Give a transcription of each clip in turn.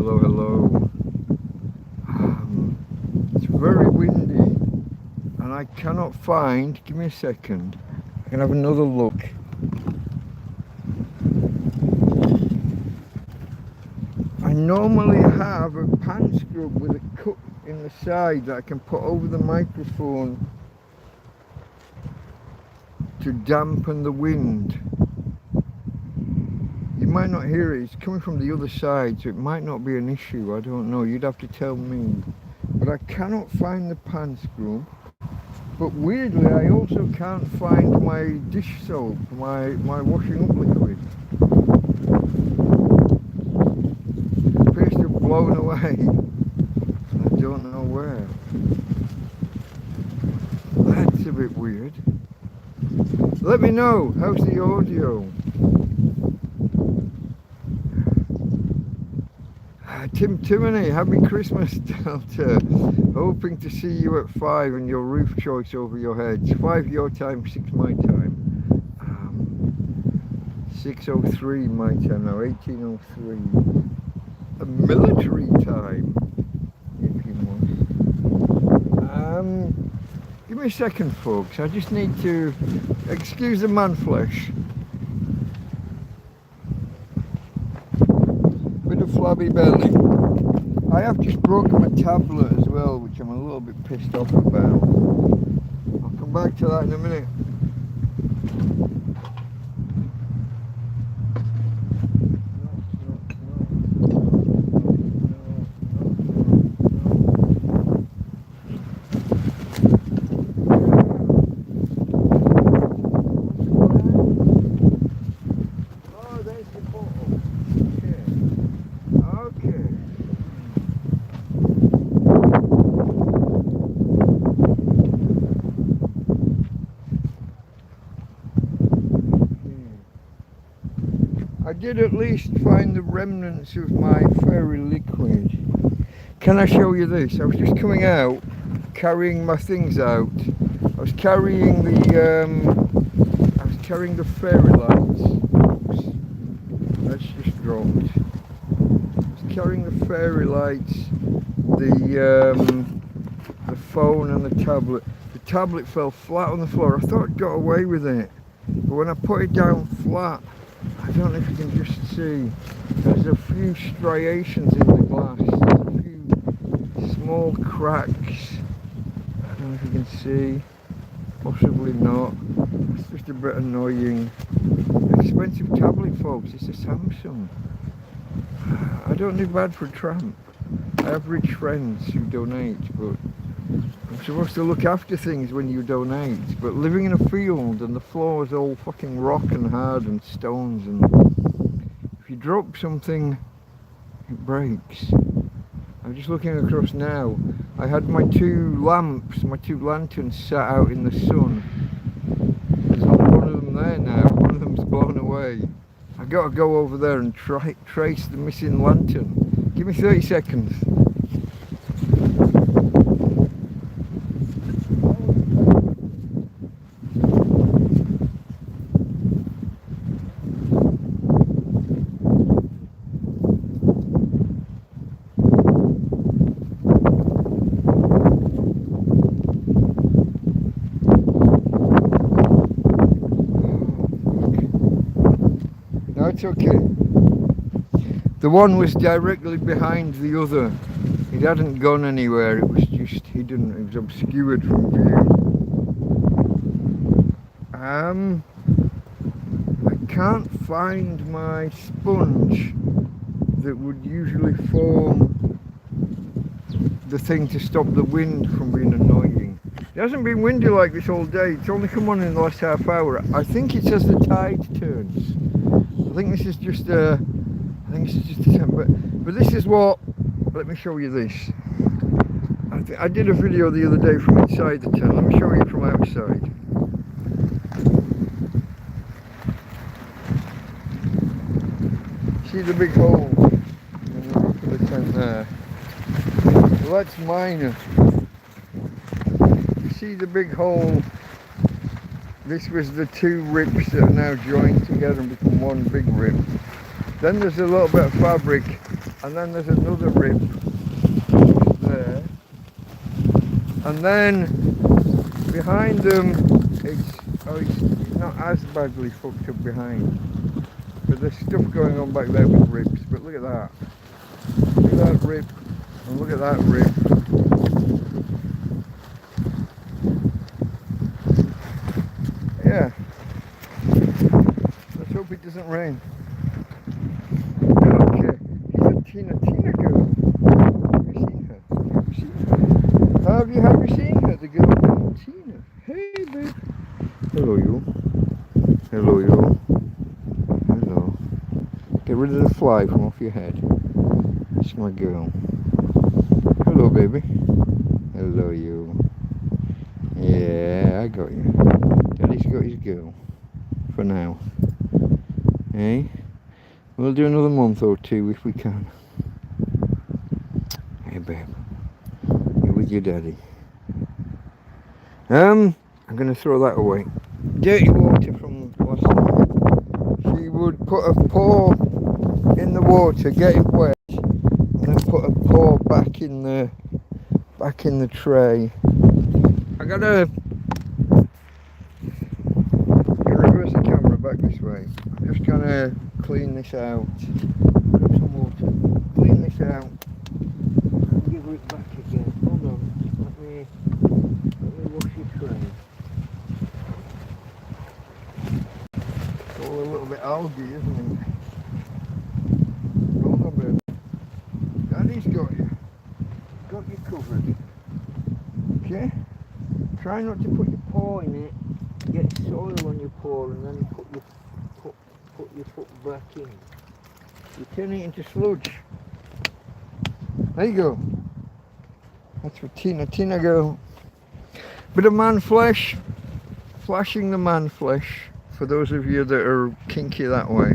Hello, hello. It's very windy and I cannot find, give me a second, I can have another look. I normally have a pan scrub with a cut in the side that I can put over the microphone to dampen the wind. You might not hear it, it's coming from the other side, so it might not be an issue, I don't know, you'd have to tell me. But I cannot find the pan scrub, but weirdly I also can't find my dish soap, my washing up liquid. It appears to have blown away, I don't know where. That's a bit weird. Let me know, how's the audio? Timony, happy Christmas, Delta. Hoping to see you at 5 and your roof choice over your heads. 5 your time, 6 my time. 6:03 my time now, 18:03. A military time, if you want. Give me a second, folks. I just need to excuse the man flesh. Bit of flabby belly. I have just broken my tablet as well, which I'm a little bit pissed off about. I'll come back to that in a minute. I did at least find the remnants of my fairy liquid. Can I show you this? I was just coming out, carrying my things out. I was carrying the fairy lights. Oops, that's just dropped. I was carrying the fairy lights, the phone and the tablet. The tablet fell flat on the floor. I thought I got away with it, but when I put it down flat, I don't know if you can just see, there's a few striations in the glass, there's a few small cracks. I don't know if you can see, possibly not. It's just a bit annoying. Expensive tablet, folks, it's a Samsung. I don't do bad for Tramp. I have rich friends who donate, but I'm supposed to look after things when you donate, but living in a field and the floor is all fucking rock and hard and stones, and if you drop something it breaks. I'm just looking across now. I had my 2 lamps, my 2 lanterns sat out in the sun. There's not one of them there now, one of them's blown away. I've got to go over there and trace the missing lantern. Give me 30 seconds. It's okay. The one was directly behind the other. It hadn't gone anywhere, it was just hidden, it was obscured from view. I can't find my sponge that would usually form the thing to stop the wind from being annoying. It hasn't been windy like this all day, it's only come on in the last half hour. I think it's as the tide turns. I think this is just a temp, but this is what, let me show you this. I did a video the other day from inside the tent, let me show you from outside. See the big hole in the roof of the tent there? Well, that's minor. See the big hole? This was the 2 rips that are now joined together and become one big rip. Then there's a little bit of fabric and then there's another rib there, and then behind them it's not as badly fucked up behind, but there's stuff going on back there with ribs. But look at that, rib, and look at that rib. Yeah, let's hope it doesn't rain. Okay, here's a Tina girl. Have you seen her? Have you seen her? The girl called Tina. Hey babe. Hello you. Hello you. Hello. Get rid of the fly from off your head. That's my girl. Hello baby. Hello you. Yeah, I got you. Daddy's got his girl. For now. Hey? We'll do another month or two if we can. Hey babe. You're with your daddy. I'm gonna throw that away. Dirty water from last night. She would put a paw in the water, get it wet, and then put a paw back in the tray. I gotta reverse the camera back this way. I'm just gonna clean this out. Grab some water. Clean this out. And give it back again. Hold on. Let me wash your tray. It's all a little bit algae, isn't it? Hold on, baby. Daddy's got you. Got you covered. Okay? Try not to put your paw in it. Get soil on your paw, and then put your foot back in. You turn it into sludge. There you go. That's for Tina girl. Bit of man flesh. Flashing the man flesh. For those of you that are kinky that way.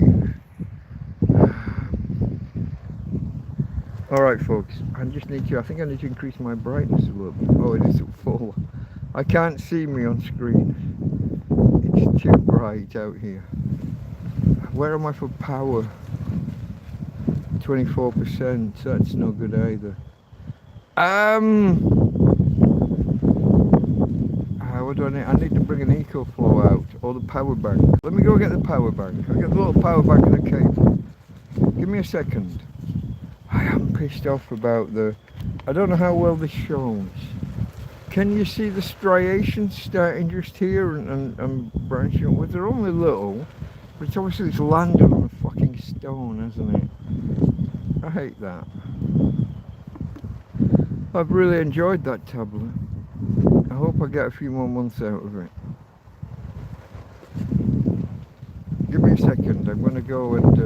Alright folks, I think I need to increase my brightness a little bit. Oh, it is at full. I can't see me on screen. It's too bright out here. Where am I for power? 24%, that's no good either. What do I need? I need to bring an EcoFlow out, or the power bank. Let me go get the power bank. I'll get the little power bank and a cable. Give me a second. I am pissed off about I don't know how well this shows. Can you see the striations starting just here and branching upwards? They're only little, but it's obviously it's landed on a fucking stone, hasn't it? I hate that. I've really enjoyed that tablet. I hope I get a few more months out of it. Give me a second, I'm going to go and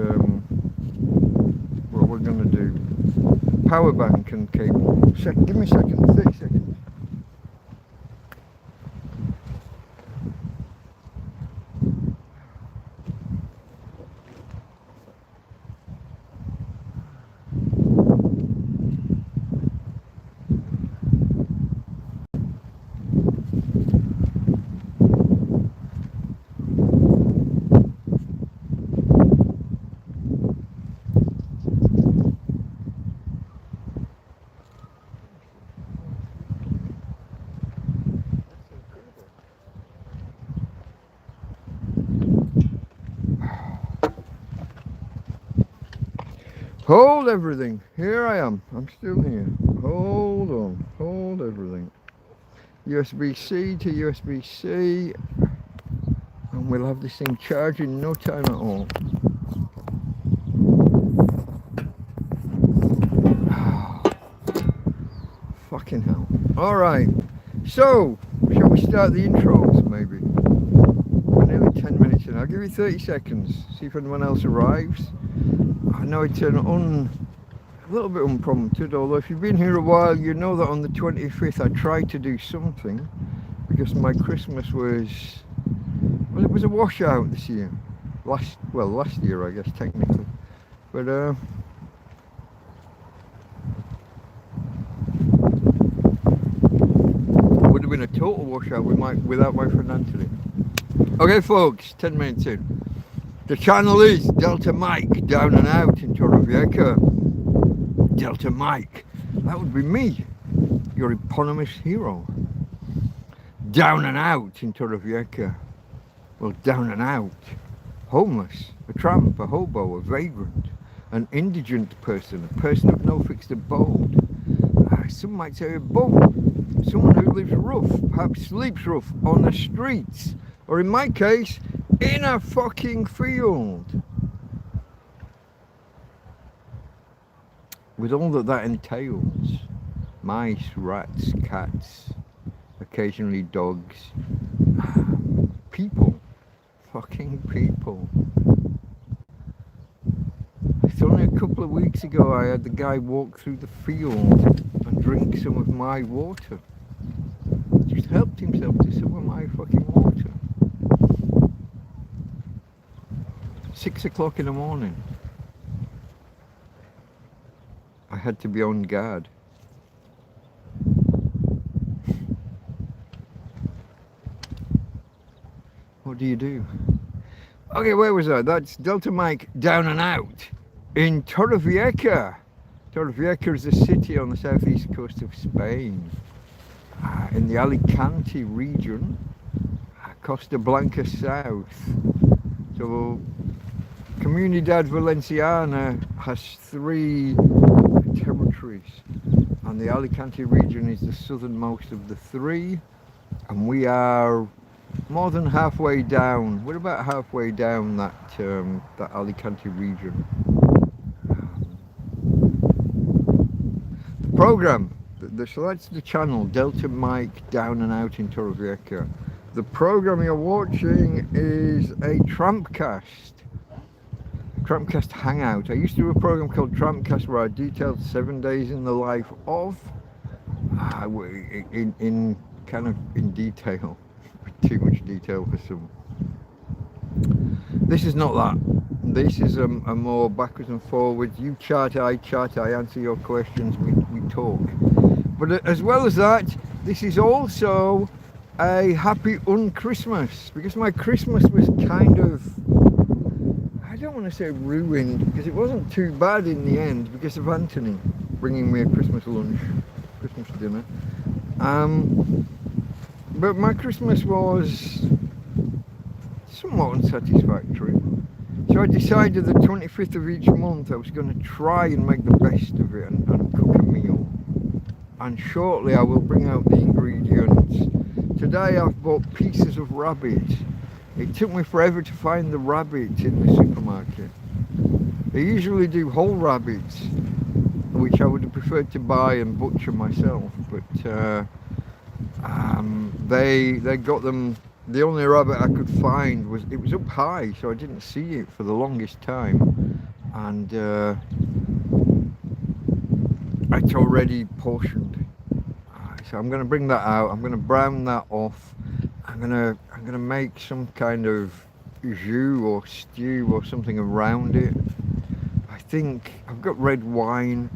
what we're going to do. Power bank and cable. Give me a second, 30 seconds. Hold everything. Here I am. I'm still here. Hold on. Hold everything. USB-C to USB-C. And we'll have this thing charged in no time at all. Fucking hell. Alright. So, shall we start the intros maybe? We're nearly 10 minutes in. I'll give you 30 seconds. See if anyone else arrives. I know it's a little bit unprompted, although if you've been here a while, you know that on the 25th I tried to do something because my Christmas was, well, it was a washout this year. Last year I guess technically, but it would have been a total washout without my friend Anthony. Okay folks, 10 minutes in. The channel is Delta Mike, down and out in Torrevieja. Delta Mike. That would be me, your eponymous hero. Down and out in Torrevieja. Well, down and out. Homeless, a tramp, a hobo, a vagrant, an indigent person, a person of no fixed abode. Some might say a bum, someone who lives rough, perhaps sleeps rough on the streets, or in my case, in a fucking field. With all that entails, mice, rats, cats, occasionally dogs, people, fucking people. It's only a couple of weeks ago I had the guy walk through the field and drink some of my water. Just helped himself to some of my fucking water. 6 o'clock in the morning. I had to be on guard. What do you do? Okay, where was I? That's Delta Mike down and out in Torrevieja. Torrevieja is a city on the southeast coast of Spain, in the Alicante region, Costa Blanca south. So Comunidad Valenciana has 3 territories, and the Alicante region is the southernmost of the 3, and we are more than halfway down. We're about halfway down that Alicante region. The program, so that's the channel, Delta Mike down and out in Torrevieja. The program you're watching is a TrampCast Hangout. I used to do a program called TrampCast where I detailed 7 days in the life of, in detail. Too much detail for some. This is not that. This is a more backwards and forwards. You chat, I answer your questions, we talk. But as well as that, this is also a happy UnChristmas, because my Christmas was kind of, I don't want to say ruined, because it wasn't too bad in the end because of Anthony bringing me a Christmas lunch, Christmas dinner. But my Christmas was somewhat unsatisfactory. So I decided the 25th of each month I was going to try and make the best of it and cook a meal. And shortly I will bring out the ingredients. Today I've bought pieces of rabbit. It took me forever to find the rabbit in the supermarket. They usually do whole rabbits, which I would have preferred to buy and butcher myself, but they got them. The only rabbit I could find was up high, so I didn't see it for the longest time, and it's already portioned. So I'm going to bring that out. I'm going to brown that off. I'm going to make some kind of jus or stew or something around it. I think I've got red wine.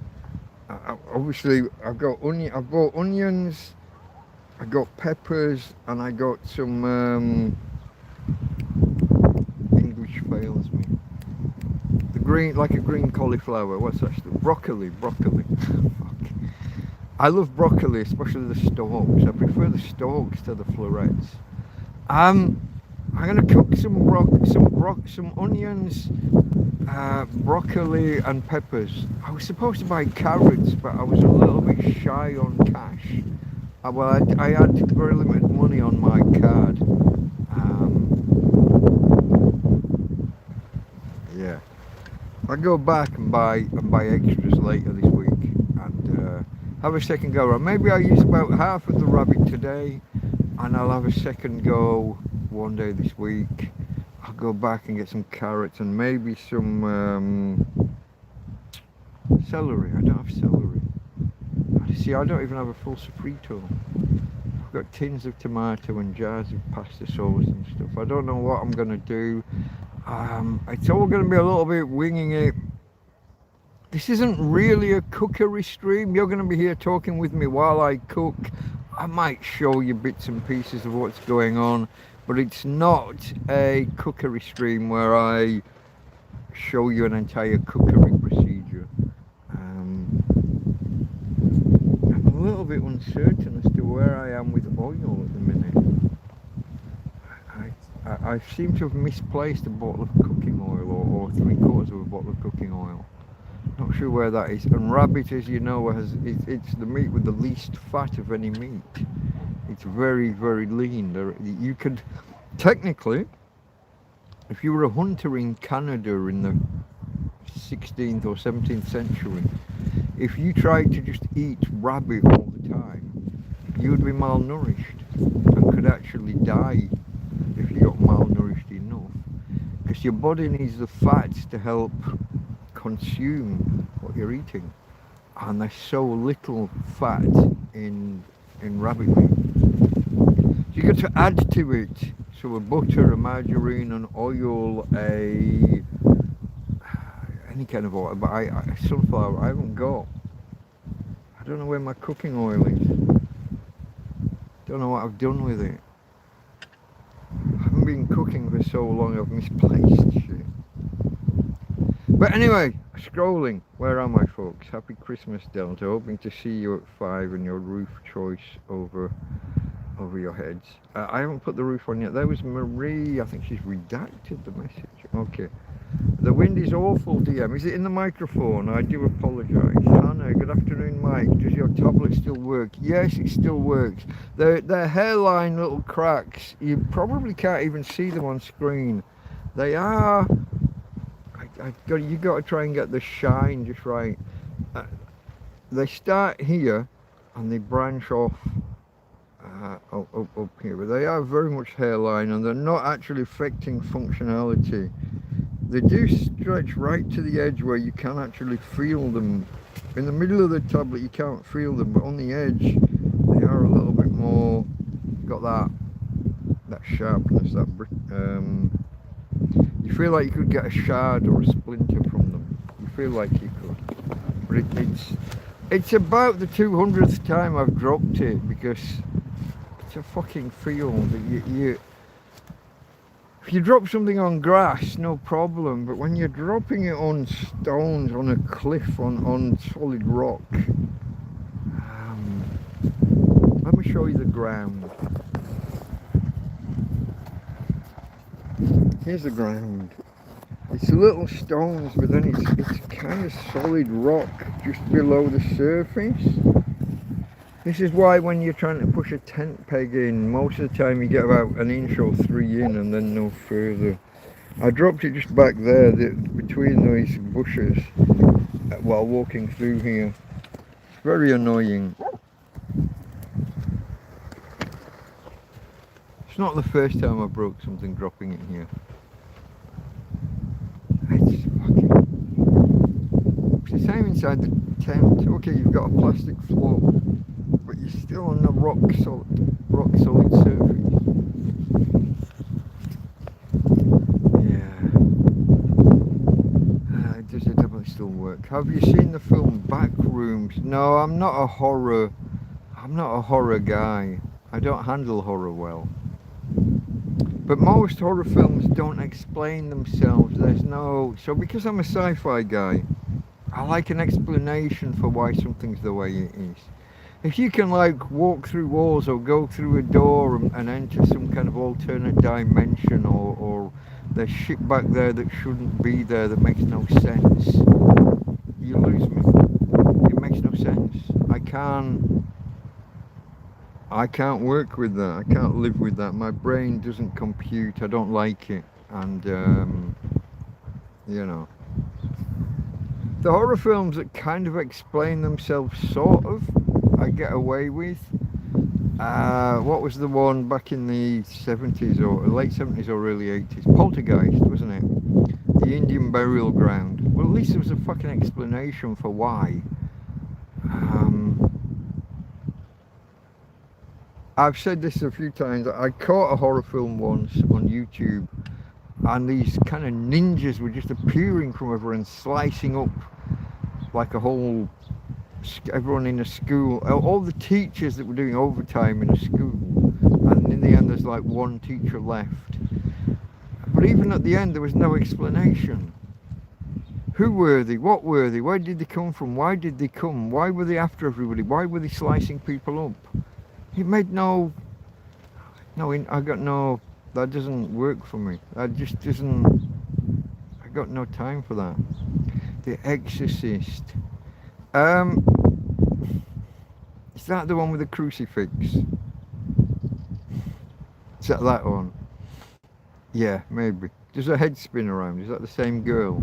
Obviously, I've got onion. I bought onions. I got peppers, and I got some English fails me. The green, like a green cauliflower. What's that? Broccoli. Fuck. I love broccoli, especially the stalks. I prefer the stalks to the florets. I'm gonna cook some onions, broccoli, and peppers. I was supposed to buy carrots, but I was a little bit shy on cash. I had very limited money on my card. Yeah, I'll go back and buy extras later this week and have a second go around. Maybe I'll use about half of the rabbit today, and I'll have a second go one day this week. I'll go back and get some carrots and maybe some celery. I don't have celery. See, I don't even have a full sofrito. I've got tins of tomato and jars of pasta sauce and stuff. I don't know what I'm going to do. It's all going to be a little bit winging it. This isn't really a cookery stream. You're going to be here talking with me while I cook. I might show you bits and pieces of what's going on, but it's not a cookery stream where I show you an entire cookery procedure. little bit uncertain as to where I am with oil at the minute. I seem to have misplaced a bottle of cooking oil, or 3/4 of a bottle of cooking oil. Not sure where that is. And rabbit, as you know, it's the meat with the least fat of any meat. It's very, very lean. You could, technically, if you were a hunter in Canada in the 16th or 17th century, if you tried to just eat rabbit all the time, you would be malnourished and could actually die if you got malnourished enough, because your body needs the fats to help consume what you're eating, and there's so little fat in rabbit meat. So you got to add to it, so a butter, a margarine, an oil, any kind of oil, but sunflower I haven't got. I don't know where my cooking oil is. Don't know what I've done with it. I haven't been cooking for so long, I've misplaced shit. But anyway, scrolling. Where am I, folks? Happy Christmas, Delta. Hoping to see you at 5 and your roof choice over your heads. I haven't put the roof on yet. There was Marie. I think she's redacted the message. Okay. The wind is awful, DM. Is it in the microphone? I do apologise. Hannah, good afternoon, Mike. Does your tablet still work? Yes, it still works. They're hairline little cracks. You probably can't even see them on screen. They are... you got to try and get the shine just right. They start here and they branch off up here, but they are very much hairline and they're not actually affecting functionality. They do stretch right to the edge where you can actually feel them. In the middle of the tablet you can't feel them, but on the edge they are a little bit more, got that sharpness, you feel like you could get a shard or a splinter from them. You feel like you could. But it's about the 200th time I've dropped it, because it's a fucking feel that if you drop something on grass, no problem, but when you're dropping it on stones, on a cliff, on solid rock, let me show you the ground. Here's the ground. It's little stones, but then it's kind of solid rock just below the surface. This is why when you're trying to push a tent peg in, most of the time you get about 1 inch or 3 in and then no further. I dropped it just back there, between those bushes, while walking through here. It's very annoying. It's not the first time I broke something dropping it here. It's the same inside the tent. Okay, you've got a plastic floor, but you're still on the rock solid surface. Yeah. Does it definitely still work? Have you seen the film Backrooms? No, I'm not a horror guy. I don't handle horror well. But most horror films don't explain themselves. So because I'm a sci-fi guy, I like an explanation for why something's the way it is. If you can like walk through walls or go through a door and enter some kind of alternate dimension, or there's shit back there that shouldn't be there, that makes no sense, you lose me. It makes no sense. I can't work with that. I can't live with that. My brain doesn't compute. I don't like it. And you know, the horror films that kind of explain themselves, sort of, I get away with. What was the one back in the 70s or late 70s or early 80s? Poltergeist, wasn't it? The Indian burial ground. Well, at least there was a fucking explanation for why. I've said this a few times. I caught a horror film once on YouTube, and these kind of ninjas were just appearing from everywhere and slicing up like everyone in a school, all the teachers that were doing overtime in a school, and in the end there's like one teacher left. But even at the end there was no explanation. Who were they? What were they? Where did they come from? Why did they come? Why were they after everybody? Why were they slicing people up? It made no, I got no, that doesn't work for me. That just doesn't, I got no time for that. The Exorcist. Is that the one with the crucifix? Is that one? Yeah, maybe. Does her head spin around? Is that the same girl?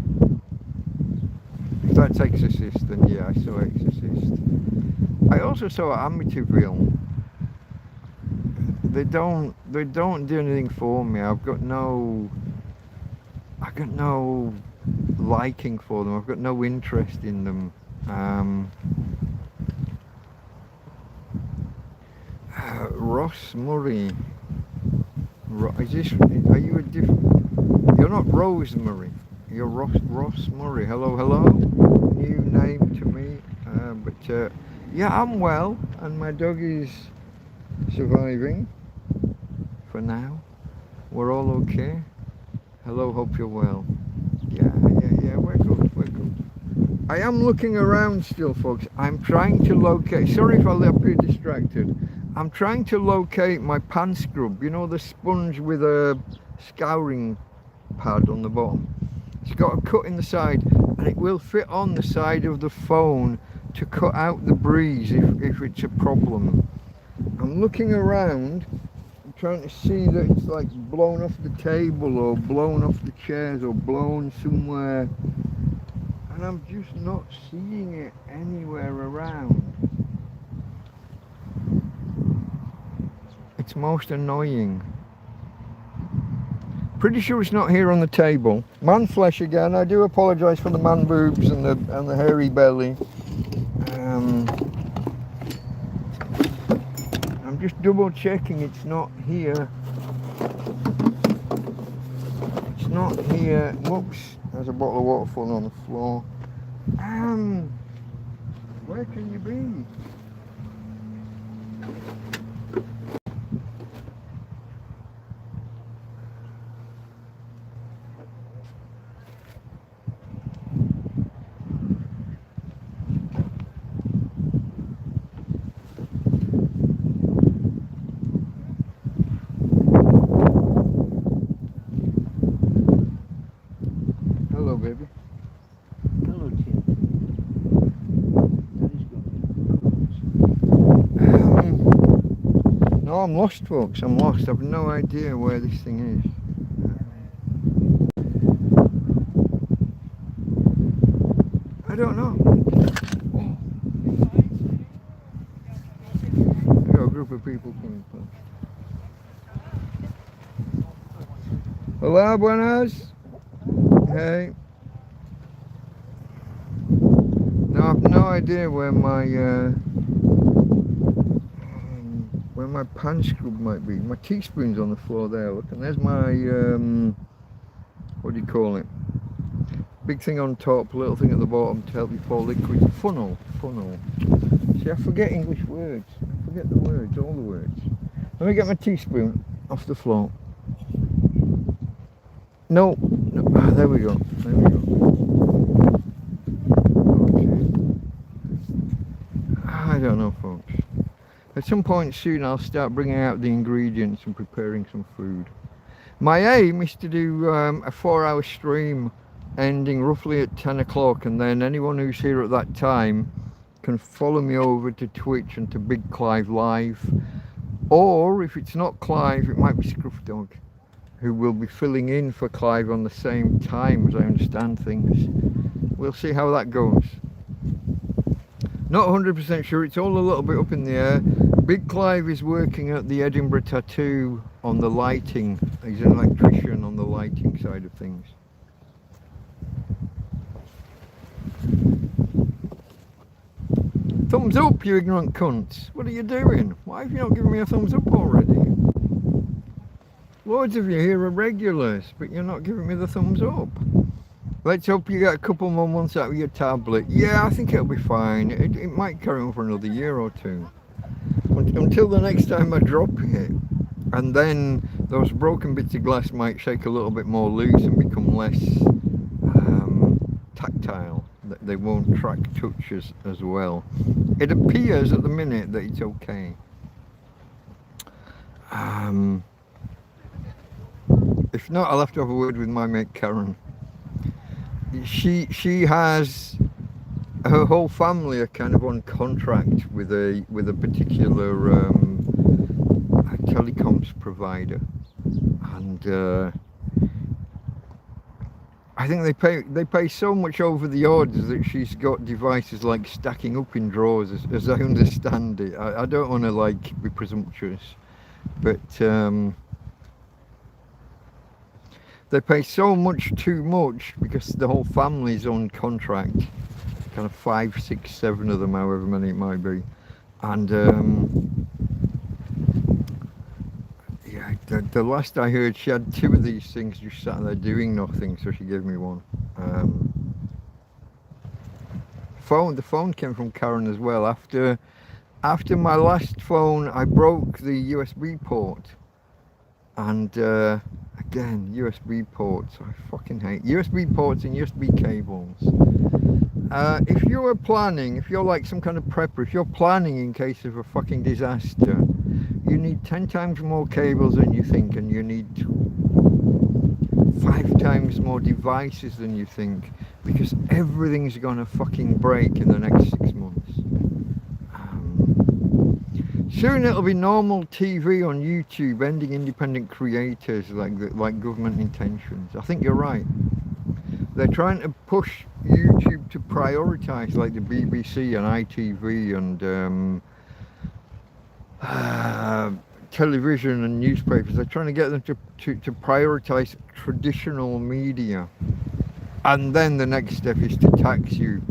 If that's Exorcist, then yeah, I saw Exorcist. I also saw Amityville. They don't do anything for me. I've got no liking for them. I've got no interest in them. Ross Murray. Is this? Are you a different? You're not Rosemary. You're Ross Murray. Hello. New name to me. But yeah, I'm well, and my dog is surviving. For now, we're all okay. Hello, hope you're well. Yeah, we're good. I am looking around still, folks. I'm trying to locate, sorry if I appear distracted. I'm trying to locate my pan scrub, you know, the sponge with a scouring pad on the bottom. It's got a cut in the side, and it will fit on the side of the phone to cut out the breeze if it's a problem. I'm looking around, I'm trying to see that it's like blown off the table or blown off the chairs or blown somewhere, and I'm just not seeing it anywhere around. It's most annoying. Pretty sure it's not here on the table. Man flesh again. I do apologise for the man boobs and the hairy belly. I'm just double checking it's not here. It's not here. Whoops, there's a bottle of water falling on the floor. Where can you be? Baby. Hello, Tim. No, I'm lost, folks. I'm lost. I've no idea where this thing is. I don't know. I've got a group of people coming past. Hola, buenas. Hey. No, I've no idea where my pan scrub might be. My teaspoon's on the floor there, look, and there's my what do you call it? Big thing on top, little thing at the bottom to help you pour liquid. Funnel. See, I forget English words. I forget the words, all the words. Let me get my teaspoon off the floor. No. There we go. Okay. I don't know, folks. At some point soon I'll start bringing out the ingredients and preparing some food. My aim is to do a 4-hour stream ending roughly at 10 o'clock, and then anyone who's here at that time can follow me over to Twitch and to Big Clive Live, or if it's not Clive, it might be ScrufDog, who will be filling in for Clive on the same time, as I understand things. We'll see how that goes. Not 100% sure, it's all a little bit up in the air. Big Clive is working at the Edinburgh Tattoo on the lighting. He's an electrician on the lighting side of things. Thumbs up, you ignorant cunts. What are you doing? Why have you not given me a thumbs up already? Loads of you here are regulars, but you're not giving me the thumbs up. Let's hope you get a couple more months out of your tablet. Yeah, I think it'll be fine. It might carry on for another year or two. Until the next time I drop it. And then those broken bits of glass might shake a little bit more loose and become less tactile. They won't track touches as well. It appears at the minute that it's okay. If not, I'll have to have a word with my mate Karen. She has, her whole family are kind of on contract with a particular telecoms provider, and I think they pay so much over the odds that she's got devices like stacking up in drawers, as I understand it. I don't want to like be presumptuous, but they pay so much too much because the whole family's on contract, kind of 5, 6, 7 of them, however many it might be, and yeah, the last I heard, she had 2 of these things just sat there doing nothing, so she gave me one. The phone came from Karen as well. After my last phone, I broke the USB port, and again, USB ports, I fucking hate USB ports and USB cables. If you're planning, if you're like some kind of prepper, if you're planning in case of a fucking disaster, you need 10 times more cables than you think, and you need 5 times more devices than you think, because everything's gonna fucking break in the next 6 months. Soon it'll be normal TV on YouTube, ending independent creators like government intentions. I think you're right. They're trying to push YouTube to prioritise like the BBC and ITV and television and newspapers. They're trying to get them to prioritise traditional media. And then the next step is to tax you.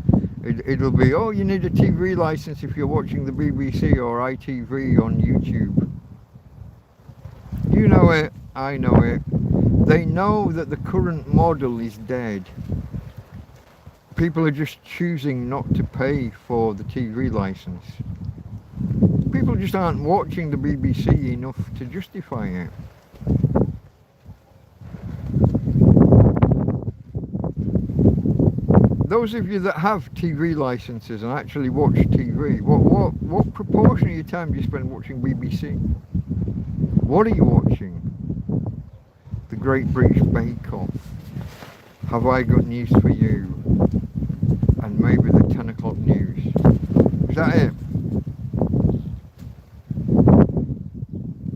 It'll be, oh, you need a TV license if you're watching the BBC or ITV on YouTube. You know it, I know it. They know that the current model is dead. People are just choosing not to pay for the TV license. People just aren't watching the BBC enough to justify it. Those of you that have TV licenses and actually watch TV, what proportion of your time do you spend watching BBC? What are you watching? The Great British Bake Off. Have I Got News for You? And maybe the 10 o'clock news. Is that it?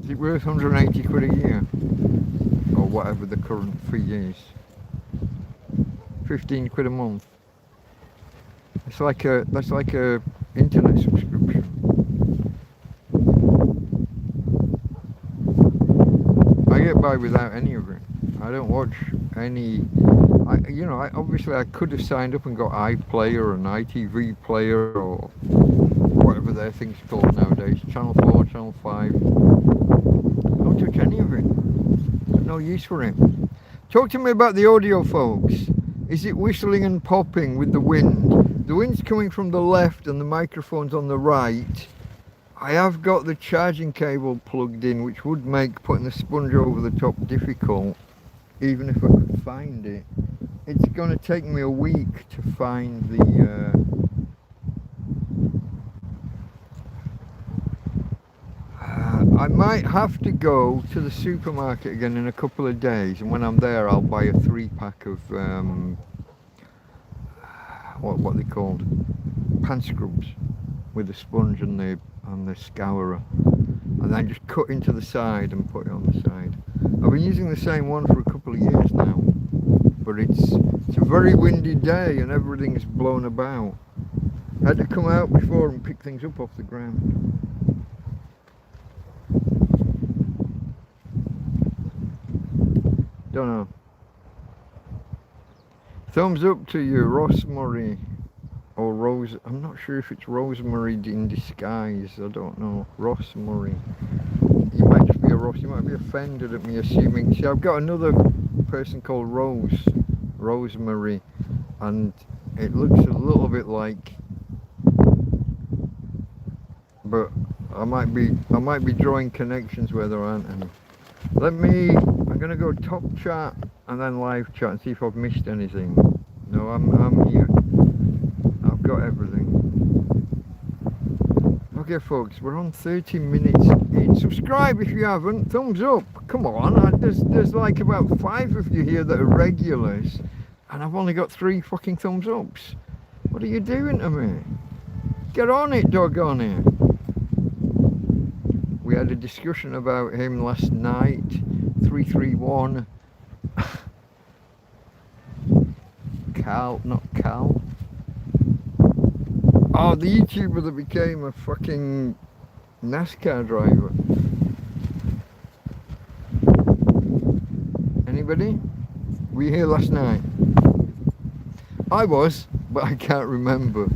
Is it worth 180 quid a year? Or whatever the current fee is. 15 quid a month. That's like a internet subscription. I get by without any of it. I don't watch any. Obviously I could have signed up and got iPlayer and ITV Player or whatever their thing's called nowadays. Channel 4, Channel 5. I don't touch any of it. Got no use for it. Talk to me about the audio, folks. Is it whistling and popping with the wind? The wind's coming from the left and the microphone's on the right. I have got the charging cable plugged in, which would make putting the sponge over the top difficult, even if I could find it. It's going to take me a week to find the... I might have to go to the supermarket again in a couple of days, and when I'm there I'll buy a 3-pack of what they called pan scrubs with the sponge and the scourer, and then just cut into the side and put it on the side. I've been using the same one for a couple of years now, but it's a very windy day and everything's blown about. I had to come out before and pick things up off the ground. Don't know. Thumbs up to you, Rosemary, or Rose. I'm not sure if it's Rosemary in disguise. I don't know. Rosemary. You might just be a Ross. You might be offended at me assuming. See, I've got another person called Rosemary, and it looks a little bit like. But I might be drawing connections where there aren't any. I'm gonna go top chat and then live chat and see if I've missed anything. No, I'm here. I've got everything. Okay, folks, we're on 30 minutes in. Subscribe if you haven't. Thumbs up. Come on. There's like about 5 of you here that are regulars, and I've only got 3 fucking thumbs ups. What are you doing to me? Get on it, doggone it. We had a discussion about him last night. 331. Cal, not Cal. Oh, the YouTuber that became a fucking NASCAR driver. Anybody? Were you here last night? I was, but I can't remember.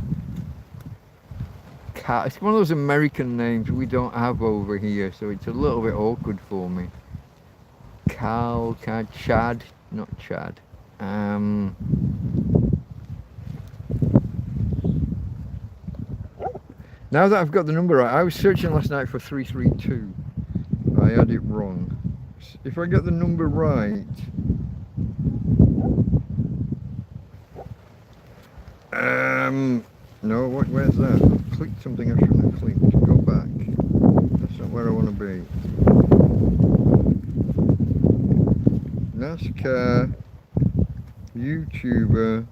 Cal, it's one of those American names we don't have over here, so it's a little bit awkward for me. Cal, Chad, not Chad. Now that I've got the number right, I was searching last night for 332. I had it wrong. If I get the number right, no, where's that? I've clicked something I shouldn't have clicked. Go back. That's not where I want to be. NASCAR YouTuber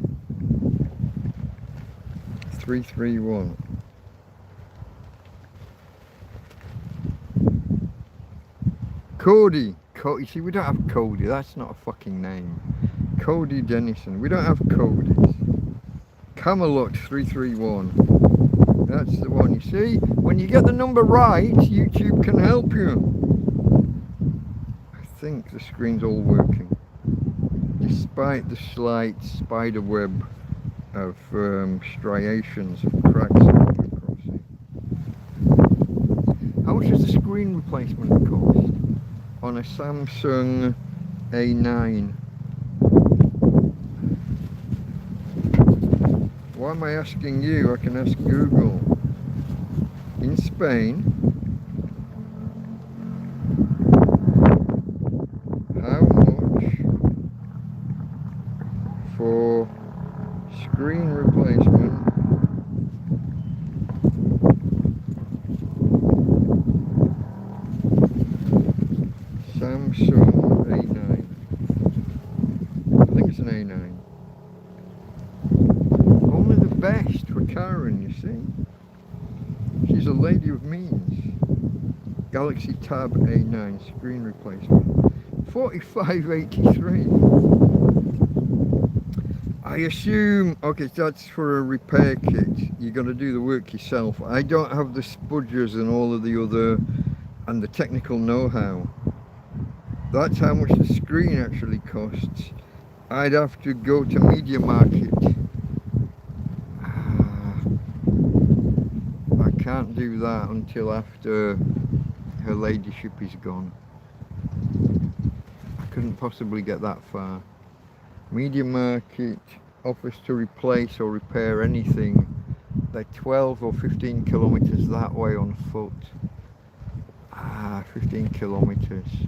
331. Cody. You see, we don't have Cody. That's not a fucking name. Cody Dennison. We don't have Codys. Camelot 331. That's the one. You see, when you get the number right, YouTube can help you. I think the screen's all working, despite the slight spider web of striations of cracks across it. How much does the screen replacement cost on a Samsung A9? Why am I asking you? I can ask Google. In Spain, how much for screen replacement Samsung A9? I think it's an A9. Only the best for Karen, you see. She's a lady of means. Galaxy Tab A9 screen replacement. 4583. I assume, okay, that's for a repair kit. You're going to do the work yourself. I don't have the spudgers and all of the other, and the technical know-how. That's how much the screen actually costs. I'd have to go to Media Market. I can't do that until after her ladyship is gone. I couldn't possibly get that far. Media Market offers to replace or repair anything. They're 12 or 15 kilometers that way on foot. 15 kilometers.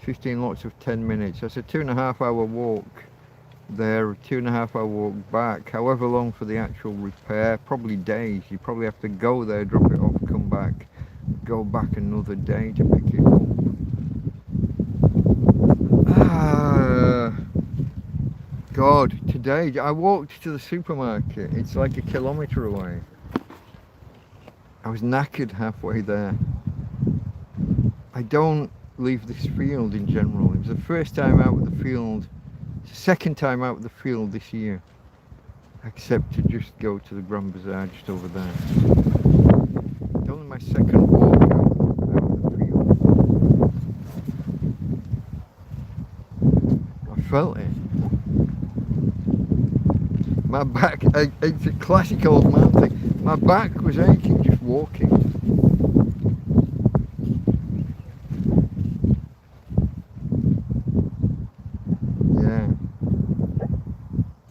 15 lots of 10 minutes. That's a 2.5 hour walk there, a 2.5 hour walk back. However long for the actual repair, probably days. You probably have to go there, drop it off, come back, go back another day to pick it up. God, today I walked to the supermarket. It's like a kilometre away. I was knackered halfway there. I don't leave this field in general. It was the first time out of the field, second time out of the field this year, except to just go to the Grand Bazaar just over there. It's only my second walk out of the field. I felt it. My back, it's a classic old man thing. My back was aching just walking.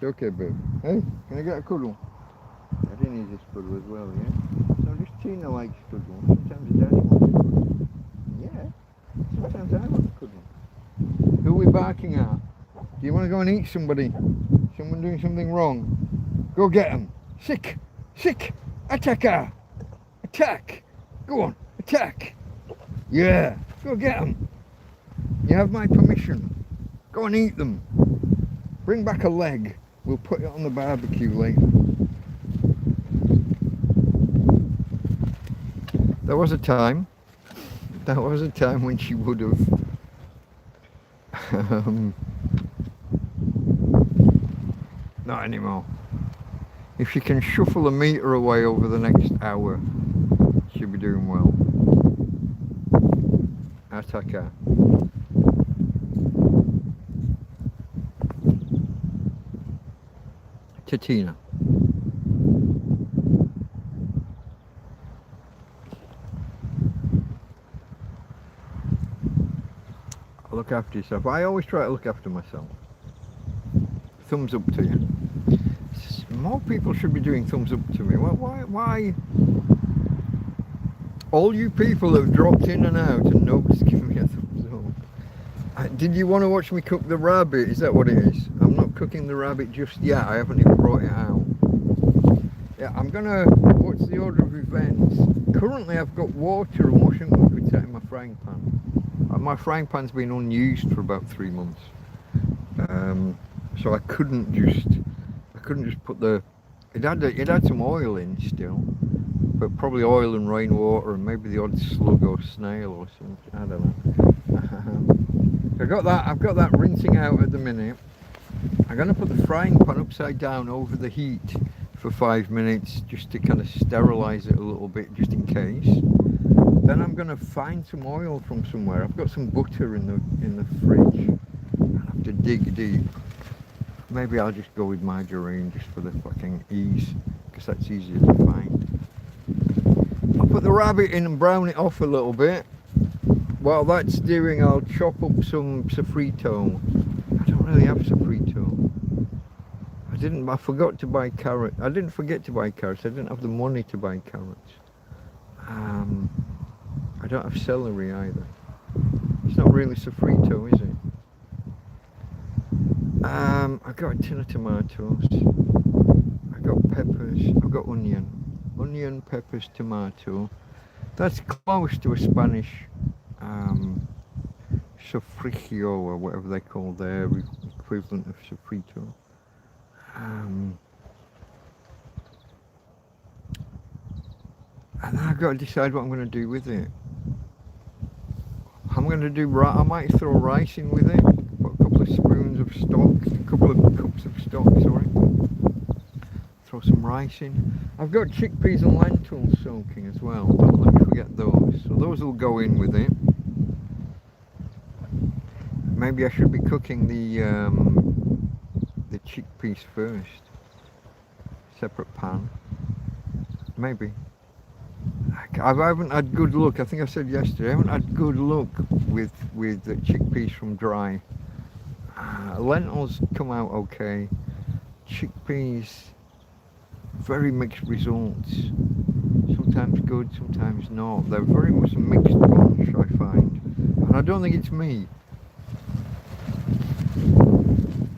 Okay, babe. Hey, can I get a cuddle? Daddy needs a cuddle as well, yeah? So just Tina likes cuddle. Sometimes Daddy wants a cuddle. Yeah. Sometimes I want a cuddle. Who are we barking at? Do you want to go and eat somebody? Someone doing something wrong? Go get them. Sick! Sick! Attacker! Attack! Go on, attack! Yeah, go get them. You have my permission. Go and eat them. Bring back a leg. We'll put it on the barbecue later. There was a time when she would have not anymore. If she can shuffle a metre away over the next hour, she'll be doing well. Attacker. Titina. Look after yourself. I always try to look after myself. Thumbs up to you. More people should be doing thumbs up to me. Why? All you people have dropped in and out and nobody's giving me a thumbs up. Did you want to watch me cook the rabbit? Is that what it is? I'm not cooking the rabbit just yet. I haven't even brought it out. Yeah, I'm gonna. What's the order of events? Currently, I've got water and washing liquid set in my frying pan. My frying pan's been unused for about 3 months, so I couldn't just put the. It had some oil in still, but probably oil and rainwater and maybe the odd slug or snail or something. I don't know. I've got that rinsing out at the minute. I'm going to put the frying pan upside down over the heat for 5 minutes just to kind of sterilise it a little bit, just in case. Then I'm going to find some oil from somewhere. I've got some butter in the fridge. I have to dig deep. Maybe I'll just go with margarine just for the fucking ease, because that's easier to find. I'll put the rabbit in and brown it off a little bit. While that's doing, I'll chop up some sofrito. I don't really have sofrito. I forgot to buy carrots. I didn't forget to buy carrots. I didn't have the money to buy carrots. I don't have celery either. It's not really sofrito, is it? I got a tin of tomatoes. I got peppers. I've got onion, peppers, tomato. That's close to a Spanish sofrito or whatever they call their equivalent of sofrito. And then I've got to decide what I'm going to do with it. I might throw rice in with it. Put a couple of spoons of stock, a couple of cups of stock, sorry. Throw some rice in. I've got chickpeas and lentils soaking as well. Don't let me forget those. So those will go in with it. Maybe I should be cooking the chickpeas first. Separate pan. Maybe. I haven't had good luck. I think I said yesterday. I haven't had good luck with the chickpeas from dry. Lentils come out okay. Chickpeas, very mixed results. Sometimes good, sometimes not. They're very much a mixed bunch, I find. And I don't think it's me.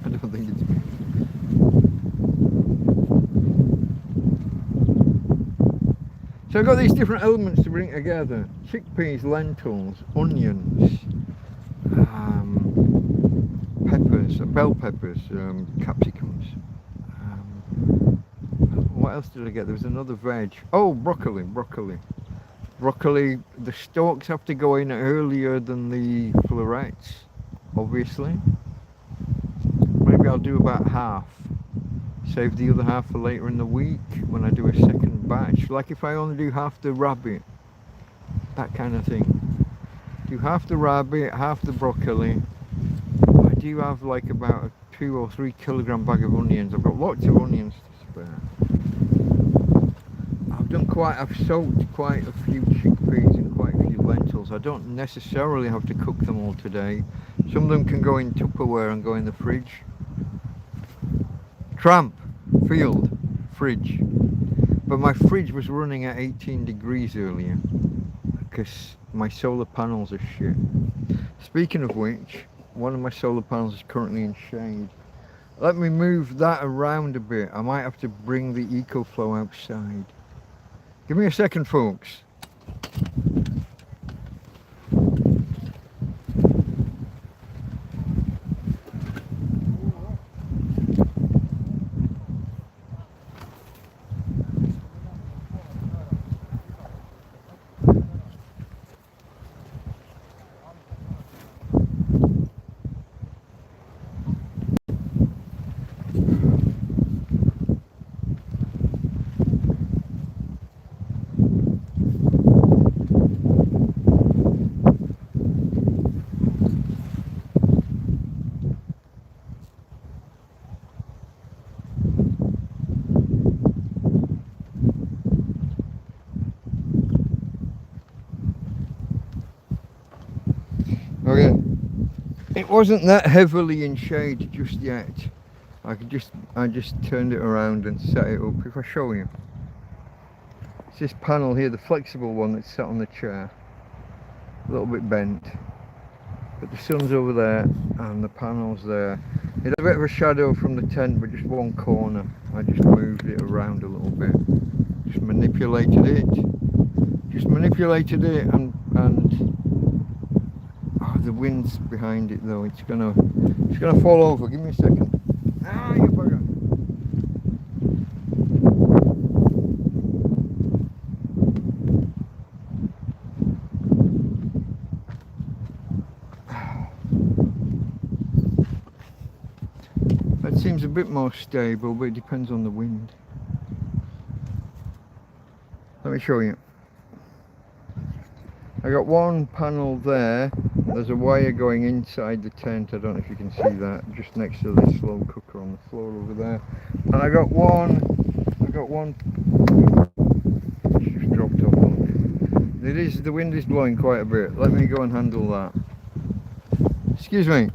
I don't think it's me. So I've got these different elements to bring together. Chickpeas, lentils, onions, peppers, bell peppers, capsicums. What else did I get? There was another veg. Oh, broccoli. Broccoli, the stalks have to go in earlier than the florets, obviously. Maybe I'll do about half. Save the other half for later in the week when I do a second batch. Like if I only do half the rabbit, that kind of thing. Do half the rabbit, half the broccoli. I do have like about a 2 or 3 kilogram bag of onions. I've got lots of onions to spare. I've soaked quite a few chickpeas and quite a few lentils. I don't necessarily have to cook them all today. Some of them can go in Tupperware and go in the fridge. Tramp, field, fridge. But my fridge was running at 18 degrees earlier because my solar panels are shit. Speaking of which, one of my solar panels is currently in shade. Let me move that around a bit. I might have to bring the EcoFlow outside. Give me a second, folks. Okay, it wasn't that heavily in shade just yet. I just turned it around and set it up. If I show you, it's this panel here, the flexible one that's sat on the chair, a little bit bent, but the sun's over there and the panel's there. It had a bit of a shadow from the tent, but just one corner. I just moved it around a little bit, just manipulated it, and the wind's behind it though. It's gonna fall over. Give me a second. Ah, you bugger. That seems a bit more stable, but it depends on the wind. Let me show you. I got one panel there. There's a wire going inside the tent. I don't know if you can see that, just next to the slow cooker on the floor over there. And I got one it's just dropped off. The wind is blowing quite a bit. Let me go and handle that. Excuse me.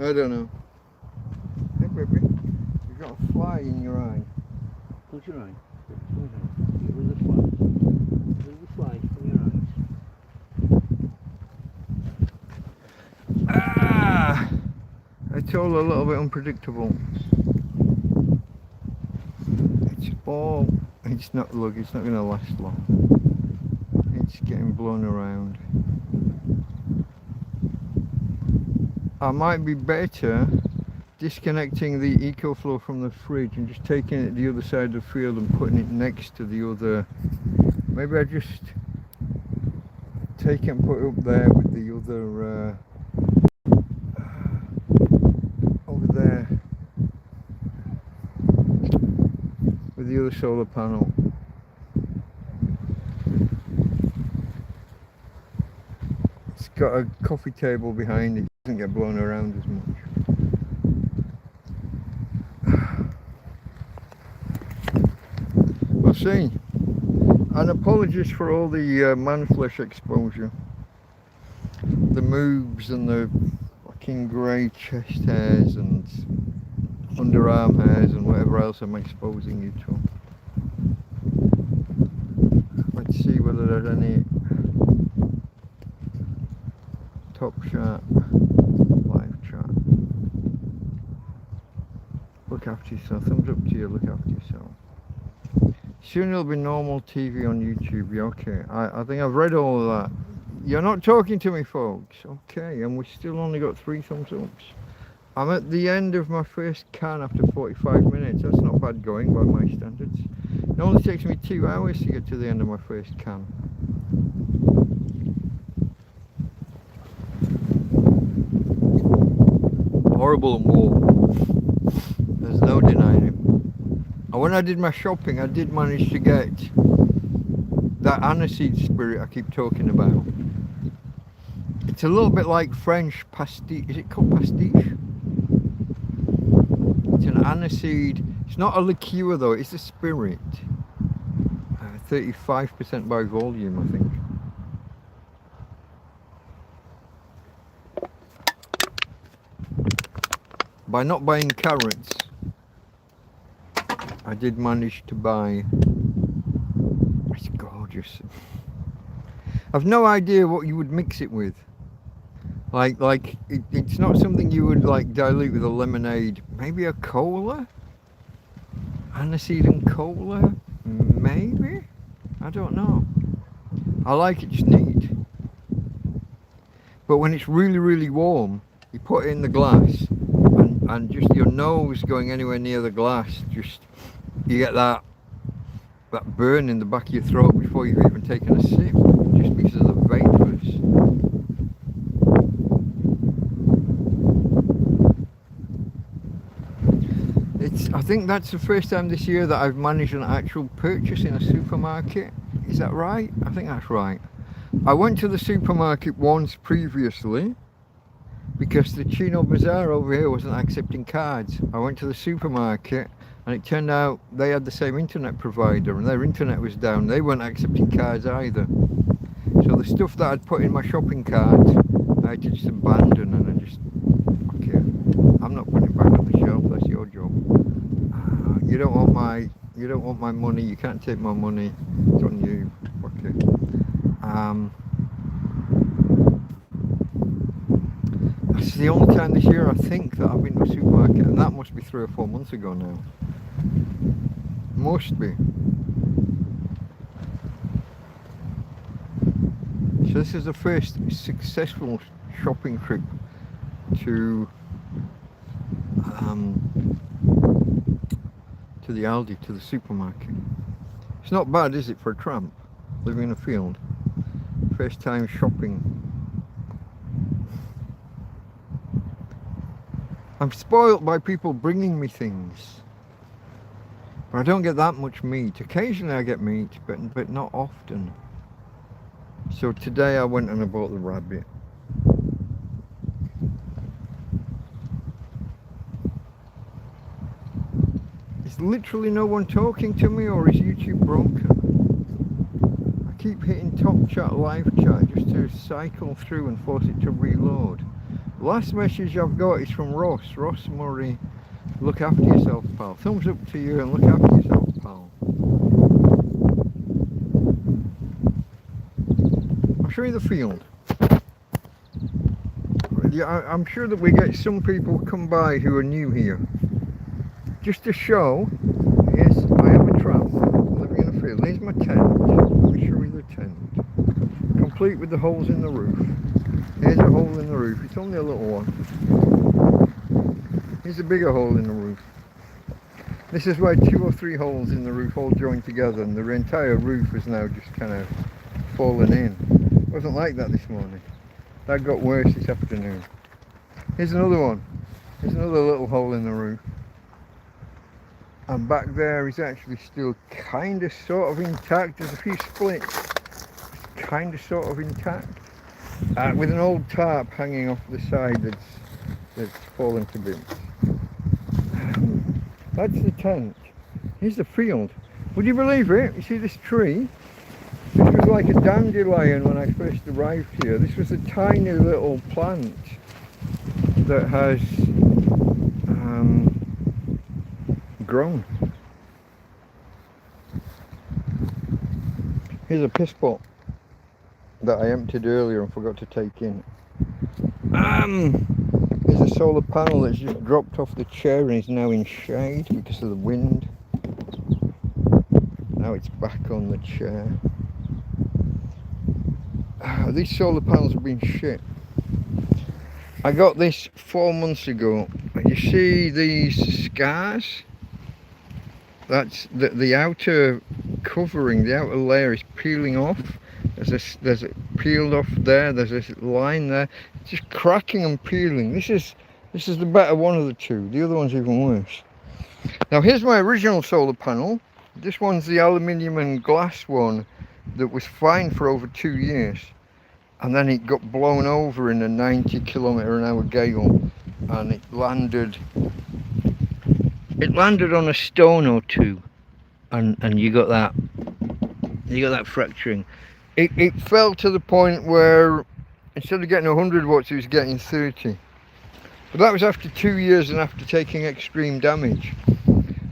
I don't know. Hey baby, you've got a fly in your eye. Close your eye. Where's the flies? Where's the flies from your eyes? Ah! It's all a little bit unpredictable. It's not going to last long. It's getting blown around. I might be better disconnecting the EcoFlow from the fridge and just taking it to the other side of the field and putting it next to the other. Maybe I just take it and put it up there with the other over there with the other solar panel. It's got a coffee table behind it. Doesn't get blown around as much. We'll see. And apologies for all the man flesh exposure, the moobs and the fucking grey chest hairs and underarm hairs and whatever else I'm exposing you to. Let's see whether there's any top shot live chat. after yourself. Thumbs up to you, look after yourself. Soon it'll be normal TV on YouTube. Yeah, okay. I think I've read all of that. You're not talking to me, folks. Okay, and we still only got 3 thumbs ups. I'm at the end of my first can after 45 minutes. That's not bad going by my standards. It only takes me 2 hours to get to the end of my first can. Horrible and warm. There's no denying it. And when I did my shopping, I did manage to get that aniseed spirit I keep talking about. It's a little bit like French pastiche. Is it called pastiche? It's an aniseed. It's not a liqueur though, it's a spirit. 35% by volume, I think. By not buying carrots, I did manage to buy. It's gorgeous. I've no idea what you would mix it with. It's not something you would like dilute with a lemonade. Maybe a cola? Aniseed and cola? Maybe? I don't know. I like it, it's neat. But when it's really, really warm, you put it in the glass and just your nose going anywhere near the glass, just you get that burn in the back of your throat before you've even taken a sip, just because of the vapours. I think that's the first time this year that I've managed an actual purchase in a supermarket. Is that right? I think that's right. I went to the supermarket once previously because the Chino Bazaar over here wasn't accepting cards. I went to the supermarket and it turned out they had the same internet provider and their internet was down. They weren't accepting cards either. So the stuff that I'd put in my shopping cart, I had to just abandon, and I just, okay, I'm not putting it back on the shelf, that's your job. You don't want my money, you can't take my money, it's on you. Okay. That's the only time this year I think that I've been to a supermarket, and that must be 3 or 4 months ago now. Must be. So this is the first successful shopping trip to the Aldi, to the supermarket. It's not bad, is it, for a tramp living in a field? First time shopping. I'm spoilt by people bringing me things. But I don't get that much meat. Occasionally I get meat, but not often. So today I went and I bought the rabbit. Is literally no one talking to me, or is YouTube broken? I keep hitting top chat, live chat, just to cycle through and force it to reload. Last message I've got is from Ross Murray. Look after yourself, pal. Thumbs up to you and look after yourself, pal. I'll show you the field. Yeah, I'm sure that we get some people come by who are new here. Just to show, yes, I am a tramp living in a field. Here's my tent. Let me show you the tent. Complete with the holes in the roof. Here's a hole in the roof. It's only a little one. Here's a bigger hole in the roof. This is where 2 or 3 holes in the roof all joined together, and the entire roof is now just kind of fallen in. It wasn't like that this morning. That got worse this afternoon. Here's another one. Here's another little hole in the roof. And back there is actually still kind of sort of intact. There's a few splits. It's kind of sort of intact. With an old tarp hanging off the side that's fallen to bits. That's the tent. Here's the field. Would you believe it? You see this tree? This was like a dandelion when I first arrived here. This was a tiny little plant that has grown. Here's a piss pot that I emptied earlier and forgot to take in. Here's a solar panel that's just dropped off the chair and is now in shade because of the wind. Now it's back on the chair. These solar panels have been shit. I got this 4 months ago. You see these scars? That's the outer covering, the outer layer is peeling off. There's a peeled off there. There's this line there. It's just cracking and peeling. This is the better one of the two. The other one's even worse. Now here's my original solar panel. This one's the aluminium and glass one that was fine for over 2 years, and then it got blown over in a 90km/h gale, and it landed on a stone or two, and you got that fracturing. It fell to the point where instead of getting 100 watts it was getting 30, but that was after 2 years and after taking extreme damage.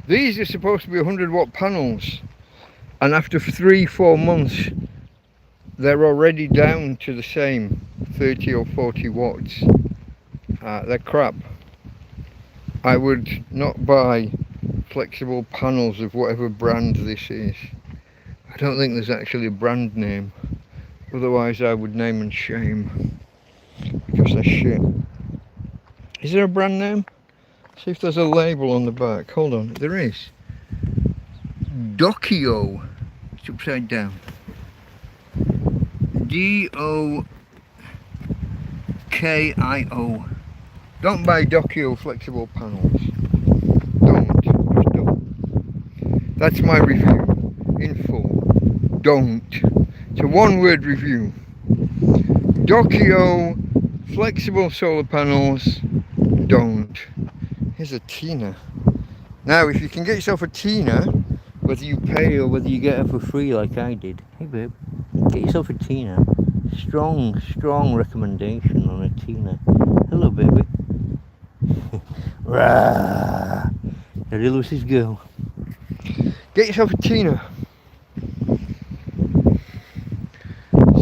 These are supposed to be 100-watt panels, and after 3-4 months they're already down to the same 30 or 40 watts. They're crap. I would not buy flexible panels of whatever brand this is. I don't think there's actually a brand name, otherwise I would name and shame, because they're shit. Is there a brand name? See if there's a label on the back. Hold on, there is. Dokio. It's upside down. D-O-K-I-O. Don't buy Dokio flexible panels. Don't. Just don't. That's my review. In full. Don't. It's a one-word review. Dokio flexible solar panels. Don't. Here's a Tina. Now, if you can get yourself a Tina, whether you pay or whether you get her for free like I did. Hey babe, get yourself a Tina. Strong recommendation on a Tina. Hello baby. Rah! Daddy loves his girl. Get yourself a Tina.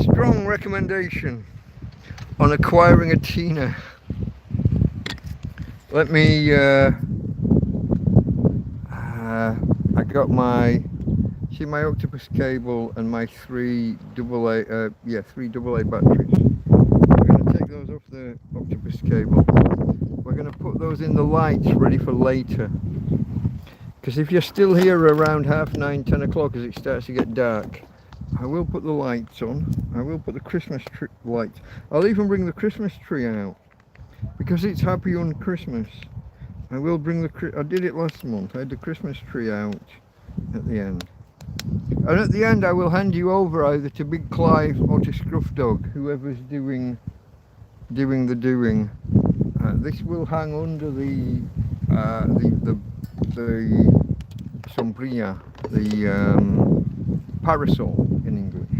Strong recommendation on acquiring a Tina. Let me, I got my, see my octopus cable and my three AA batteries. We're going to take those off the octopus cable. We're going to put those in the lights ready for later. Because if you're still here around 9:30, 10 o'clock as it starts to get dark, I will put the lights on. I will put the Christmas tree lights. I'll even bring the Christmas tree out. Because it's happy on Christmas. I will bring I did it last month. I had the Christmas tree out at the end. And at the end I will hand you over either to Big Clive or to ScrufDog, whoever's doing the doing. This will hang under the sombrilla, the parasol in English.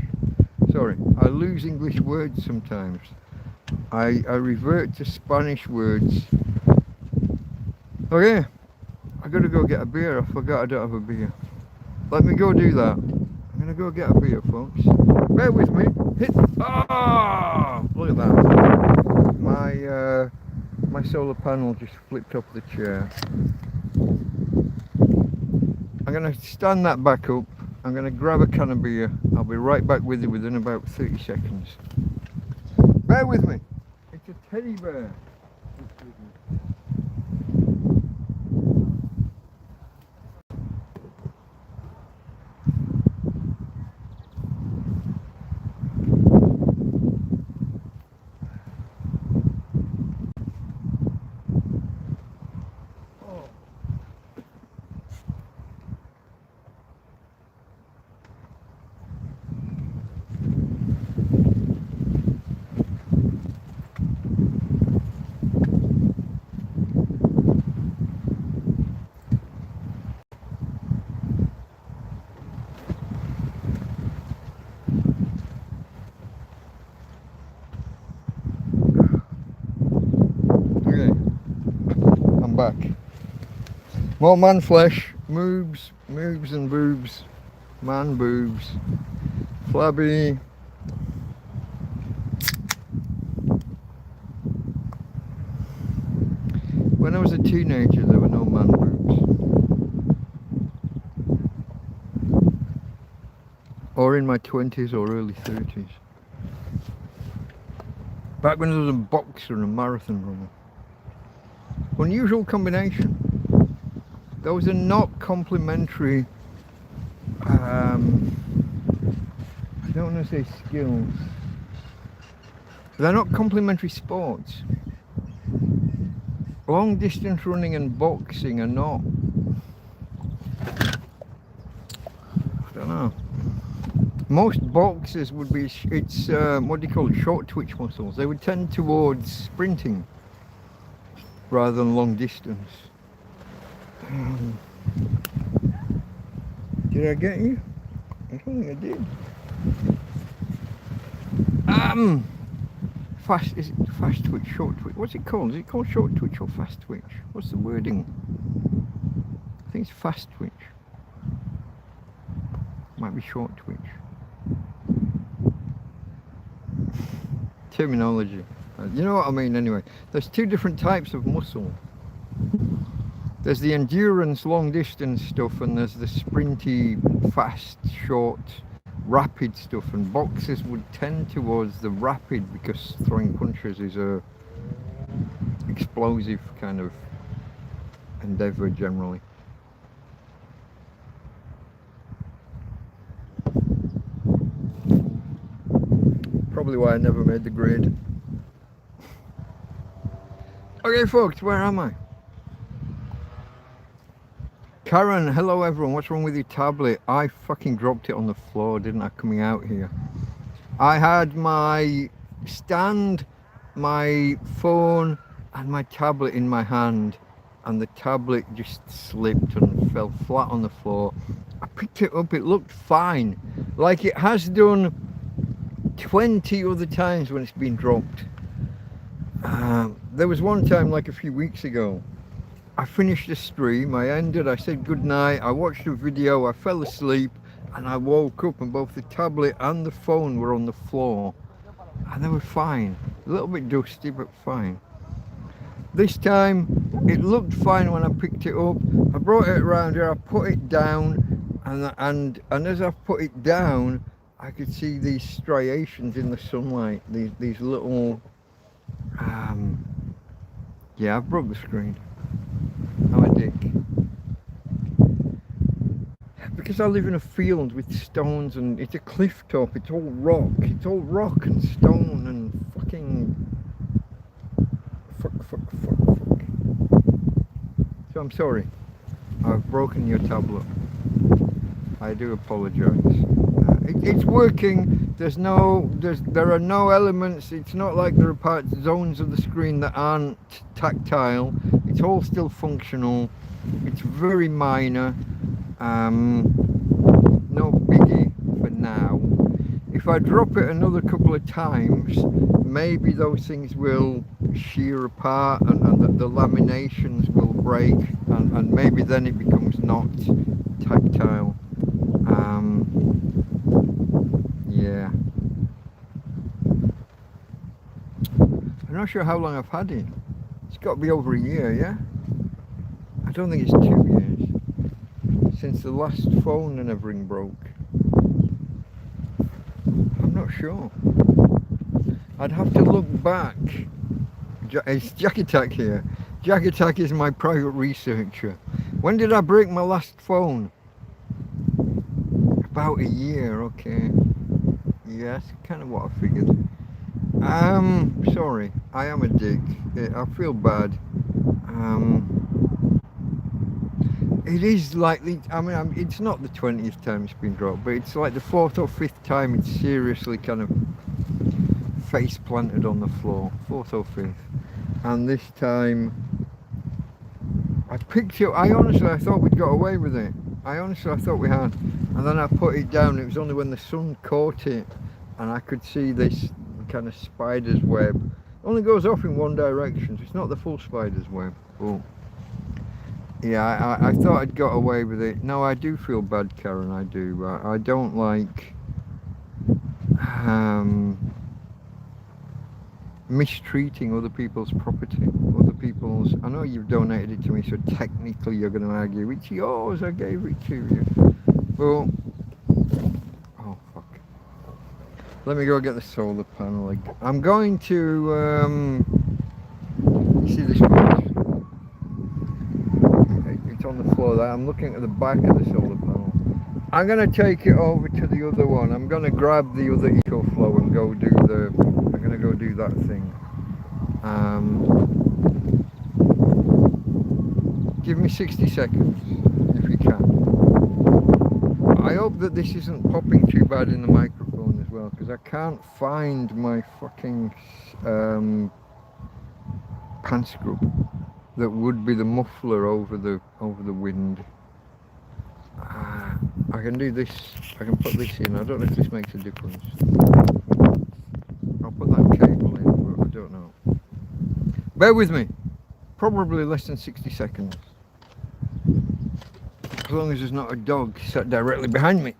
Sorry, I lose English words sometimes. I revert to Spanish words. Okay, I gotta go get a beer. I forgot I don't have a beer. Let me go do that. I'm gonna go get a beer, folks. Bear with me. Look at that. My solar panel just flipped off the chair. I'm gonna stand that back up. I'm gonna grab a can of beer. I'll be right back with you within about 30 seconds. Bear with me. It's a teddy bear. Back. More man flesh, moobs and boobs, man boobs, flabby. When I was a teenager, there were no man boobs. Or in my 20s or early 30s. Back when I was a boxer and a marathon runner. Unusual combination. Those are not complementary, I don't want to say skills. They're not complementary sports. Long distance running and boxing are not. I don't know. Most boxers would be, it's what do you call it, short twitch muscles. They would tend towards sprinting rather than long distance. Did I get you? I don't think I did. Fast, is it fast twitch, short twitch? What's it called? Is it called short twitch or fast twitch? What's the wording? I think it's fast twitch. Might be short twitch. Terminology. You know what I mean anyway. There's two different types of muscle. There's the endurance, long distance stuff, and there's the sprinty, fast, short, rapid stuff. And boxers would tend towards the rapid because throwing punches is a explosive kind of endeavour generally. Probably why I never made the grade. Okay folks, where am I? Karen, hello everyone, what's wrong with your tablet? I fucking dropped it on the floor, didn't I, coming out here? I had my stand, my phone and my tablet in my hand, and the tablet just slipped and fell flat on the floor. I picked it up, it looked fine, like it has done 20 other times when it's been dropped. There was one time like a few weeks ago, I finished the stream, I ended, I said goodnight, I watched a video, I fell asleep, and I woke up and both the tablet and the phone were on the floor, and they were fine. A little bit dusty, but fine. This time, it looked fine when I picked it up. I brought it around here, I put it down, and as I put it down, I could see these striations in the sunlight, these little, yeah, I broke the screen. I'm a dick. Because I live in a field with stones and it's a cliff top, it's all rock and stone and fucking fuck. So I'm sorry, I've broken your tablet. I do apologise. It's working. There are no elements. It's not like there are zones of the screen that aren't tactile. It's all still functional. It's very minor. No biggie for now. If I drop it another couple of times, maybe those things will shear apart and the laminations will break, and maybe then it becomes not tactile. Yeah. I'm not sure how long I've had it. It's got to be over a year, yeah? I don't think it's 2 years. Since the last phone and everything broke. I'm not sure. I'd have to look back. It's Jack Attack here. Jack Attack is my private researcher. When did I break my last phone? About a year, okay. Yeah, that's kind of what I figured. Sorry, I am a dick. I feel bad. It is like, it's not the 20th time it's been dropped, but it's like the 4th or 5th time it's seriously kind of face planted on the floor. 4th or 5th. And this time, I picked it up. I thought we'd got away with it. I thought we had. And then I put it down. It was only when the sun caught it and I could see this kind of spider's web. It only goes off in one direction, so it's not the full spider's web. But yeah, I thought I'd got away with it. No, I do feel bad, Karen, I do. I don't like... mistreating other people's property, other people's. I know you've donated it to me, so technically you're going to argue it's yours. I gave it to you. Well, oh fuck. Let me go get the solar panel. I'm going to. You see this one? It's on the floor there. I'm looking at the back of the solar panel. I'm going to take it over to the other one. I'm going to grab the other EcoFlow and go do the. I'm going to go do that thing. Give me 60 seconds if you can. I hope that this isn't popping too bad in the microphone as well, because I can't find my fucking pan scrub that would be the muffler over the wind. I can do this. I can put this in. I don't know if this makes a difference. I'll put that cable in, but I don't know. Bear with me. Probably less than 60 seconds. As long as there's not a dog sat directly behind me.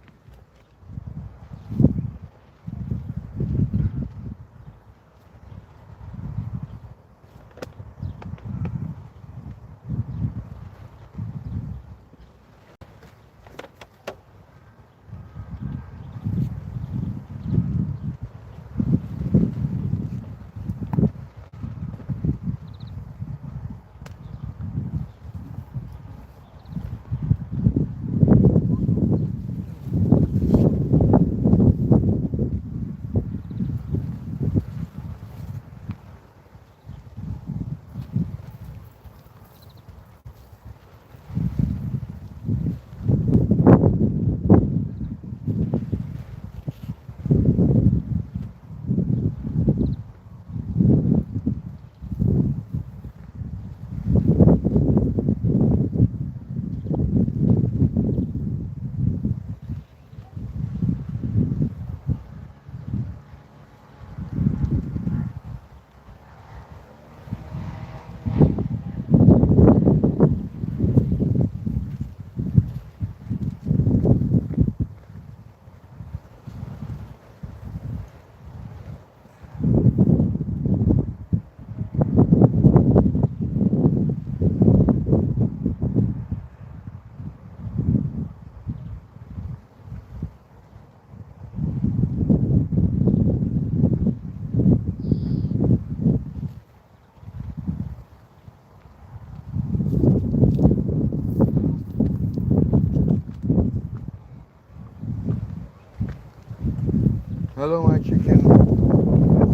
Hello, my chicken.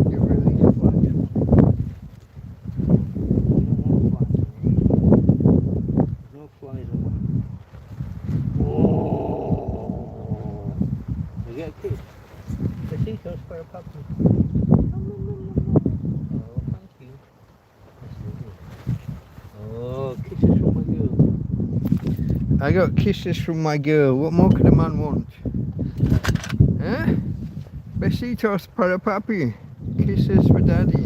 You really No flies on. Oh! You get a kiss. The seagull's for a puppy. Oh, thank you. Oh, kisses from my girl. I got kisses from my girl. What more could a man want? Huh? Besitos para papi. Kisses for daddy.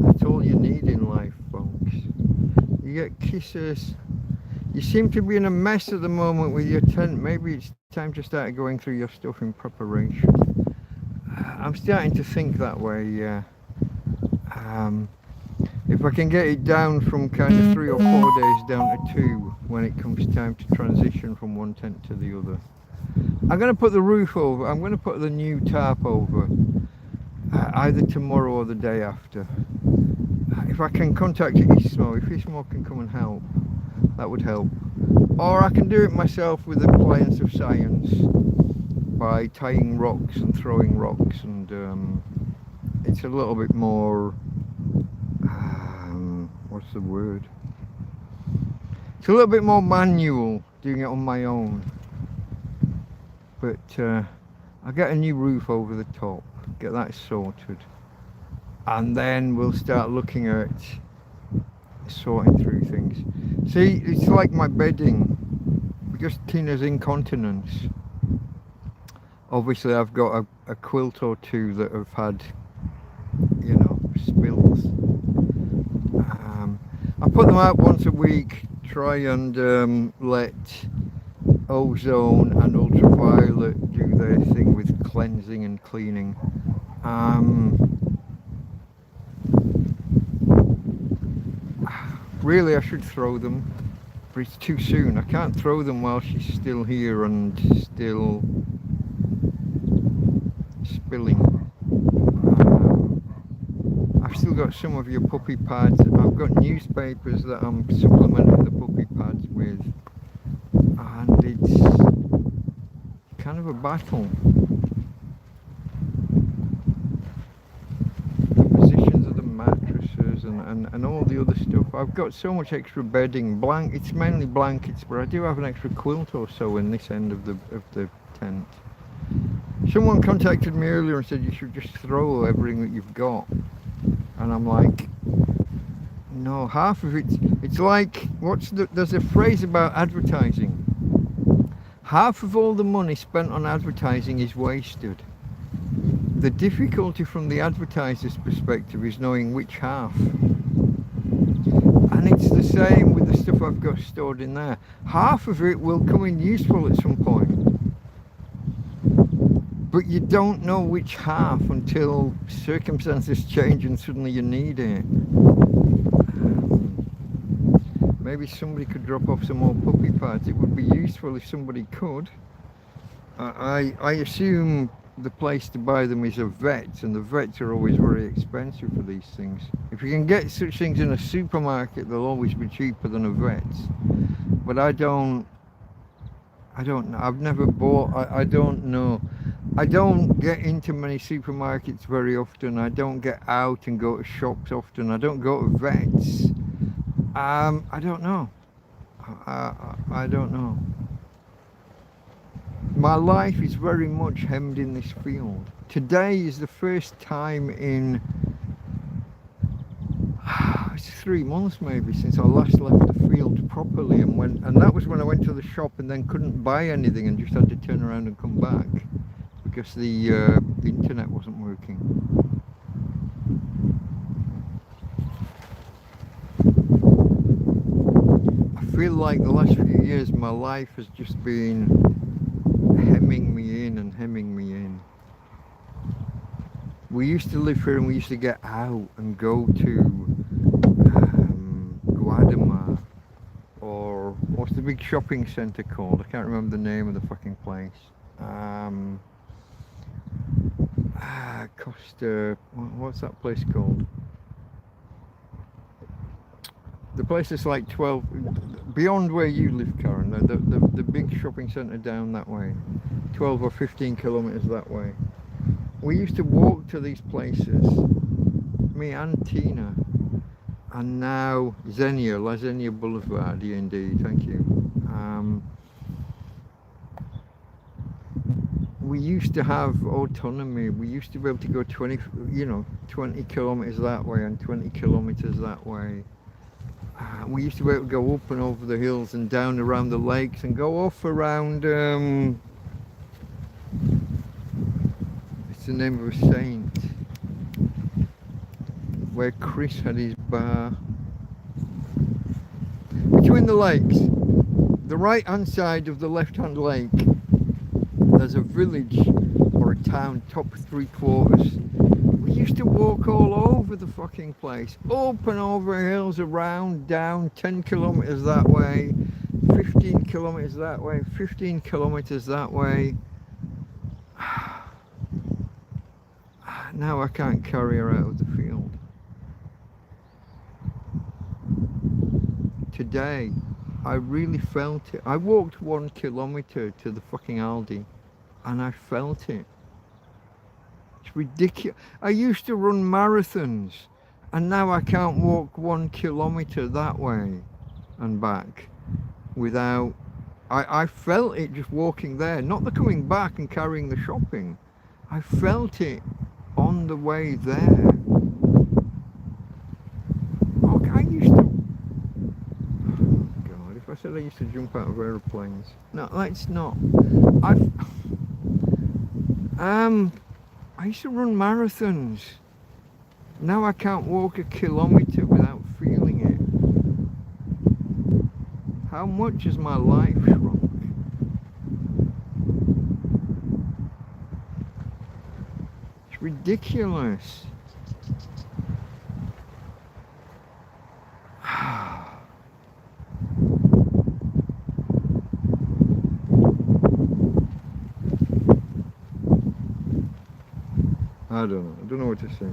That's all you need in life, folks. You get kisses. You seem to be in a mess at the moment with your tent. Maybe it's time to start going through your stuff in preparation. I'm starting to think that way, yeah. If I can get it down from kind of 3 or 4 days down to 2 when it comes time to transition from one tent to the other. I'm going to put the roof over. I'm going to put the new tarp over either tomorrow or the day after. If I can contact Ismo, if Ismo can come and help, that would help. Or I can do it myself with the appliance of science by tying rocks and throwing rocks, and it's a little bit more, what's the word? It's a little bit more manual doing it on my own. But I'll get a new roof over the top, get that sorted, and then we'll start looking at sorting through things. See, it's like my bedding, because Tina's incontinence. Obviously I've got a quilt or two that have had, you know, spills. I put them out once a week, try and let ozone and ultraviolet do their thing with cleansing and cleaning. Really, I should throw them, but it's too soon. I can't throw them while she's still here and still spilling. I've still got some of your puppy pads. I've got newspapers that I'm supplementing the puppy pads with, and it's kind of a battle. The positions of the mattresses and all the other stuff. I've got so much extra bedding. It's mainly blankets, but I do have an extra quilt or so in this end of the tent. Someone contacted me earlier and said you should just throw everything that you've got. And I'm like, no, half of it's like, there's a phrase about advertising. Half of all the money spent on advertising is wasted. The difficulty from the advertiser's perspective is knowing which half. And it's the same with the stuff I've got stored in there. Half of it will come in useful at some point. But you don't know which half until circumstances change and suddenly you need it. Maybe somebody could drop off some more puppy pads. It would be useful if somebody could. I assume the place to buy them is a vet, and the vets are always very expensive for these things. If you can get such things in a supermarket, they'll always be cheaper than a vet's. But I don't know. I've never bought, I don't know. I don't get into many supermarkets very often. I don't get out and go to shops often. I don't go to vets. I don't know. I don't know. My life is very much hemmed in this field. Today is the first time in it's 3 months maybe since I last left the field properly, and that was when I went to the shop and then couldn't buy anything and just had to turn around and come back because the internet wasn't working. I feel like the last few years my life has just been hemming me in and hemming me in. We used to live here and we used to get out and go to Guadalajara, or what's the big shopping centre called? I can't remember the name of the fucking place. Costa, what's that place called? The place is like 12, beyond where you live, Karen, the big shopping centre down that way, 12 or 15 kilometres that way. We used to walk to these places, me and Tina, and now Xenia, La Xenia Boulevard, indeed, thank you. We used to have autonomy. We used to be able to go 20 kilometres that way and 20 kilometres that way. We used to be able to go up and over the hills and down around the lakes and go off around, it's the name of a saint, where Chris had his bar. Between the lakes, the right hand side of the left hand lake, there's a village or a town, top 3/4. We used to walk all over the fucking place, up and over hills, around, down, 10 kilometres that way, 15 kilometres that way, 15 kilometres that way. Now I can't carry her out of the field. Today, I really felt it. I walked 1 kilometre to the fucking Aldi, and I felt it. It's ridiculous. I used to run marathons, and now I can't walk 1 kilometre that way and back without... I felt it just walking there, not the coming back and carrying the shopping. I felt it on the way there. Oh, I used to... Oh God, if I said I used to jump out of aeroplanes. No, let's not. I used to run marathons. Now I can't walk 1 kilometre without feeling it. How much has my life shrunk? It's ridiculous. I don't know what to say.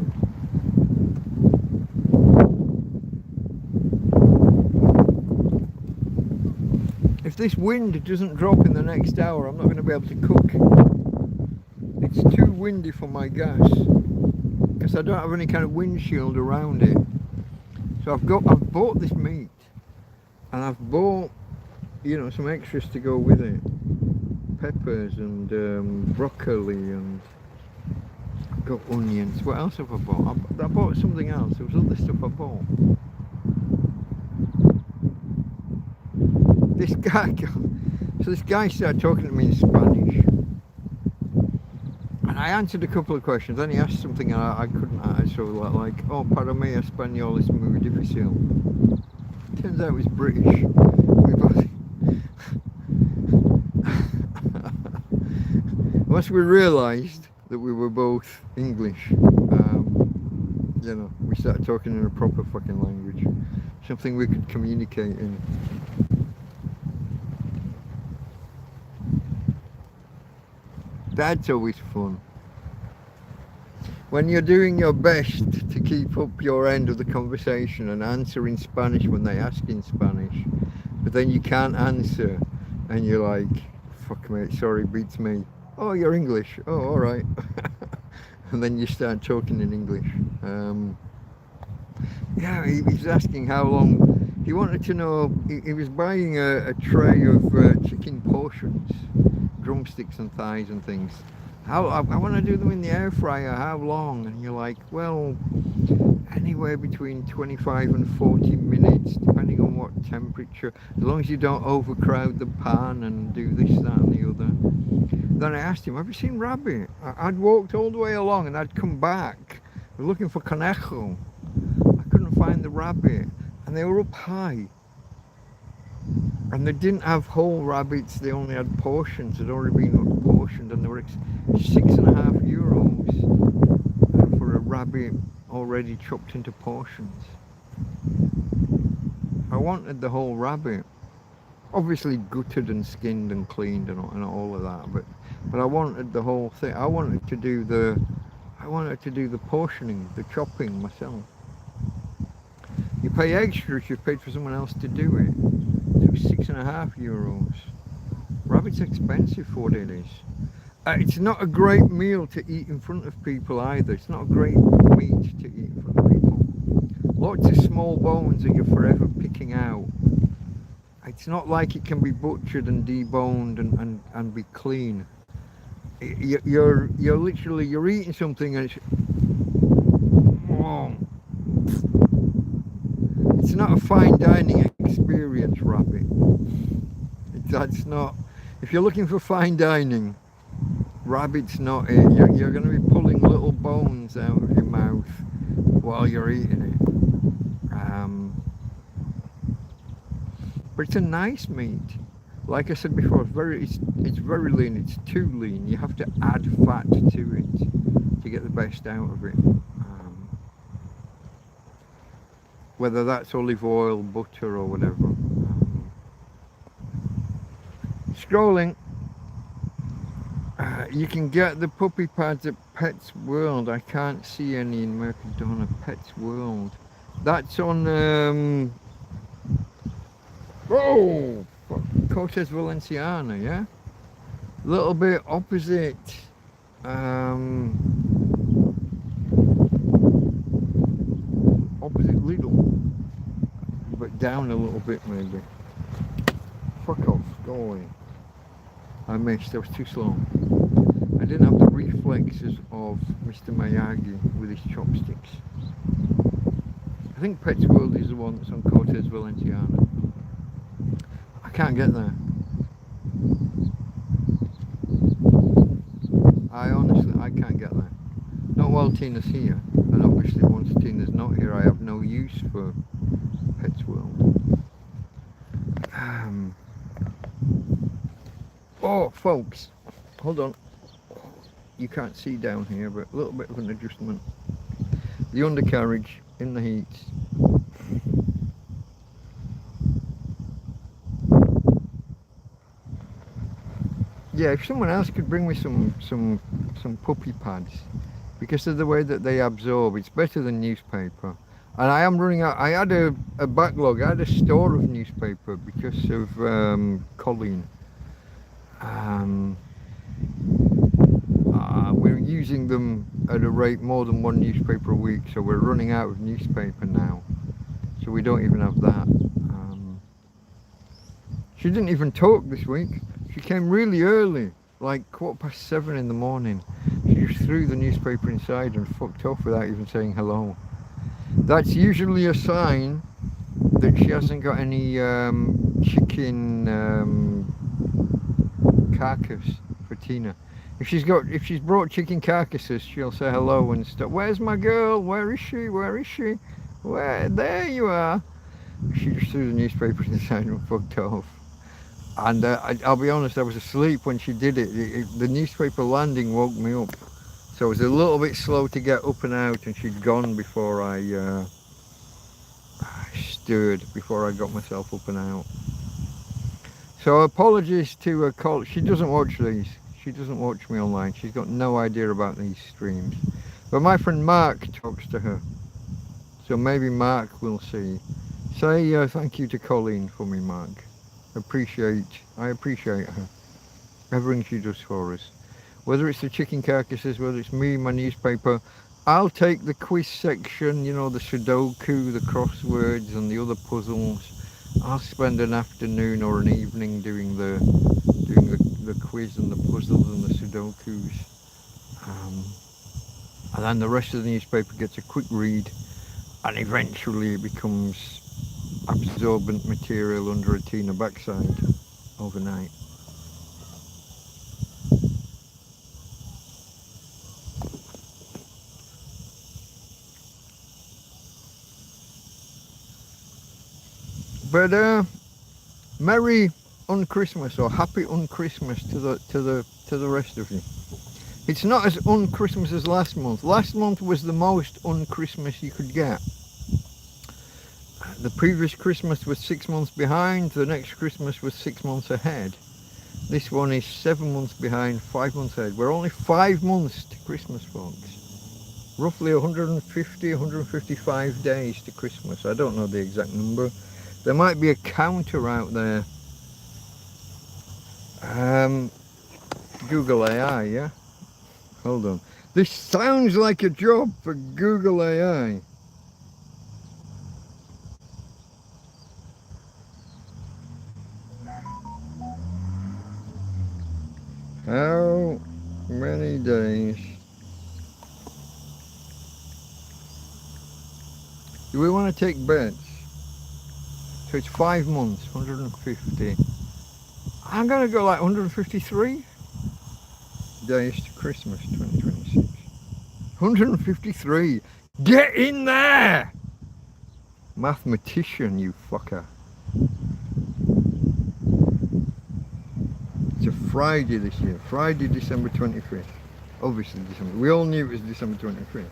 If this wind doesn't drop in the next hour, I'm not going to be able to cook. It's too windy for my gas, because I don't have any kind of windshield around it. So I've bought this meat, and I've bought, you know, some extras to go with it. Peppers and broccoli, and I've got onions. What else have I bought? I bought something else. There was other stuff I bought. This guy started talking to me in Spanish, and I answered a couple of questions. Then he asked something and I couldn't answer, so like, oh, para mí español es muy difícil. Turns out it was British. Once we realised that we were both English, you know, we started talking in a proper fucking language, something we could communicate in. That's always fun. When you're doing your best to keep up your end of the conversation and answer in Spanish when they ask in Spanish, but then you can't answer and you're like, fuck mate, sorry, beats me. Oh, you're English. Oh, alright. And then you start talking in English. Yeah, he was asking how long. He wanted to know, he was buying a tray of chicken portions, drumsticks and thighs and things. I want to do them in the air fryer, how long? And you're like, well, anywhere between 25 and 40 minutes, depending on what temperature, as long as you don't overcrowd the pan and do this, that and the other. Then I asked him, have you seen rabbit? I'd walked all the way along and I'd come back looking for conejo. I couldn't find the rabbit, and they were up high. And they didn't have whole rabbits, they only had portions, they'd already been portioned, and they were €6.50 for a rabbit already chopped into portions. I wanted the whole rabbit, obviously gutted and skinned and cleaned and all of that, but I wanted the whole thing. I wanted to do the portioning, the chopping myself. You pay extra if you've paid for someone else to do it. It was €6.50. Rabbit's expensive for what it is. It's not a great meal to eat in front of people either. It's not a great meat to eat in front of people. Lots of small bones that you're forever picking out. It's not like it can be butchered and deboned and be clean. You're literally, you're eating something and it's not a fine dining experience, rabbit. That's not. If you're looking for fine dining, rabbit's not it. You're going to be pulling little bones out of your mouth while you're eating it. But it's a nice meat. Like I said before, it's very lean. It's too lean. You have to add fat to it to get the best out of it. Whether that's olive oil, butter or whatever. Scrolling. You can get the puppy pads at Pets World. I can't see any in Mercadona. Pets World. That's on Cortez Valenciana, yeah? A little bit opposite opposite Lidl, but down a little bit maybe. Fuck off, go away. I missed, I was too slow. I didn't have the reflexes of Mr. Miyagi with his chopsticks. I think Pets World is the one that's on Cortez Valenciana. I can't get there. I can't get there. Not while Tina's here. And obviously once Tina's not here, I have no use for Pets World. Oh, folks, hold on. You can't see down here, but a little bit of an adjustment. The undercarriage in the heat. Yeah, if someone else could bring me some puppy pads, because of the way that they absorb. It's better than newspaper. And I am running out. I had a backlog. I had a store of newspaper because of Colleen. We're using them at a rate more than one newspaper a week, so we're running out of newspaper now. So we don't even have that. She didn't even talk this week. She came really early, like 7:15 in the morning. She just threw the newspaper inside and fucked off without even saying hello. That's usually a sign that she hasn't got any chicken carcass for Tina. If she's brought chicken carcasses, she'll say hello and stuff. Where's my girl? Where is she? Where is she? Where? There you are. She just threw the newspaper inside and fucked off. And I'll be honest, I was asleep when she did it. The newspaper landing woke me up. So I was a little bit slow to get up and out, and she'd gone before I stirred, before I got myself up and out. So apologies to her call. She doesn't watch these. She doesn't watch me online. She's got no idea about these streams. But my friend Mark talks to her. So maybe Mark will see. Say thank you to Colleen for me, Mark. I appreciate her. Everything she does for us. Whether it's the chicken carcasses, whether it's me, my newspaper, I'll take the quiz section, you know, the Sudoku, the crosswords and the other puzzles. I'll spend an afternoon or an evening doing the quiz and the puzzles and the Sudokus. And then the rest of the newspaper gets a quick read, and eventually it becomes absorbent material under a Tina backside overnight. But Merry UnChristmas, or Happy UnChristmas to the rest of you. It's not as UnChristmas as last month. Last month was the most UnChristmas you could get. The previous Christmas was 6 months behind, the next Christmas was 6 months ahead. This one is 7 months behind, 5 months ahead. We're only 5 months to Christmas, folks. Roughly 150, 155 days to Christmas. I don't know the exact number. There might be a counter out there. Google AI, yeah? Hold on. This sounds like a job for Google AI. How many days do we want to take bets? So it's 5 months, 150. I'm going to go like 153 days to Christmas 2026. 153. Get in there! Mathematician, you fucker. It's a Friday this year. Friday, December 25th. Obviously December. We all knew it was December 25th.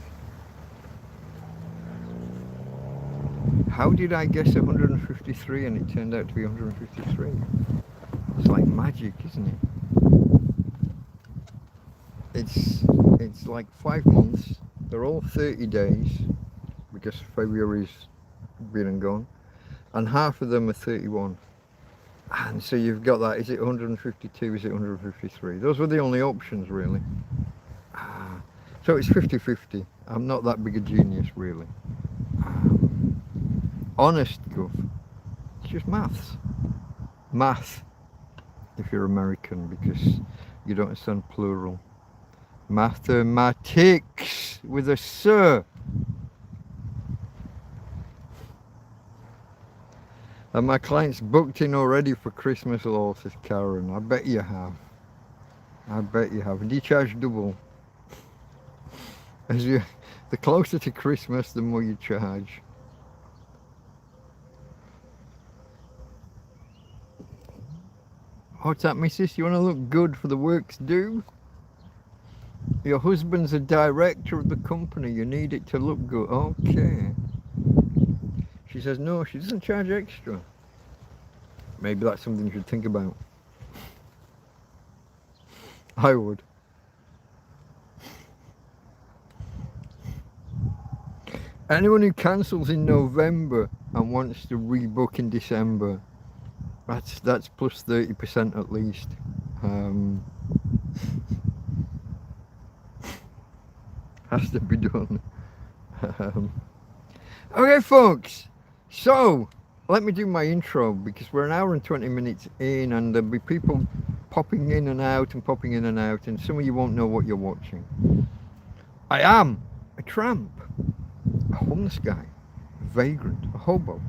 How did I guess 153 and it turned out to be 153? It's like magic, isn't it? It's like 5 months. They're all 30 days because February's been and gone, and half of them are 31. And so you've got that. Is it 152? Is it 153? Those were the only options, really. So it's 50-50. I'm not that big a genius, really. Honest guff. It's just maths. Math, if you're American, because you don't understand plural. Mathematics with a sir. And my client's booked in already for Christmas law, says Karen. I bet you have. I bet you have. And you charge double. The closer to Christmas, the more you charge. What's that, missus? You want to look good for the work's due? Your husband's a director of the company. You need it to look good. Okay. She says no, she doesn't charge extra. Maybe that's something you should think about. I would. Anyone who cancels in November and wants to rebook in December, that's plus 30% at least. Has to be done. Okay, folks. So let me do my intro, because we're an hour and 20 minutes in, and there'll be people popping in and out and popping in and out, and some of you won't know what you're watching. I am a tramp, a homeless guy, a vagrant, a hobo,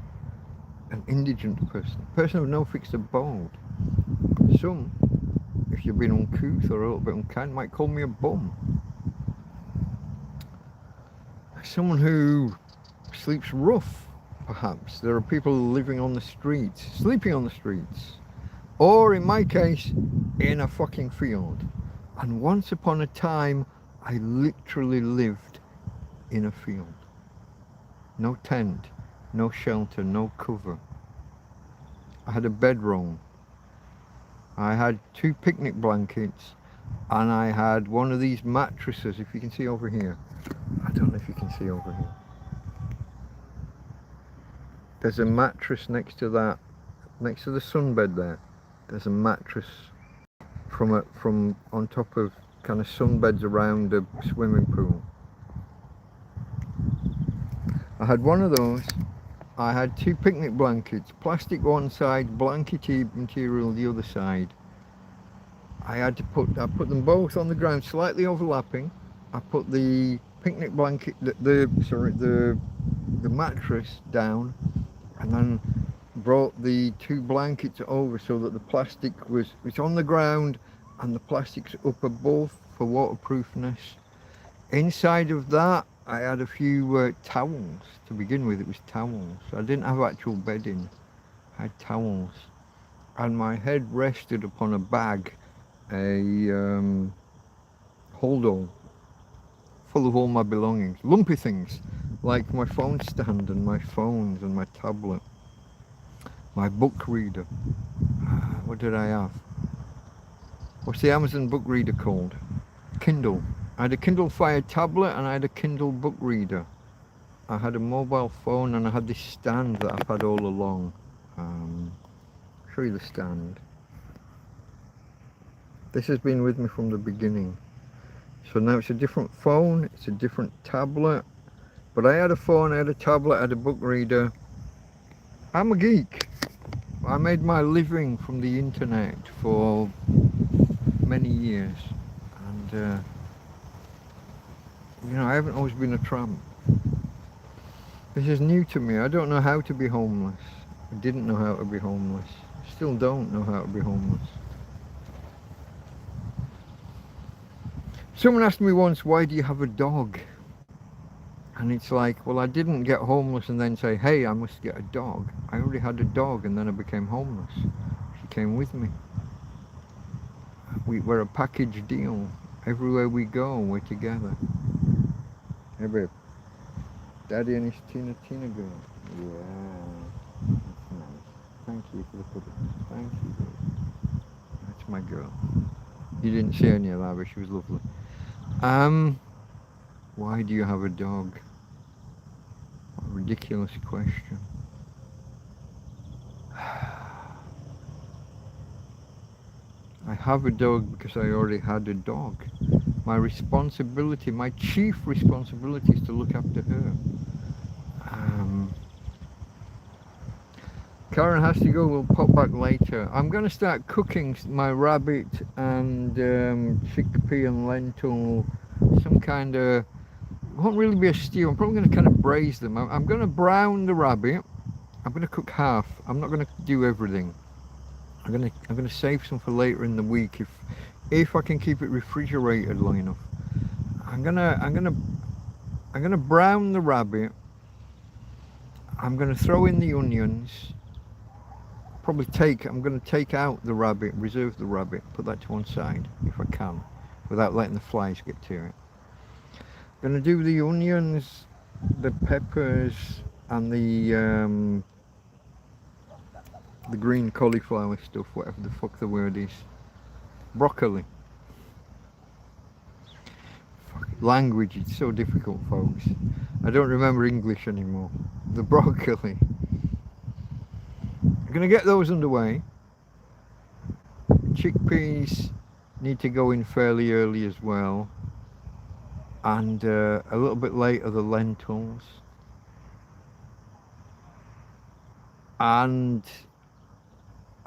an indigent person, a person with no fixed abode. Some, if you've been uncouth or a little bit unkind, might call me a bum. Someone who sleeps rough, perhaps. There are people living on the streets, sleeping on the streets, or in my case, in a fucking field. And once upon a time, I literally lived in a field. No tent, no shelter, no cover. I had a bedroll. I had 2 picnic blankets, and I had one of these mattresses, if you can see over here. I don't know if you can see over here. There's a mattress next to that, next to the sunbed there. There's a mattress from on top of kind of sunbeds around a swimming pool. I had one of those. I had 2 picnic blankets, plastic one side, blankety material the other side. I put them both on the ground, slightly overlapping. I put the picnic blanket, the mattress down, and then brought the 2 blankets over so that the plastic it's on the ground and the plastic's up above for waterproofness. Inside of that, I had a few towels. To begin with, it was towels. I didn't have actual bedding. I had towels. And my head rested upon a bag, a hold-all, full of all my belongings. Lumpy things, like my phone stand and my phones and my tablet. My book reader. What did I have? What's the Amazon book reader called? Kindle. I had a Kindle Fire tablet and I had a Kindle book reader. I had a mobile phone and I had this stand that I've had all along. I'll show you the stand. This has been with me from the beginning. So now it's a different phone, it's a different tablet. But I had a phone, I had a tablet, I had a book reader. I'm a geek. I made my living from the internet for many years. And you know, I haven't always been a tramp. This is new to me. I don't know how to be homeless. I didn't know how to be homeless. I still don't know how to be homeless. Someone asked me once, why do you have a dog? And it's like, well, I didn't get homeless and then say, hey, I must get a dog. I already had a dog and then I became homeless. She came with me. We're a package deal. Everywhere we go, we're together. Hey, babe. Daddy and his Tina girl. Yeah. That's nice. Thank you for the pudding. Thank you, babe. That's my girl. You didn't see any of that, but she was lovely. Why do you have a dog? What a ridiculous question. I have a dog because I already had a dog. My responsibility, my chief responsibility is to look after her. Karen has to go, we'll pop back later. I'm going to start cooking my rabbit and chickpea and lentil, some kind of, it won't really be a stew, I'm probably going to kind of braise them. I'm going to brown the rabbit, I'm going to cook half, I'm not going to do everything. I'm going to save some for later in the week if I can keep it refrigerated long enough. I'm gonna brown the rabbit. I'm going to throw in the onions. I'm going to take out the rabbit, reserve the rabbit, put that to one side if I can, without letting the flies get to it. I'm going to do the onions, the peppers, and the green cauliflower stuff, whatever the fuck the word is. Broccoli. Fuck, language, it's so difficult, folks. I don't remember English anymore. The broccoli. I'm going to get those underway. Chickpeas need to go in fairly early as well. And a little bit later the lentils. And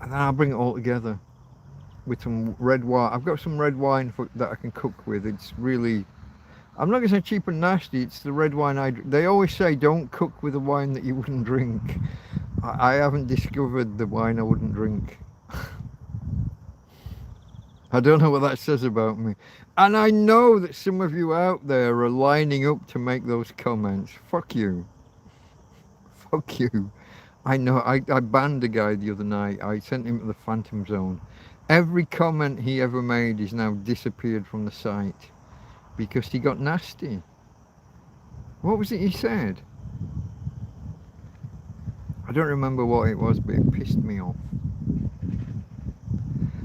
then I'll bring it all together with some red wine. I've got some red wine that I can cook with. It's really, I'm not going to say cheap and nasty, it's the red wine they always say don't cook with a wine that you wouldn't drink. I haven't discovered the wine I wouldn't drink. I don't know what that says about me. And I know that some of you out there are lining up to make those comments. Fuck you. Fuck you. I know, I banned a guy the other night. I sent him to the Phantom Zone. Every comment he ever made is now disappeared from the site because he got nasty. What was it he said? I don't remember what it was, but it pissed me off.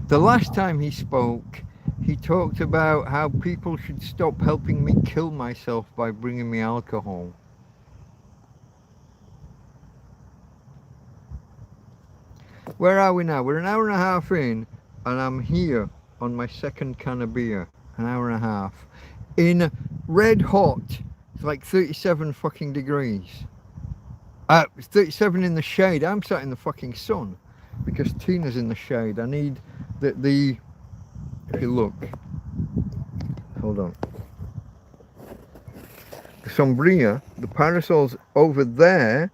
The last time he spoke, he talked about how people should stop helping me kill myself by bringing me alcohol. Where are we now? We're an hour and a half in, and I'm here on my second can of beer. An hour and a half. In red hot, it's like 37 fucking degrees. It's 37 in the shade. I'm sat in the fucking sun because Tina's in the shade. I need the if you look, hold on. The sombria, the parasol's over there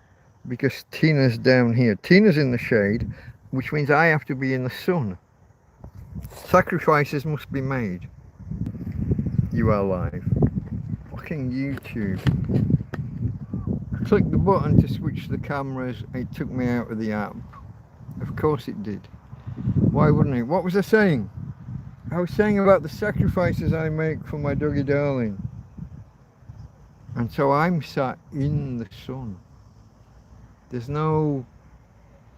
because Tina's down here. Tina's in the shade, which means I have to be in the sun. Sacrifices must be made. You are live. Fucking YouTube. I clicked the button to switch the cameras. It took me out of the app. Of course it did. Why wouldn't it? What was I saying? I was saying about the sacrifices I make for my doggy darling. And so I'm sat in the sun. There's no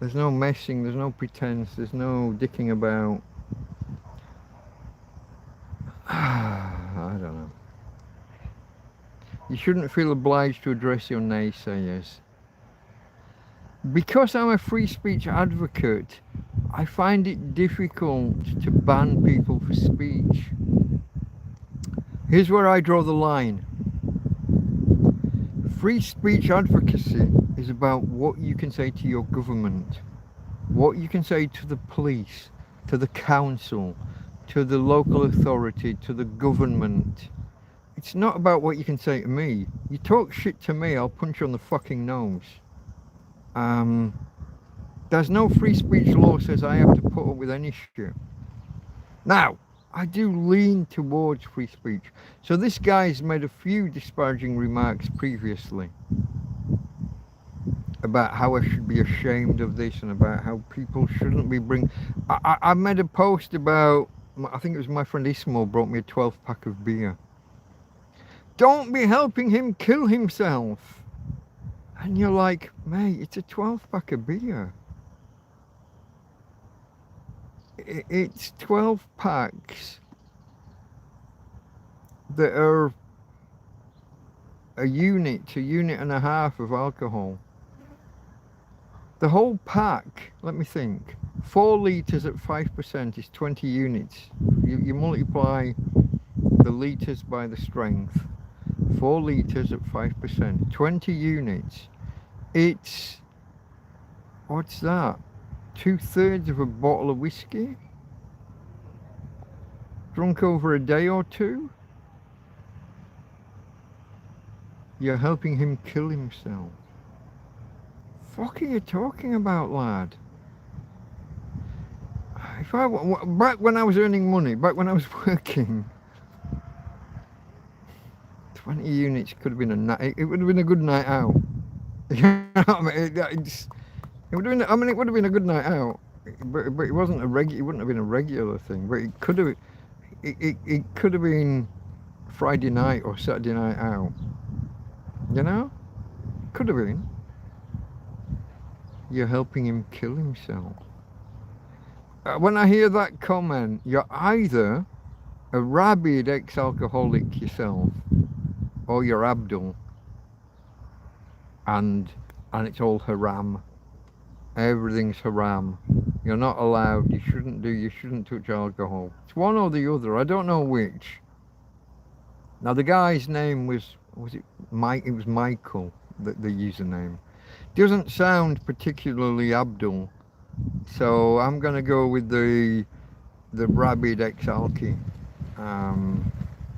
messing, there's no pretense, there's no dicking about. I don't know. You shouldn't feel obliged to address your naysayers. Because I'm a free speech advocate, I find it difficult to ban people for speech. Here's where I draw the line. Free speech advocacy is about what you can say to your government, what you can say to the police, to the council, to the local authority, to the government. It's not about what you can say to me. You talk shit to me, I'll punch you on the fucking nose. There's no free speech law says I have to put up with any shit. Now, I do lean towards free speech. So this guy's made a few disparaging remarks previously about how I should be ashamed of this and about how people shouldn't be I made a post about, I think it was my friend Ismo brought me a 12-pack of beer. Don't be helping him kill himself. And you're like, mate, it's a 12-pack of beer. It's 12 packs that are a unit to unit and a half of alcohol. The whole pack, let me think, 4 litres at 5% is 20 units. You multiply the litres by the strength. 4 litres at 5%, 20 units. It's, what's that? 2/3 of a bottle of whiskey? Drunk over a day or two? You're helping him kill himself. Fuck are you talking about, lad? If back when I was earning money, back when I was working, 20 units could have been a night. It would have been a good night out. You know what I mean? It would have been. I mean, it would have been a good night out, but it wasn't a It wouldn't have been a regular thing. But it could have. It could have been Friday night or Saturday night out. You know, could have been. You're helping him kill himself. When I hear that comment, you're either a rabid ex-alcoholic yourself, or you're Abdul. and it's all haram. Everything's haram. You're not allowed. You shouldn't touch alcohol. It's one or the other. I don't know which. Now the guy's name was it Mike? It was Michael, the username. Doesn't sound particularly Abdul, so I'm gonna go with the rabid ex-alky.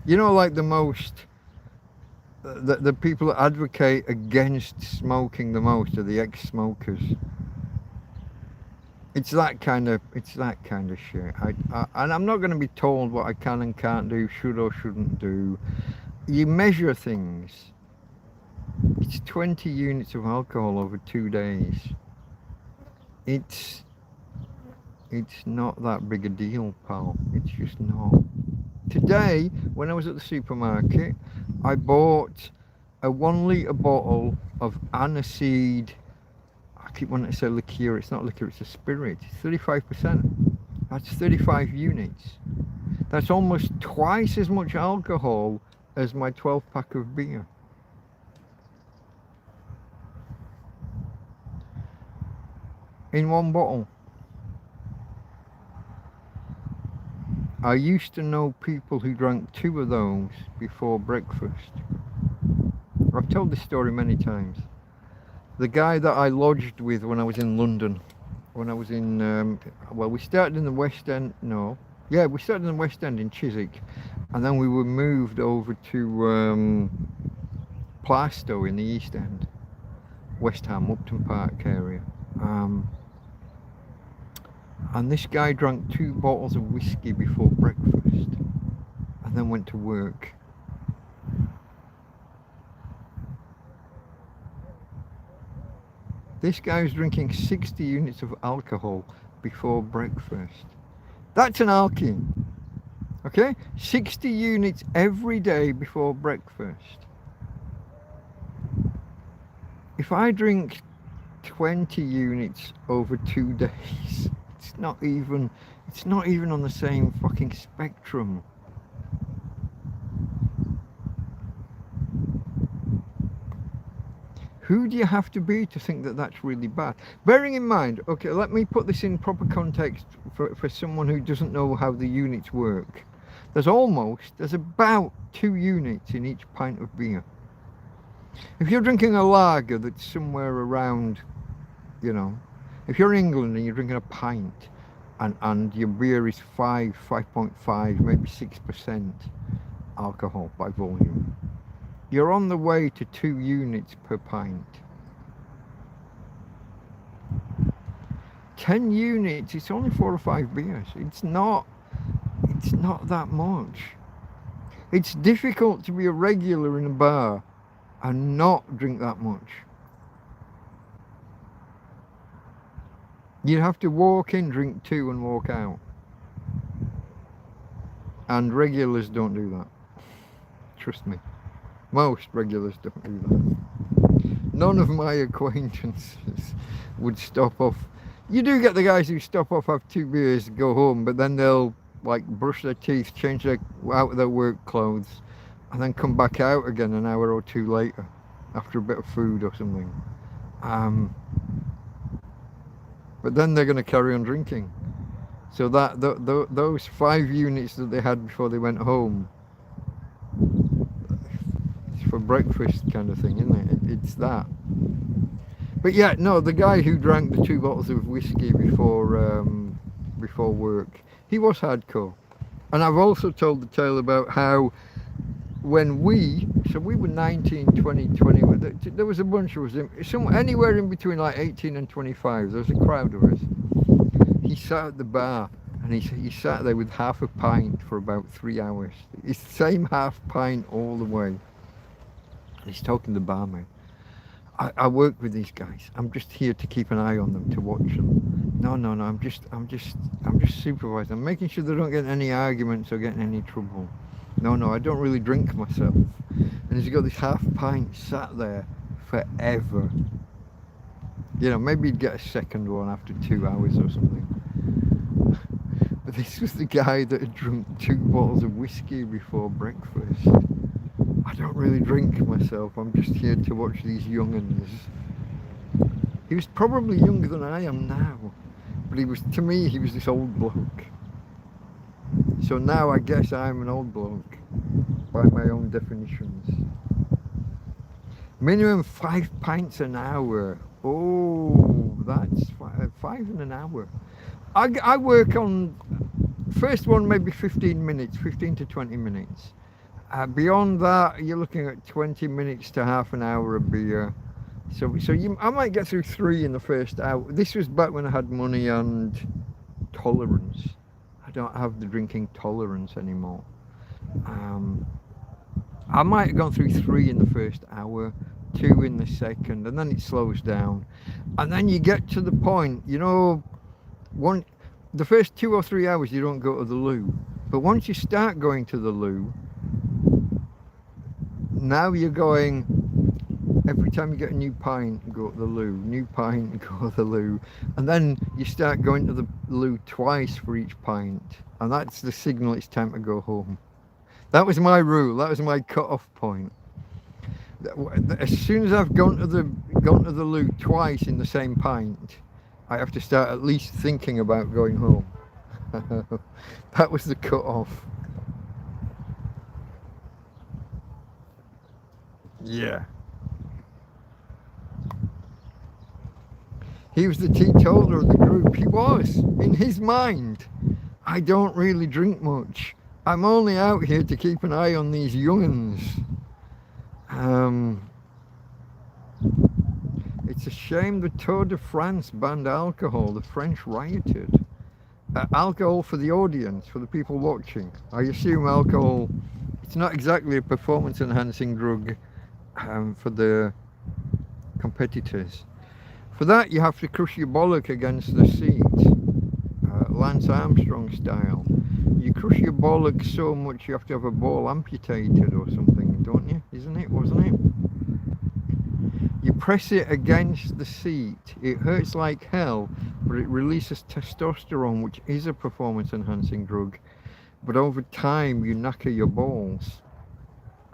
You know, like the most, the people that advocate against smoking the most are the ex-smokers. It's that kind of shit. And I'm not going to be told what I can and can't do, should or shouldn't do. You measure things. It's 20 units of alcohol over 2 days. It's not that big a deal, pal. It's just not. Today, when I was at the supermarket, I bought a 1 litre bottle of aniseed. I keep wanting to say liqueur. It's not liqueur, it's a spirit. It's 35%. That's 35 units. That's almost twice as much alcohol as my 12-pack of beer. In one bottle. I used to know people who drank 2 of those before breakfast. I've told this story many times. The guy that I lodged with when I was in London, when I was in, well, we started in the West End, we started in the West End in Chiswick, and then we were moved over to Plaistow in the East End, West Ham, Upton Park area. And this guy drank 2 bottles of whiskey before breakfast, and then went to work. This guy was drinking 60 units of alcohol before breakfast. That's an alky. Okay? 60 units every day before breakfast. If I drink 20 units over 2 days, it's not even on the same fucking spectrum. Who do you have to be to think that that's really bad? Bearing in mind, okay, let me put this in proper context for someone who doesn't know how the units work. There's about 2 units in each pint of beer. If you're drinking a lager that's somewhere around, you know, if you're in England and you're drinking a pint and your beer is 5.5, maybe 6% alcohol by volume, you're on the way to 2 units per pint. 10 units, it's only 4 or 5 beers. It's not that much. It's difficult to be a regular in a bar and not drink that much. You'd have to walk in, drink 2 and walk out. And regulars don't do that. Trust me. Most regulars don't do that. None of my acquaintances would stop off. You do get the guys who stop off, have 2 beers, go home, but then they'll like brush their teeth, change out of their work clothes, and then come back out again an hour or 2 later after a bit of food or something. But then they're going to carry on drinking. So that those 5 units that they had before they went home, it's for breakfast kind of thing, isn't it? It's that. But yeah, no, the guy who drank the 2 bottles of whiskey before work, he was hardcore. And I've also told the tale about how when we were 19, 20, 21, there was a bunch of us, anywhere in between like 18 and 25, there was a crowd of us. He sat at the bar and he sat there with half a pint for about 3 hours. It's the same half pint all the way. He's talking to the barmaid. I work with these guys. I'm just here to keep an eye on them, to watch them. No, I'm just supervising. I'm making sure they don't get any arguments or get in any trouble. No, I don't really drink myself. And he's got this half pint sat there forever. You know, maybe he'd get a second one after 2 hours or something. But this was the guy that had drunk 2 bottles of whiskey before breakfast. I don't really drink myself. I'm just here to watch these young'uns. He was probably younger than I am now, but to me, he was this old bloke. So now I guess I'm an old bloke, by my own definitions. Minimum 5 pints an hour. Oh, that's five in an hour. I work on, first one maybe 15 minutes, 15 to 20 minutes. Beyond that, you're looking at 20 minutes to half an hour of beer. So I might get through 3 in the first hour. This was back when I had money and tolerance. I don't have the drinking tolerance anymore. I might have gone through 3 in the first hour, 2 in the second, and then it slows down. And then you get to the point, you know, the first 2 or 3 hours you don't go to the loo. But once you start going to the loo, now you're going, every time you get a new pint, go to the loo, new pint, go to the loo. And then you start going to the loo twice for each pint. And that's the signal it's time to go home. That was my rule, that was my cut-off point. As soon as I've gone to the loo twice in the same pint, I have to start at least thinking about going home. That was the cut-off. Yeah. He was the teetotaler of the group. He was, in his mind. I don't really drink much. I'm only out here to keep an eye on these young'uns. It's a shame the Tour de France banned alcohol. The French rioted. Alcohol for the audience, for the people watching. I assume alcohol, it's not exactly a performance enhancing drug for the competitors. For that you have to crush your bollock against the seat, Lance Armstrong style. You crush your bollock so much you have to have a ball amputated or something, don't you? Wasn't it? You press it against the seat. It hurts like hell, but it releases testosterone, which is a performance enhancing drug. But over time you knacker your balls,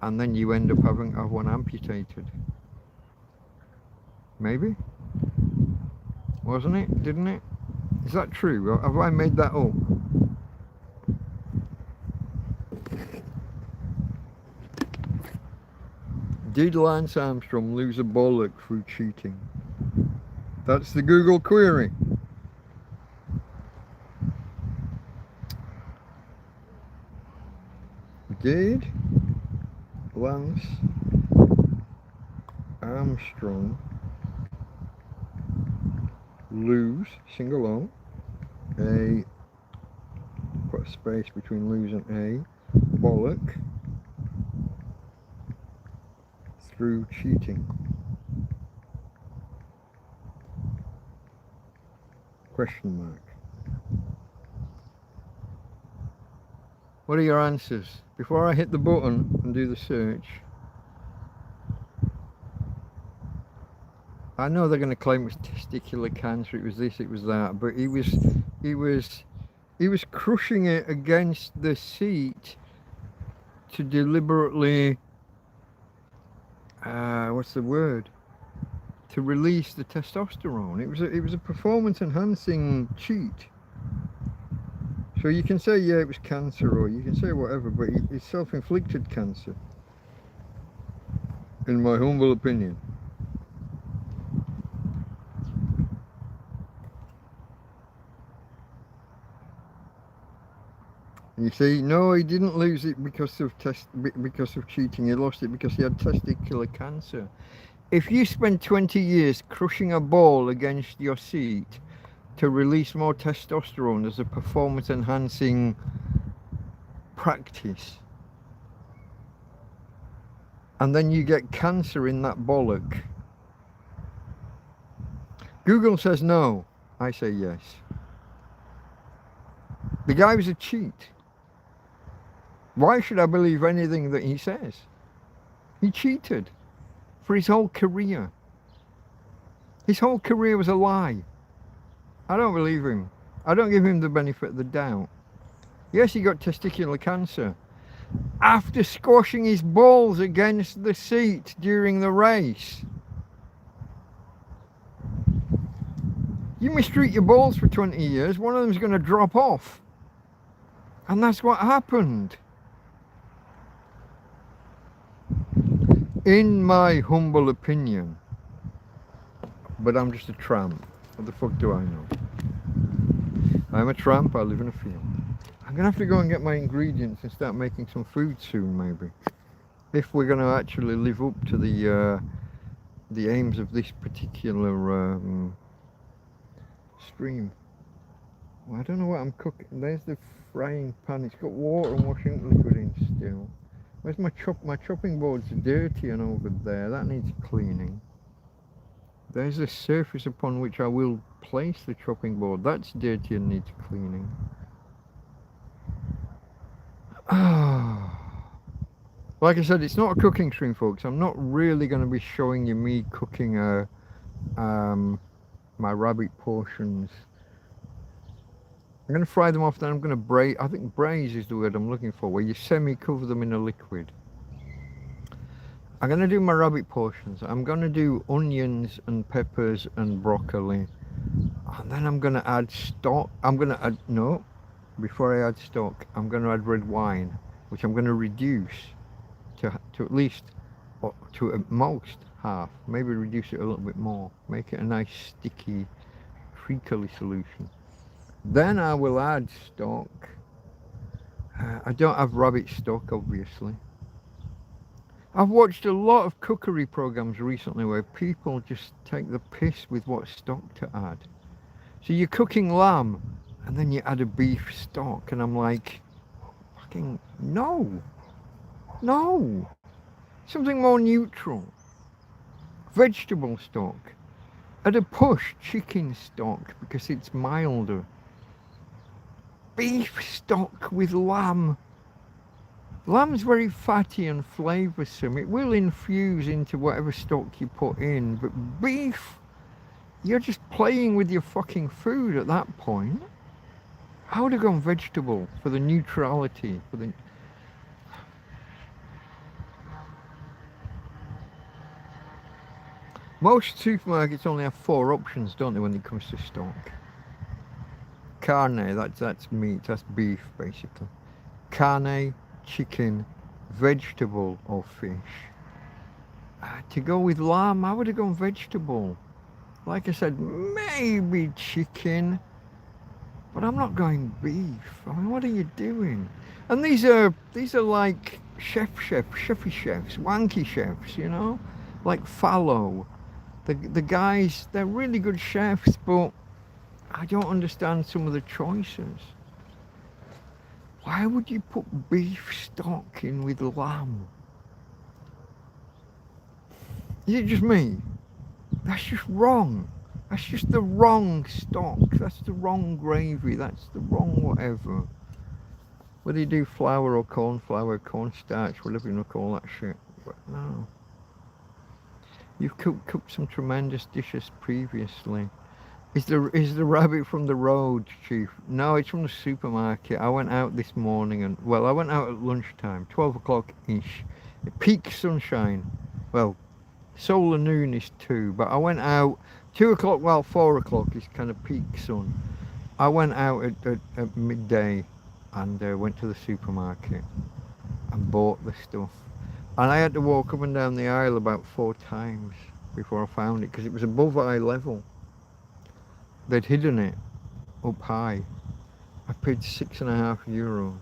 and then you end up having to have one amputated. Maybe? Wasn't it? Didn't it? Is that true? Have I made that up? Did Lance Armstrong lose a bollock through cheating? That's the Google query. Did Lance Armstrong lose, single O, put a space between lose and a, bollock through cheating? Question mark. What are your answers? Before I hit the button and do the search. I know they're going to claim it was testicular cancer, it was this, it was that, but he was crushing it against the seat to deliberately, what's the word? To release the testosterone. It was a performance enhancing cheat. So you can say, yeah, it was cancer, or you can say whatever, but it's self-inflicted cancer, in my humble opinion. You see, no, he didn't lose it because of cheating. He lost it because he had testicular cancer. If you spend 20 years crushing a ball against your seat to release more testosterone as a performance enhancing practice, and then you get cancer in that bollock, Google says no, I say yes. The guy was a cheat. Why should I believe anything that he says? He cheated for his whole career. His whole career was a lie. I don't believe him. I don't give him the benefit of the doubt. Yes, he got testicular cancer, after squashing his balls against the seat during the race. You mistreat your balls for 20 years, one of them's going to drop off. And that's what happened. In my humble opinion. But I'm just a tramp. What the fuck do I know? I'm a tramp, I live in a field. I'm going to have to go and get my ingredients and start making some food soon, maybe. If we're going to actually live up to the aims of this particular stream. Well, I don't know what I'm cooking. There's the frying pan. It's got water and washing liquid in still. Where's my chopping board's dirty and over there. That needs cleaning. There's a surface upon which I will place the chopping board. That's dirty and needs cleaning. Like I said, it's not a cooking stream, folks. I'm not really going to be showing you me cooking my rabbit portions. I'm going to fry them off, then I'm going to braise. I think braise is the word I'm looking for, where you semi-cover them in a liquid. I'm going to do my rabbit portions. I'm going to do onions and peppers and broccoli. And then I'm going to add stock. I'm going to add, no, before I add stock, I'm going to add red wine, which I'm going to reduce to at least, or to at most half. Maybe reduce it a little bit more. Make it a nice sticky, treacly solution. Then I will add stock. I don't have rabbit stock, obviously. I've watched a lot of cookery programs recently where people just take the piss with what stock to add. So you're cooking lamb and then you add a beef stock, and I'm like, fucking no, something more neutral. Vegetable stock. At a push, chicken stock because it's milder. Beef stock with lamb. Lamb's very fatty and flavoursome. It will infuse into whatever stock you put in, but beef, you're just playing with your fucking food at that point. I would have gone vegetable for the neutrality, for the... Most supermarkets only have 4 options, don't they, when it comes to stock? Carne, that's meat, that's beef basically. Carne, chicken, vegetable or fish. To go with lamb, I would have gone vegetable. Like I said, maybe chicken, but I'm not going beef. I mean, what are you doing? And these are like chefy chefs, wanky chefs, you know, like Fallow. The guys, they're really good chefs, but I don't understand some of the choices. Why would you put beef stock in with lamb? Is it just me? That's just wrong. That's just the wrong stock. That's the wrong gravy. That's the wrong whatever. Whether you do flour or corn flour, cornstarch, whatever you want to call that shit. But no. You've cooked some tremendous dishes previously. Is the rabbit from the road, Chief? No, it's from the supermarket. I went out this morning and, well, I went out at lunchtime, 12 o'clock-ish. Peak sunshine. Well, solar noon is 2, but I went out 2 o'clock, well, 4 o'clock is kind of peak sun. I went out at midday and went to the supermarket and bought the stuff. And I had to walk up and down the aisle about 4 times before I found it, because it was above eye level. They'd hidden it up high. I paid €6.50.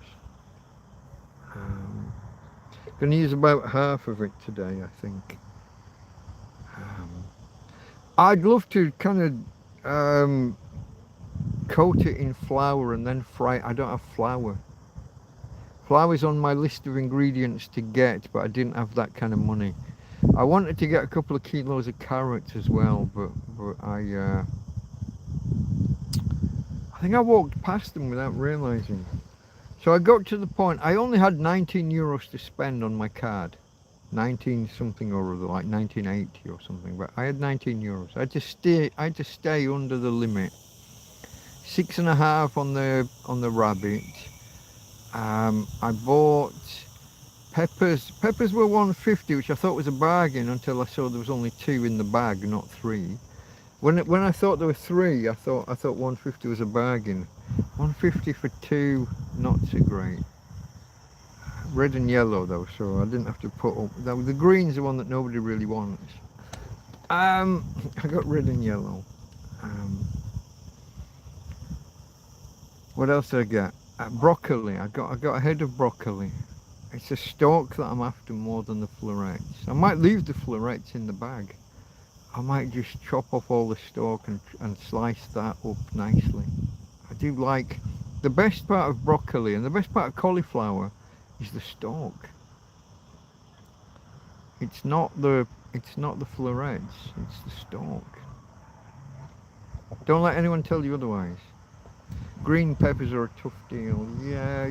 Gonna use about half of it today, I think. I'd love to kind of coat it in flour and then fry it. I don't have flour. Flour's on my list of ingredients to get, but I didn't have that kind of money. I wanted to get a couple of kilos of carrots as well, but I think I walked past them without realising. So I got to the point, I only had €19 to spend on my card. 19 something or other, like 1980 or something, but I had €19. I had to stay under the limit. 6.5 on the rabbit. I bought Peppers were 150, which I thought was a bargain until I saw there was only 2 in the bag, not 3. When I thought there were 3, I thought 150 was a bargain. 150 for 2, not so great. Red and yellow though, so I didn't have to put up. The green's the one that nobody really wants. I got red and yellow. What else did I get? Broccoli. I got a head of broccoli. It's a stalk that I'm after more than the florets. I might leave the florets in the bag. I might just chop off all the stalk and slice that up nicely. I do like, the best part of broccoli and the best part of cauliflower is the stalk. It's not the florets, it's the stalk. Don't let anyone tell you otherwise. Green peppers are a tough deal. Yeah,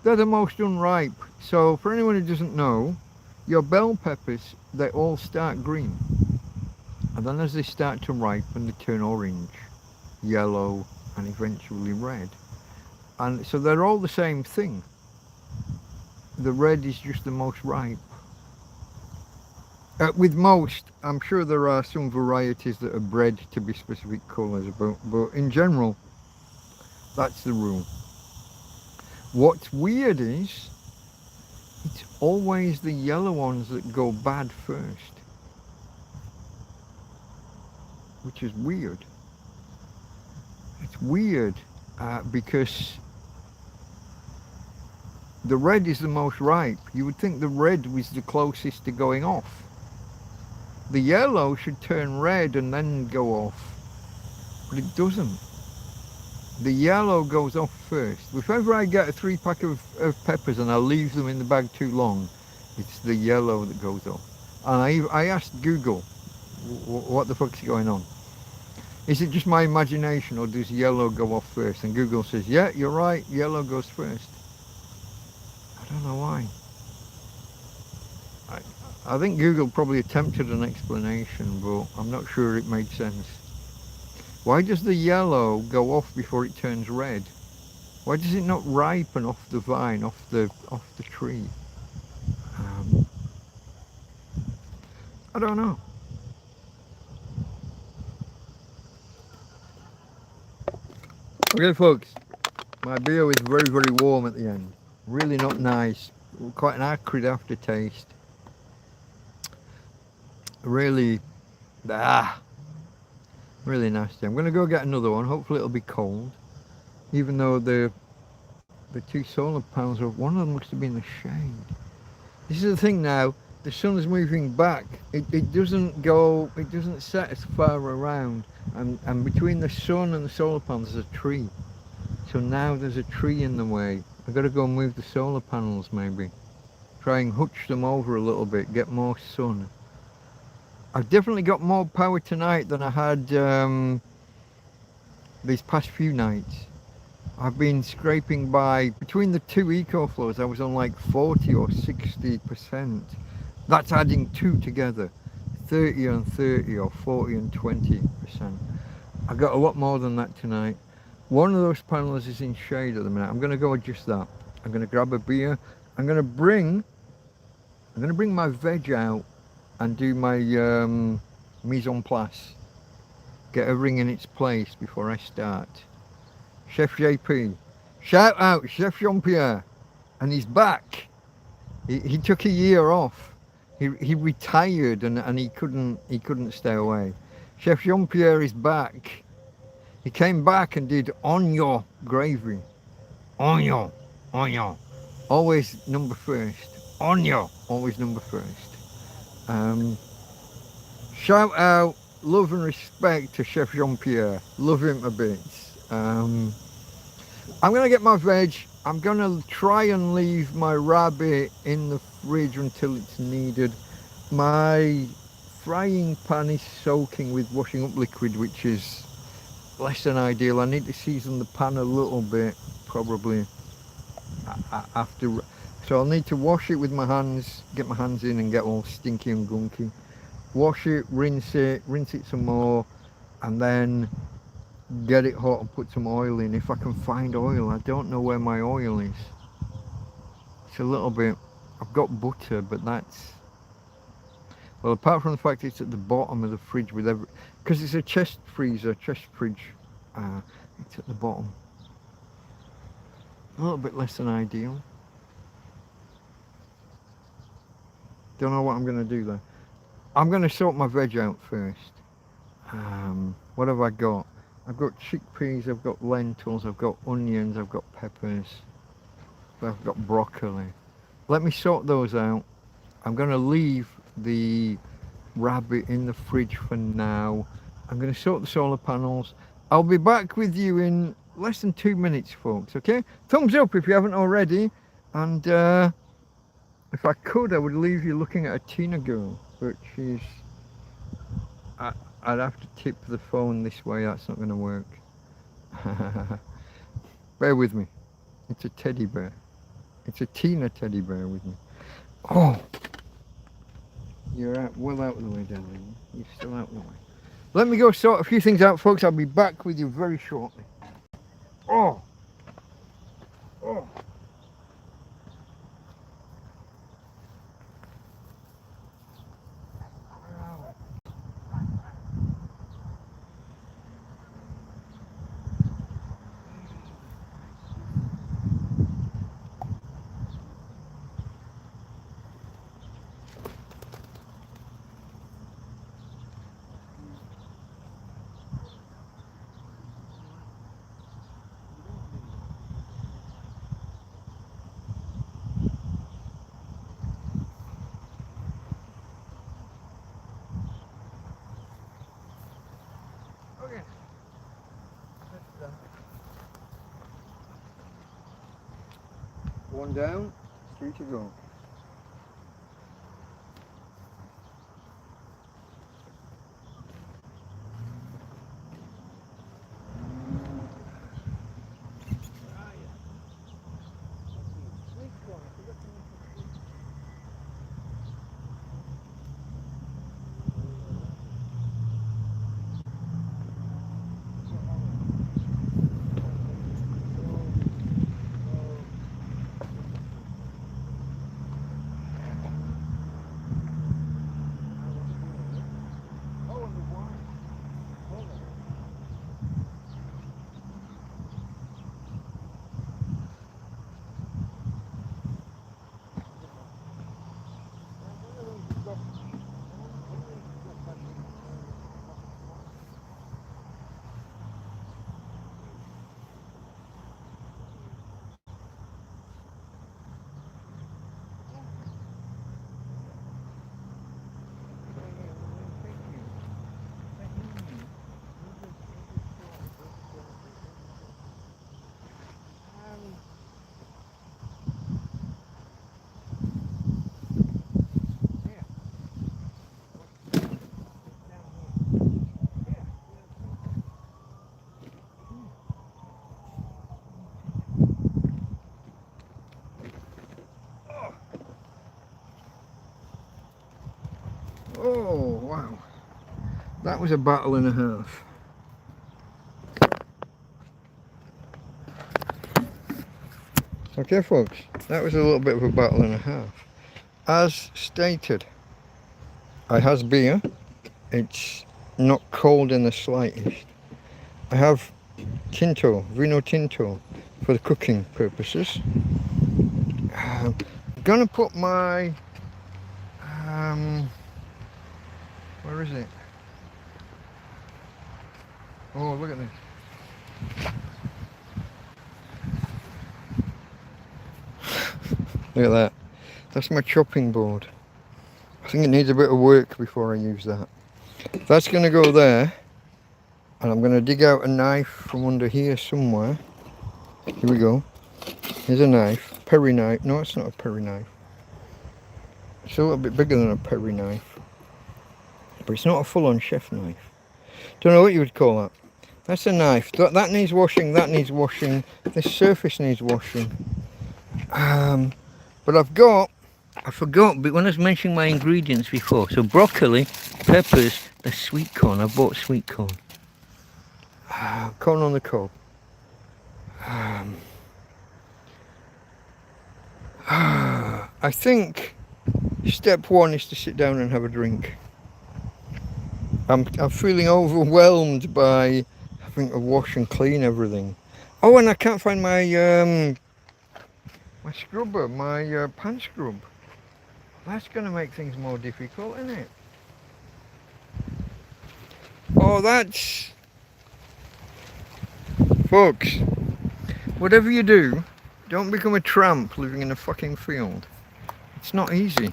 they're the most unripe. So for anyone who doesn't know, your bell peppers, they all start green. And then as they start to ripen, they turn orange, yellow, and eventually red. And so they're all the same thing. The red is just the most ripe. With most, I'm sure there are some varieties that are bred to be specific colours, but in general, that's the rule. What's weird is, it's always the yellow ones that go bad first. Which is weird. It's weird because the red is the most ripe. You would think the red was the closest to going off. The yellow should turn red and then go off, but it doesn't. The yellow goes off first. If ever I get a 3-pack of peppers and I leave them in the bag too long, it's the yellow that goes off. And I asked Google, what the fuck's going on? Is it just my imagination, or does yellow go off first? And Google says, yeah, you're right, yellow goes first. I don't know why. I think Google probably attempted an explanation, but I'm not sure it made sense. Why does the yellow go off before it turns red? Why does it not ripen off the vine, off the tree? I don't know. Okay folks, my beer is very, very warm at the end. Really not nice. Quite an acrid aftertaste. Really, really nasty. I'm going to go get another one. Hopefully it'll be cold. Even though the 2 solar panels, one of them looks to be in the shade. This is the thing now. The sun's moving back. It doesn't set as far around. And between the sun and the solar panels there's a tree. So now there's a tree in the way. I've got to go and move the solar panels maybe. Try and hutch them over a little bit, get more sun. I've definitely got more power tonight than I had these past few nights. I've been scraping by, between the 2 EcoFlows I was on like 40 or 60%. That's adding 2 together, 30 and 30 or 40 and 20%. I got a lot more than that tonight. One of those panels is in shade at the minute. I'm going to go adjust that. I'm going to grab a beer. I'm going to bring my veg out and do my mise en place. Get everything in its place before I start. Chef JP. Shout out Chef Jean-Pierre. And he's back. He took a year off. He retired and he couldn't stay away. Chef Jean-Pierre is back. He came back and did onion gravy. Onion. Always number first. Onion. Always number first. Shout out, love and respect to Chef Jean-Pierre. Love him a bit. I'm going to get my veg. I'm going to try and leave my rabbit in the fridge until it's needed. My frying pan is soaking with washing up liquid, which is less than ideal. I need to season the pan a little bit, probably after. So I'll need to wash it with my hands, get my hands in and get all stinky and gunky. Wash it, rinse it some more, and then get it hot and put some oil in if I can find oil. I don't know where my oil is. It's a little bit, I've got butter, but that's, well, apart from the fact it's at the bottom of the fridge with every, because it's a chest fridge, it's at the bottom. A little bit less than ideal. Don't know what I'm going to do there. I'm going to sort my veg out first. What have I got? I've got chickpeas, I've got lentils, I've got onions, I've got peppers, I've got broccoli. Let me sort those out. I'm going to leave the rabbit in the fridge for now. I'm going to sort the solar panels. I'll be back with you in less than 2 minutes, folks, okay? Thumbs up if you haven't already. And if I could, I would leave you looking at a Tina girl, but she's... I'd have to tip the phone this way, that's not going to work. Bear with me. It's a teddy bear. It's a Tina teddy bear with me. Oh! You're out, well out of the way, darling. You're still out of the way. Let me go sort a few things out, folks. I'll be back with you very shortly. Oh! Oh! Okay. One down, 3 to go. Oh, wow. That was a battle and a half. Okay, folks, that was a little bit of a battle and a half. As stated, I has beer. It's not cold in the slightest. I have vino tinto, for the cooking purposes. I'm gonna put my, where is it? Oh, look at this. Look at that. That's my chopping board. I think it needs a bit of work before I use that. That's going to go there. And I'm going to dig out a knife from under here somewhere. Here we go. Here's a knife. Perry knife. No, it's not a Perry knife. It's a little bit bigger than a Perry knife. But it's not a full-on chef knife. Don't know what you would call that. That's a knife. That needs washing. That needs washing. This surface needs washing. But I forgot, but when I was mentioning my ingredients before, so broccoli, peppers, the sweet corn. I bought sweet corn. Corn on the cob. I think step one is to sit down and have a drink. I'm feeling overwhelmed by having to wash and clean everything. Oh, and I can't find my my scrubber, my pan scrub. That's going to make things more difficult, isn't it? Oh, that's... Folks, whatever you do, don't become a tramp living in a fucking field. It's not easy.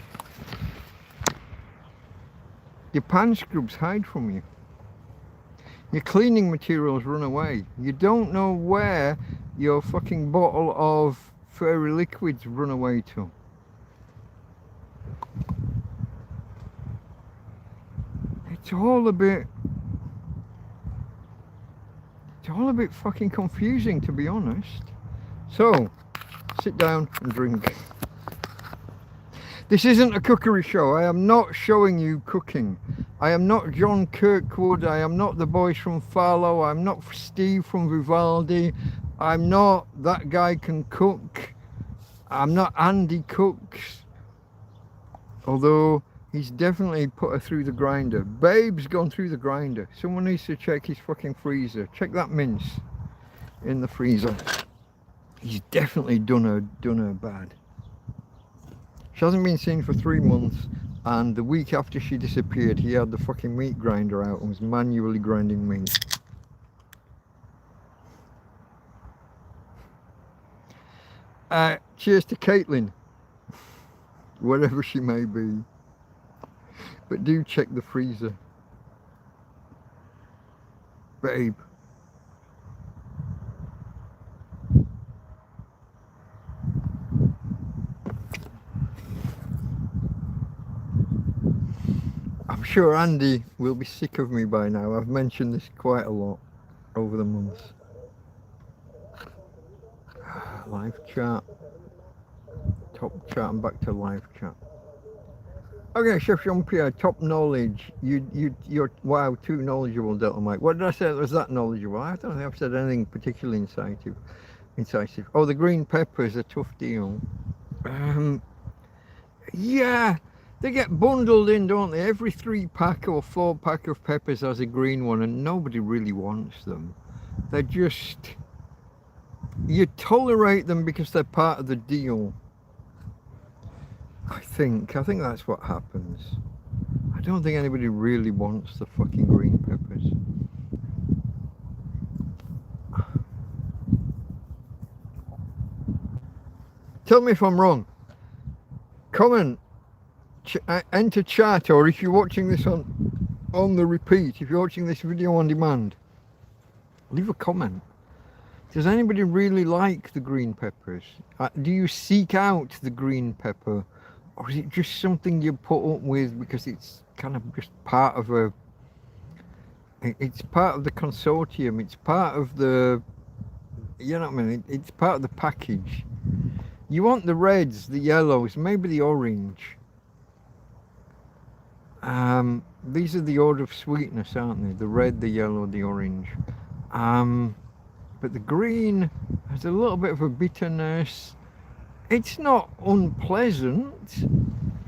Your pan scrubs hide from you. Your cleaning materials run away. You don't know where your fucking bottle of fairy liquids run away to. It's all a bit fucking confusing, to be honest. So, sit down and drink. This isn't a cookery show. I am not showing you cooking. I am not John Kirkwood. I am not the boys from Farlow. I'm not Steve from Vivaldi. I'm not That Guy Can Cook. I'm not Andy Cooks. Although he's definitely put her through the grinder. Babe's gone through the grinder. Someone needs to check his fucking freezer. Check that mince in the freezer. He's definitely done her bad. She hasn't been seen for 3 months, and the week after she disappeared, he had the fucking meat grinder out and was manually grinding meat. Cheers to Caitlin, wherever she may be. But do check the freezer. Babe. I'm sure Andy will be sick of me by now. I've mentioned this quite a lot over the months. Live chat. Top chat. I'm back to live chat. Okay, Chef Jean-Pierre, top knowledge. You're wow, too knowledgeable, Delta Mike. What did I say that was that knowledgeable? I don't think I've said anything particularly incisive. Oh, the green peppers, a tough deal. Yeah. They get bundled in, don't they? Every 3-pack or 4-pack of peppers has a green one, and nobody really wants them. They're just... You tolerate them because they're part of the deal. I think that's what happens. I don't think anybody really wants the fucking green peppers. Tell me if I'm wrong. Comment. Enter chat, or if you're watching this on the repeat, if you're watching this video on demand, leave a comment. Does anybody really like the green peppers? Do you seek out the green pepper, or is it just something you put up with because it's kind of just part of it's part of the consortium, it's part of the, you know what I mean, it's part of the package. You want the reds, the yellows, maybe the orange. These are the order of sweetness, aren't they? The red, the yellow, the orange. But the green has a little bit of a bitterness. It's not unpleasant.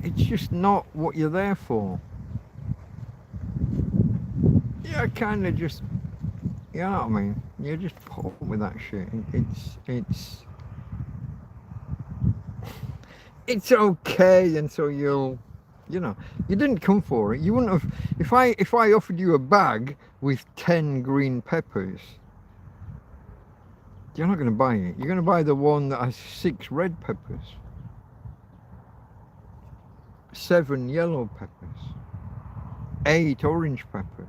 It's just not what you're there for. Yeah, kind of just, you know what I mean? You just put up with that shit. It's okay, and so you'll, you know, you didn't come for it. You wouldn't have, if I offered you a bag with 10 green peppers, you're not going to buy it. You're going to buy the one that has 6 red peppers, 7 yellow peppers, 8 orange peppers.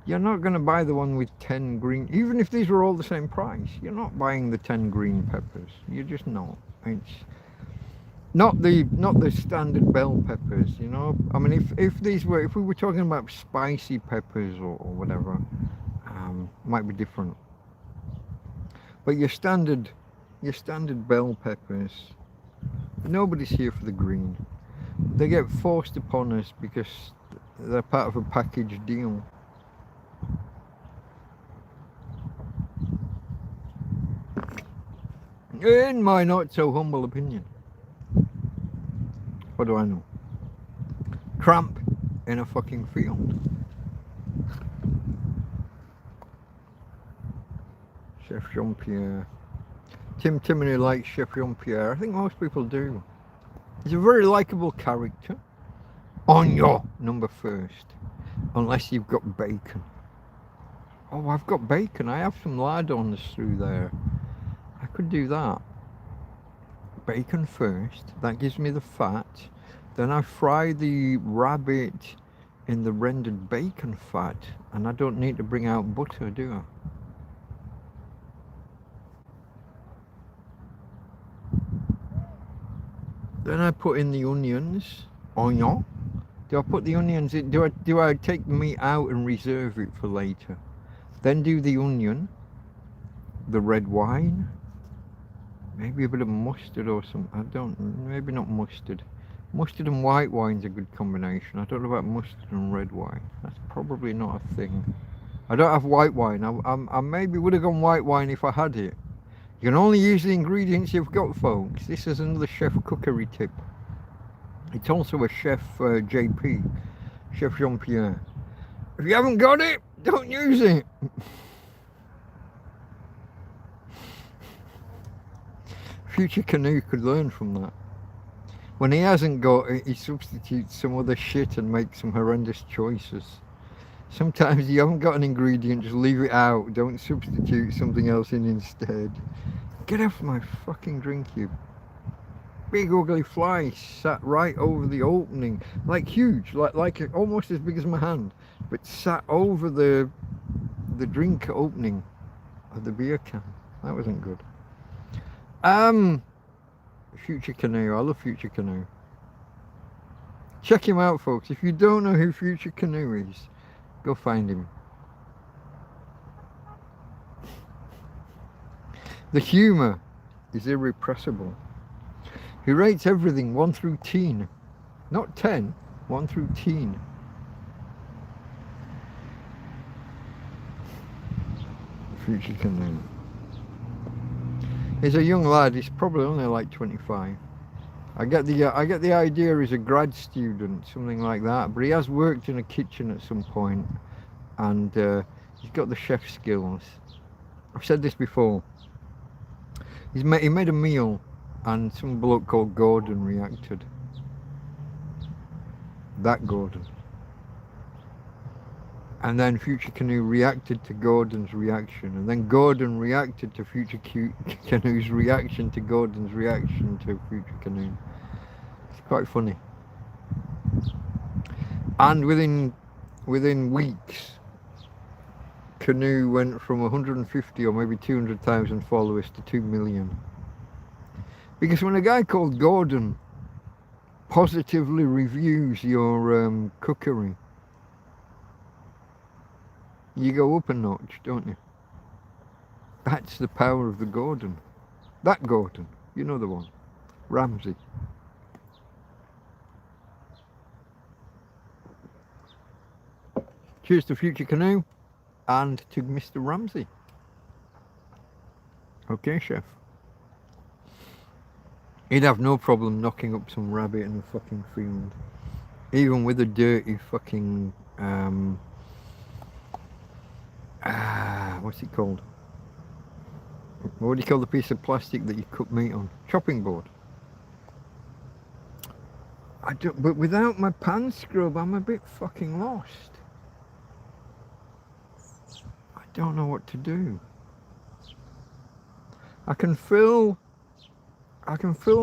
You're not going to buy the one with 10 green, even if these were all the same price. You're not buying the 10 green peppers. You're just not. It's not the standard bell peppers, you know. I mean, if we were talking about spicy peppers or whatever, might be different. But your standard bell peppers, nobody's here for the green. They get forced upon us because they're part of a package deal. In my not so humble opinion. What do I know? Tramp in a fucking field. Chef Jean-Pierre. Tim Timoney likes Chef Jean-Pierre. I think most people do. He's a very likeable character. On your number first. Unless you've got bacon. Oh, I've got bacon. I have some lardons through there. I could do that. Bacon first. That gives me the fat. Then I fry the rabbit in the rendered bacon fat. And I don't need to bring out butter, do I? Then I put in the onions. Onion. Do I put the onions in? Do I take the meat out and reserve it for later? Then do the onion, the red wine, maybe a bit of mustard or something. I don't, maybe not mustard. Mustard and white wine's a good combination. I don't know about mustard and red wine. That's probably not a thing. I don't have white wine. I maybe would have gone white wine if I had it. You can only use the ingredients you've got, folks. This is another chef cookery tip. It's also a chef JP, Chef Jean-Pierre. If you haven't got it, don't use it. Future Canoe could learn from that. When he hasn't got it, he substitutes some other shit and makes some horrendous choices. Sometimes you haven't got an ingredient, just leave it out. Don't substitute something else in instead. Get off my fucking drink, you big ugly fly sat right over the opening, like huge, like almost as big as my hand, but sat over the drink opening of the beer can. That wasn't good. Future Canoe. I love Future Canoe. Check him out, folks. If you don't know who Future Canoe is, go find him. The humour is irrepressible. He rates everything 1 through 10. Not 10, 1 through 10. Future Canoe. He's a young lad. He's probably only like 25. I get the idea he's a grad student, something like that. But he has worked in a kitchen at some point, and he's got the chef skills. I've said this before. He made a meal, and some bloke called Gordon reacted. That Gordon. And then Future Canoe reacted to Gordon's reaction, and then Gordon reacted to Future Canoe's reaction to Gordon's reaction to Future Canoe. It's quite funny. And within weeks, Canoe went from 150 or maybe 200,000 followers to 2 million. Because when a guy called Gordon positively reviews your cookery, you go up a notch, don't you? That's the power of the Gordon. That Gordon, you know the one, Ramsay. Cheers to Future Canoe and to Mr. Ramsay. Okay, chef. He'd have no problem knocking up some rabbit in a fucking field, even with a dirty fucking what's it called? What do you call the piece of plastic that you cook meat on? Chopping board. But without my pan scrub, I'm a bit fucking lost. I don't know what to do. I can fill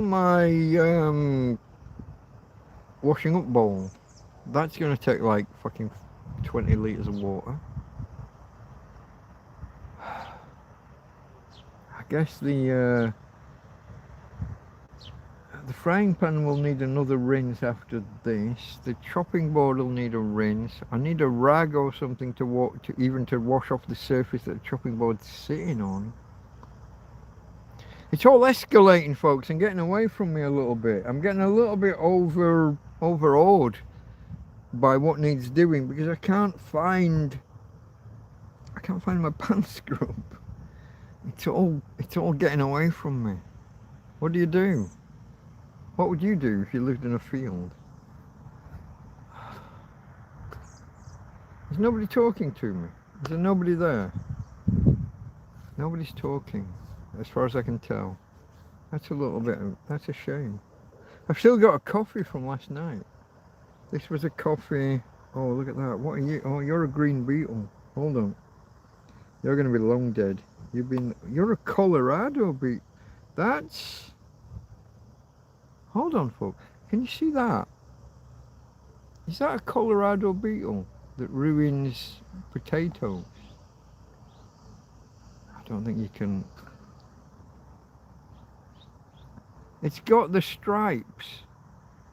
my washing up bowl. That's going to take like fucking 20 litres of water. I guess the frying pan will need another rinse after this. The chopping board will need a rinse. I need a rag or something to wash off the surface that the chopping board's sitting on. It's all escalating, folks, and getting away from me a little bit. I'm getting a little bit overawed by what needs doing, because I can't find my pan scrub. It's all getting away from me. What do you do? What would you do if you lived in a field? There's nobody talking to me. Is there nobody there? Nobody's talking, as far as I can tell. That's a little bit, that's a shame. I've still got a coffee from last night. This was a coffee. Oh, look at that. What are you? Oh, you're a green beetle. Hold on. You're going to be long dead. You're a Colorado beetle. That's... Hold on, folks. Can you see that? Is that a Colorado beetle that ruins potatoes? I don't think you can... It's got the stripes.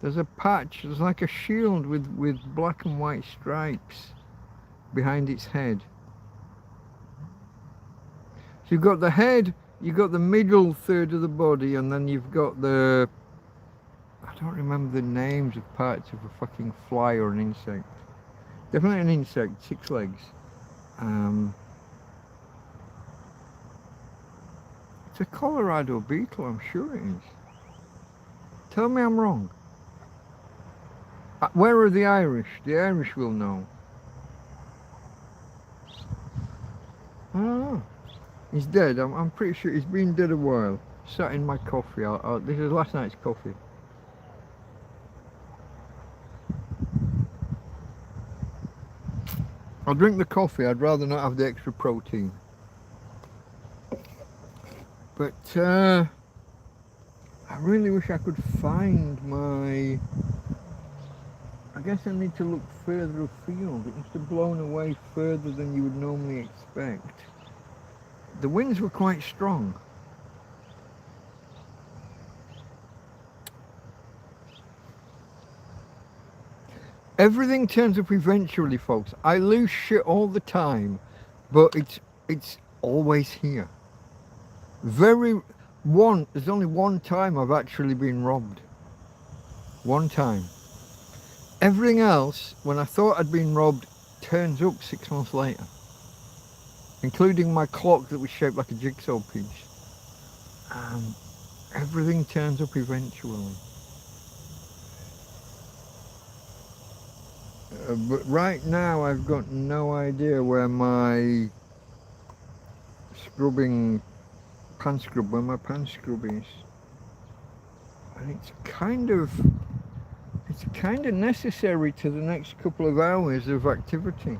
There's a patch, there's like a shield with black and white stripes behind its head. So you've got the head, you've got the middle third of the body, and then you've got the... I don't remember the names of parts of a fucking fly or an insect. Definitely an insect, 6 legs. It's a Colorado beetle, I'm sure it is. Tell me I'm wrong. Where are the Irish? The Irish will know. I don't know. He's dead. I'm pretty sure he's been dead a while. Sat in my coffee. This is last night's coffee. I'll drink the coffee. I'd rather not have the extra protein. But I really wish I could find my... I guess I need to look further afield. It must have blown away further than you would normally expect. The winds were quite strong. Everything turns up eventually, folks. I lose shit all the time, but it's always here. There's only one time I've actually been robbed. One time. Everything else, when I thought I'd been robbed, turns up 6 months later. Including my clock that was shaped like a jigsaw piece. Everything turns up eventually. But right now I've got no idea where my pan scrub is. And it's kind of necessary to the next couple of hours of activity.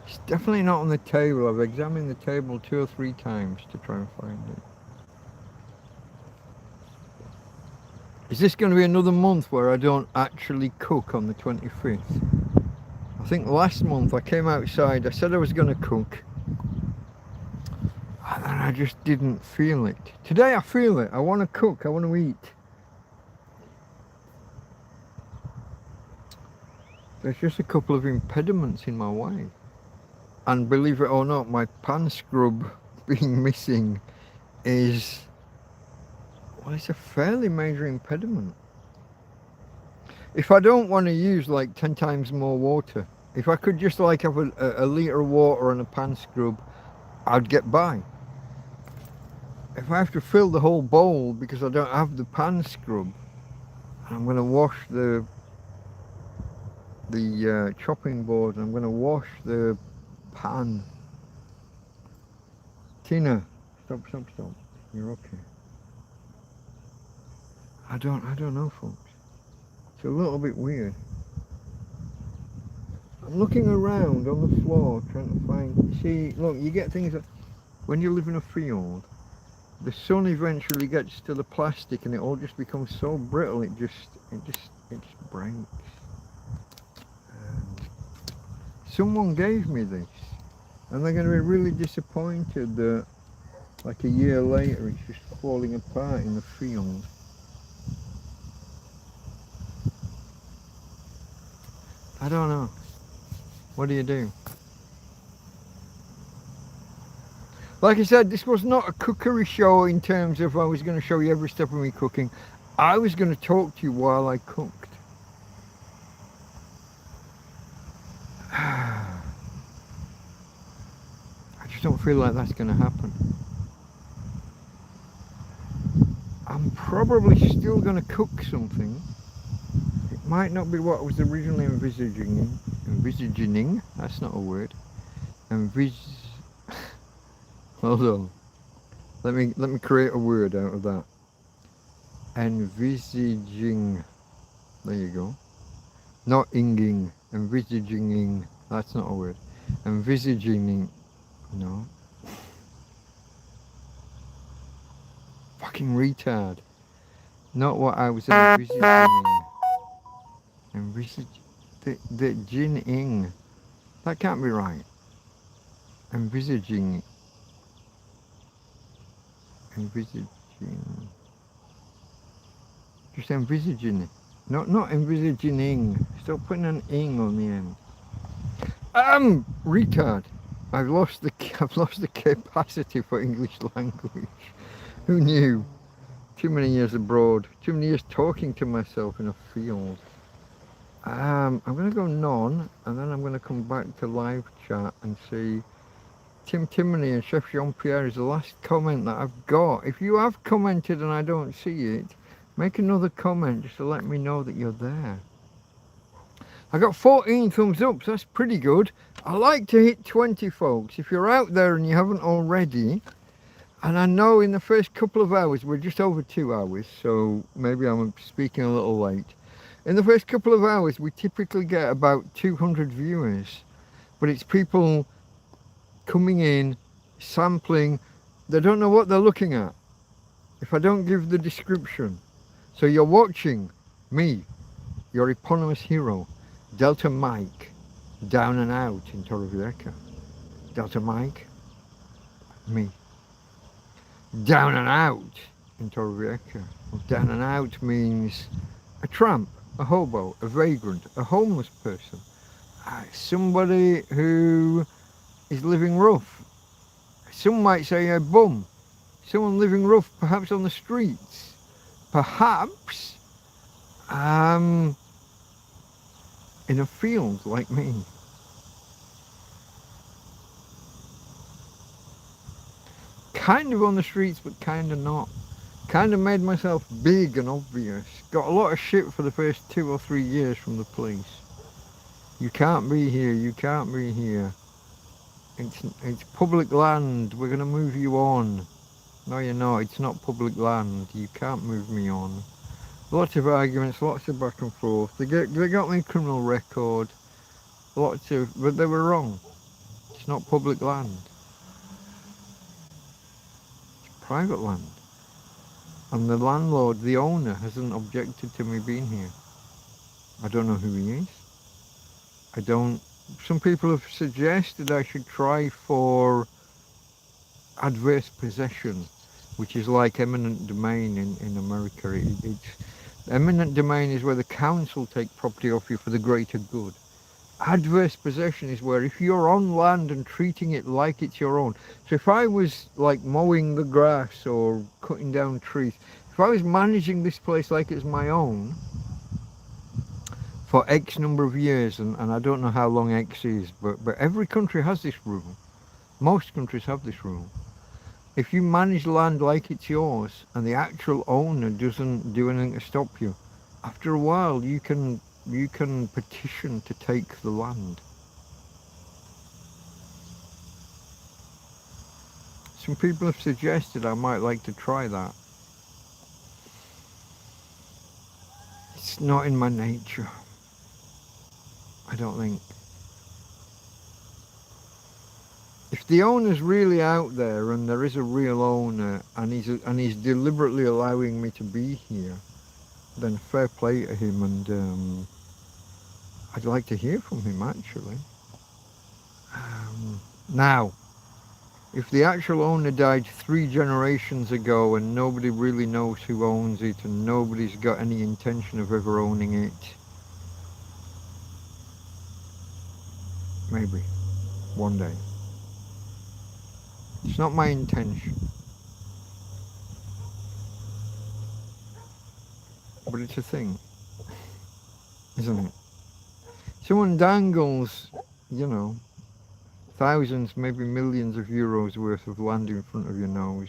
It's definitely not on the table. I've examined the table 2 or 3 times to try and find it. Is this going to be another month where I don't actually cook on the 25th? I think last month I came outside, I said I was going to cook, and then I just didn't feel it. Today I feel it. I want to cook, I want to eat. There's just a couple of impediments in my way. And believe it or not, my pan scrub being missing is... well, it's a fairly major impediment. If I don't want to use like 10 times more water, if I could just like have a litre of water and a pan scrub, I'd get by. If I have to fill the whole bowl because I don't have the pan scrub, I'm going to wash the chopping board, and I'm going to wash the pan. Tina, stop. You're okay. I don't know, folks. It's a little bit weird. I'm looking around on the floor trying to find... See, look, you get things that... when you live in a field, the sun eventually gets to the plastic and it all just becomes so brittle it just breaks. And someone gave me this, and they're going to be really disappointed that like a year later it's just falling apart in the field. I don't know. What do you do? Like I said, this was not a cookery show in terms of I was going to show you every step of me cooking. I was going to talk to you while I cooked. I just don't feel like that's going to happen. I'm probably still going to cook something. It might not be what I was originally envisaging. That's not a word. Hold on. Let me create a word out of that. Envisaging. There you go. Not inging. Envisaging. That's not a word. Envisaging. No. Fucking retard. Not what I was envisaging. The gin-ing. That can't be right. Envisaging. Just envisaging. Not envisaging. Stop putting an ing on the end. Retard. I've lost the capacity for English language. Who knew? Too many years abroad. Too many years talking to myself in a field. I'm going to go none, and then I'm going to come back to live chat and see. Tim Timoney and Chef Jean-Pierre is the last comment that I've got. If you have commented and I don't see it, make another comment just to let me know that you're there. I got 14 thumbs up, so that's pretty good. I like to hit 20, folks. If you're out there and you haven't already, and I know in the first couple of hours, we're just over 2 hours, so maybe I'm speaking a little late. In the first couple of hours, we typically get about 200 viewers, but it's people coming in, sampling. They don't know what they're looking at if I don't give the description. So you're watching me, your eponymous hero, Delta Mike, down and out in Torrevieja. Delta Mike, me. Down and out in Torrevieja. Down and out means a tramp, a hobo, a vagrant, a homeless person, somebody who is living rough. Some might say a bum, someone living rough, perhaps on the streets, perhaps in a field like me. Kind of on the streets, but kind of not. Kind of made myself big and obvious. Got a lot of shit for the first 2 or 3 years from the police. You can't be here, you can't be here. It's public land, we're going to move you on. No, you're not, it's not public land, you can't move me on. Lots of arguments, lots of back and forth. They got me a criminal record. But they were wrong. It's not public land. It's private land. And the landlord, the owner, hasn't objected to me being here. I don't know who he is. Some people have suggested I should try for adverse possession, which is like eminent domain in America. Eminent domain is where the council take property off you for the greater good. Adverse possession is where if you're on land and treating it like it's your own. So if I was like mowing the grass or cutting down trees, if I was managing this place like it's my own for X number of years, and I don't know how long X is, but every country has this rule. Most countries have this rule. If you manage land like it's yours and the actual owner doesn't do anything to stop you, after a while you can petition to take the land. Some people have suggested I might like to try that. It's not in my nature, I don't think. If the owner's really out there and there is a real owner and he's deliberately allowing me to be here, then fair play to him, and I'd like to hear from him actually. Now, if the actual owner died 3 generations ago and nobody really knows who owns it and nobody's got any intention of ever owning it, maybe one day. It's not my intention, but it's a thing, isn't it? Someone dangles, you know, thousands, maybe millions of euros worth of land in front of your nose.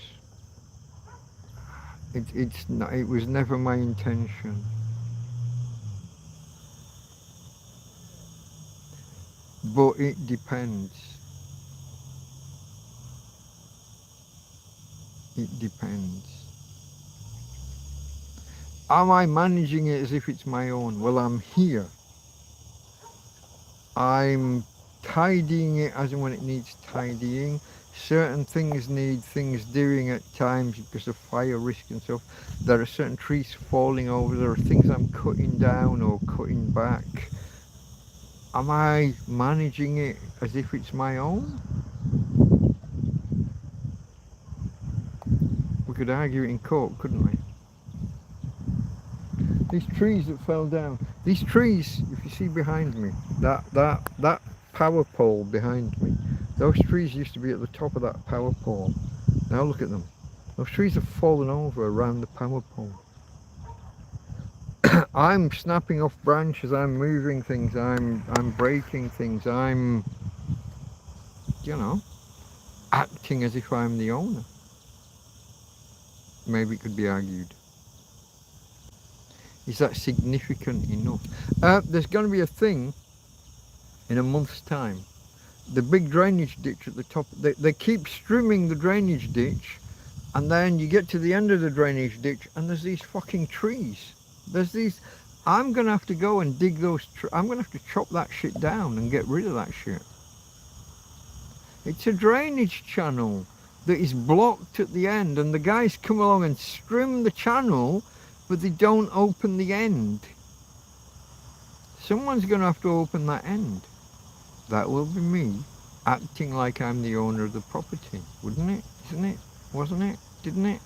It's not, it was never my intention. But it depends. It depends. Am I managing it as if it's my own? Well, I'm here. I'm tidying it as and when it needs tidying. Certain things need things doing at times because of fire risk and stuff. There are certain trees falling over. There are things I'm cutting down or cutting back. Am I managing it as if it's my own? We could argue it in court, couldn't we? These trees that fell down. These trees, if you see behind me, that power pole behind me, those trees used to be at the top of that power pole. Now look at them. Those trees have fallen over around the power pole. I'm snapping off branches, I'm moving things, I'm breaking things, I'm, you know, acting as if I'm the owner. Maybe it could be argued. Is that significant enough? There's going to be a thing in a month's time. The big drainage ditch at the top, they keep trimming the drainage ditch, and then you get to the end of the drainage ditch and there's these fucking trees. There's these, I'm going to have to go and dig those, I'm going to have to chop that shit down and get rid of that shit. It's a drainage channel that is blocked at the end, and the guys come along and trim the channel, but they don't open the end. Someone's going to have to open that end. That will be me, acting like I'm the owner of the property, wouldn't it? Isn't it? Wasn't it? Didn't it?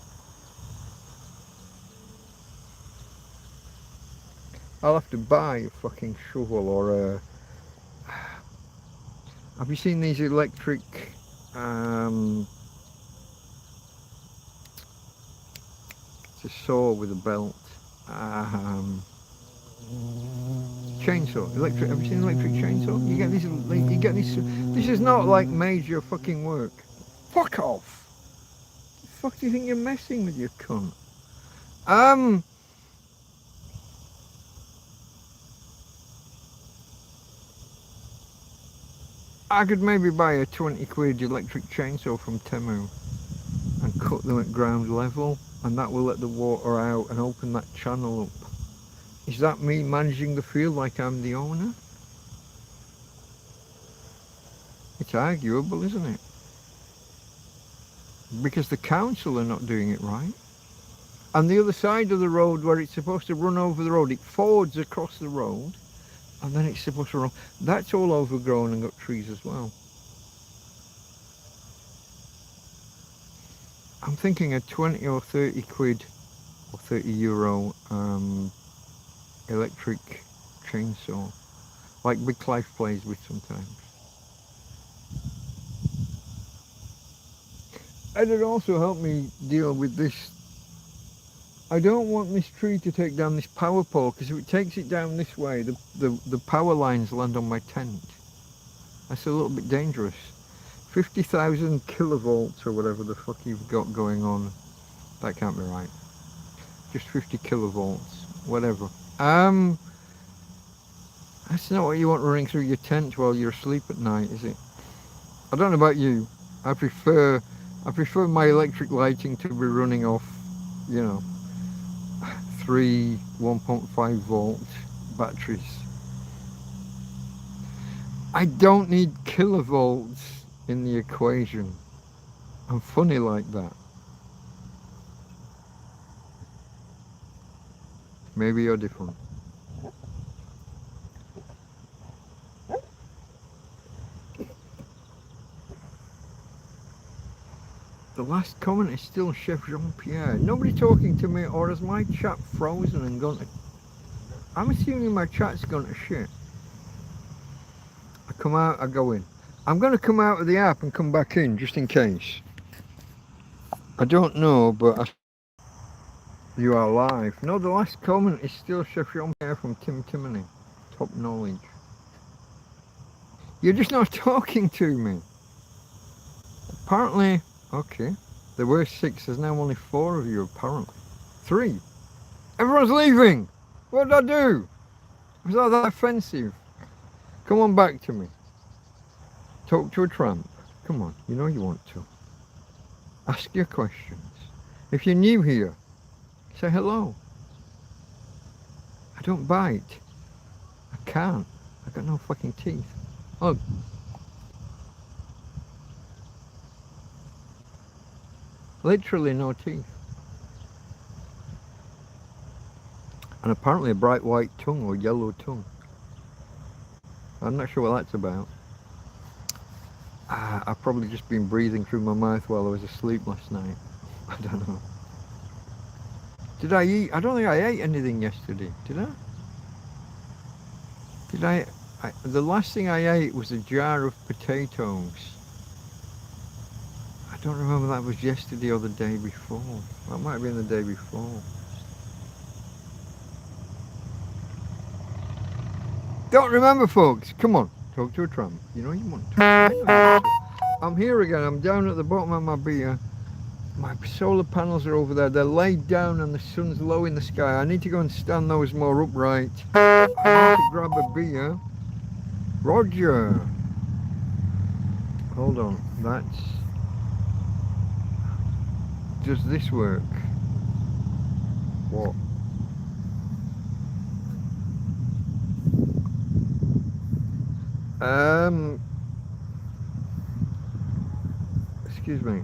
I'll have to buy a fucking shovel or a... Have you seen these electric... it's a saw with a belt. Chainsaw, electric. Have you seen electric chainsaw? You get these. You get these. This is not like major fucking work. Fuck off. The fuck do you think you're messing with, you cunt? I could maybe buy a 20 quid electric chainsaw from Temu and cut them at ground level, and that will let the water out and open that channel up. Is that me managing the field like I'm the owner? It's arguable, isn't it? Because the council are not doing it right. And the other side of the road where it's supposed to run over the road, it fords across the road, and then it's supposed to run. That's all overgrown and got trees as well. I'm thinking a 20 or 30 quid or 30 euro electric chainsaw, like Big Clive plays with sometimes. And it also helped me deal with this. I don't want this tree to take down this power pole, because if it takes it down this way, the power lines land on my tent. That's a little bit dangerous. 50,000 kilovolts or whatever the fuck you've got going on. That can't be right. Just 50 kilovolts, whatever. That's not what you want running through your tent while you're asleep at night, is it? I don't know about you. I prefer my electric lighting to be running off, you know, 3 1.5 volt batteries. I don't need kilovolts in the equation. I'm funny like that. Maybe you're different. The last comment is still Chef Jean-Pierre. Nobody talking to me, or has my chat frozen and gone to... I'm assuming my chat's gone to shit. I come out, I go in. I'm going to come out of the app and come back in, just in case. I don't know, but you are live. No, the last comment is still Chef Jean-Pierre from Tim Timony. Top knowledge. You're just not talking to me. Apparently, okay, there were 6, there's now only 4 of you apparently. 3. Everyone's leaving. What did I do? Was that offensive? Come on back to me. Talk to a tramp. Come on, you know you want to. Ask your questions. If you're new here, say hello. I don't bite. I can't. I got no fucking teeth. Oh. Literally no teeth. And apparently a bright white tongue or yellow tongue. I'm not sure what that's about. I've probably just been breathing through my mouth while I was asleep last night. I don't know. Did I eat? I don't think I ate anything yesterday. Did I? The last thing I ate was a jar of potatoes. I don't remember that was yesterday or the day before. That might have been the day before. Don't remember, folks. Come on, talk to a tramp. You know you want to. I'm here again. I'm down at the bottom of my beer. My solar panels are over there. They're laid down and the sun's low in the sky. I need to go and stand those more upright. I need to grab a beer. Roger. Hold on. Does this work? What? Excuse me.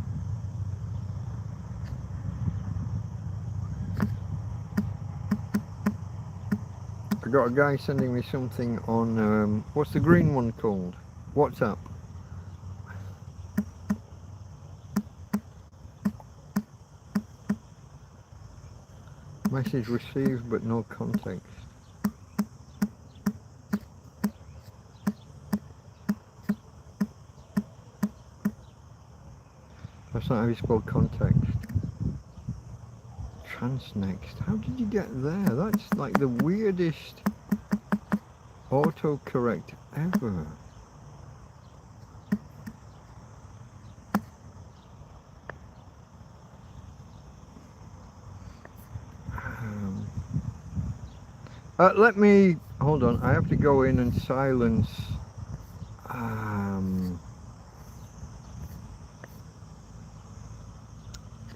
I got a guy sending me something on, what's the green one called? WhatsApp. Message received but no context. That's not how you spell context. Transnext. How did you get there? That's like the weirdest autocorrect ever. Let me, hold on, I have to go in and silence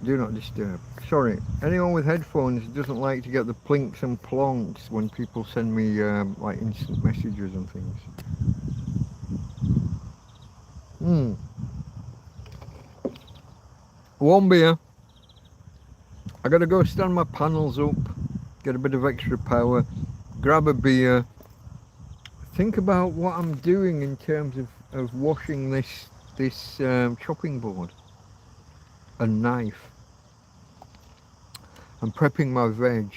do not disturb. Sorry, anyone with headphones doesn't like to get the plinks and plonks when people send me like instant messages and things. One beer. I gotta go stand my panels up, get a bit of extra power, grab a beer, think about what I'm doing in terms of washing this chopping board and knife. I'm prepping my veg.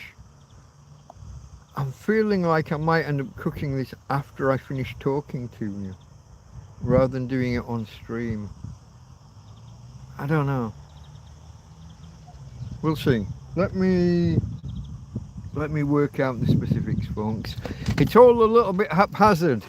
I'm feeling like I might end up cooking this after I finish talking to you, rather than doing it on stream. I don't know. We'll see. Let me work out the specifics, folks. It's all a little bit haphazard.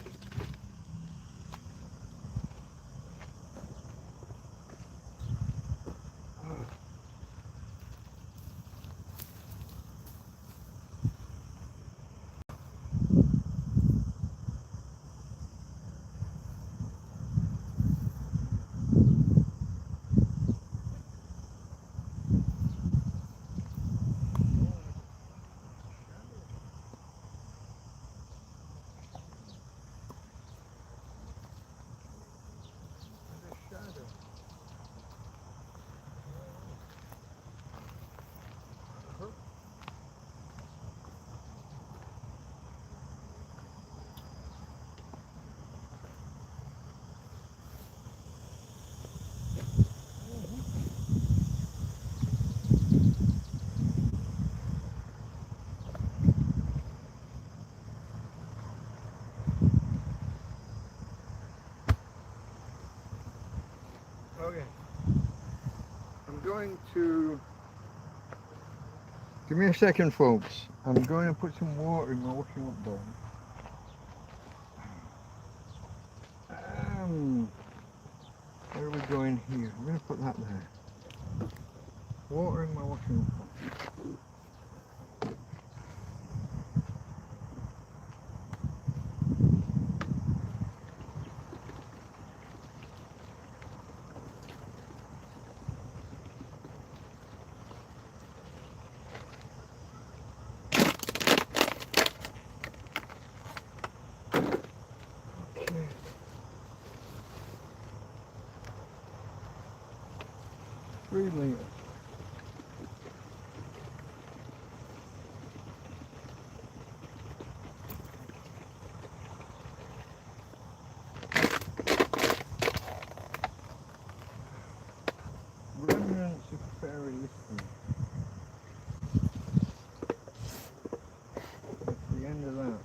Okay. I'm going to... Give me a second, folks. I'm going to put some water in my washing up bowl. Where are we going here? I'm going to put that there. Water in my washing up bowl. 3 litres. Remnants of fairy liquid. That's the end of that.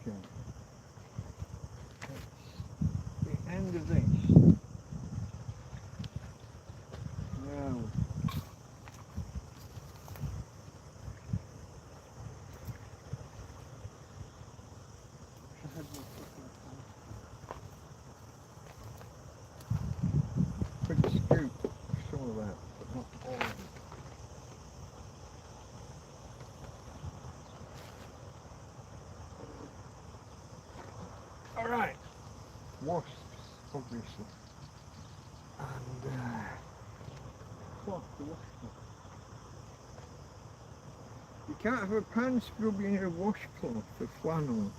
Okay. That's the end of this. Now, I had my fucking quick scoop, some of that, but not all of it. Alright, wasps, obviously. And cloth to wash them. You can't have a pan scrub in a washcloth for flannel.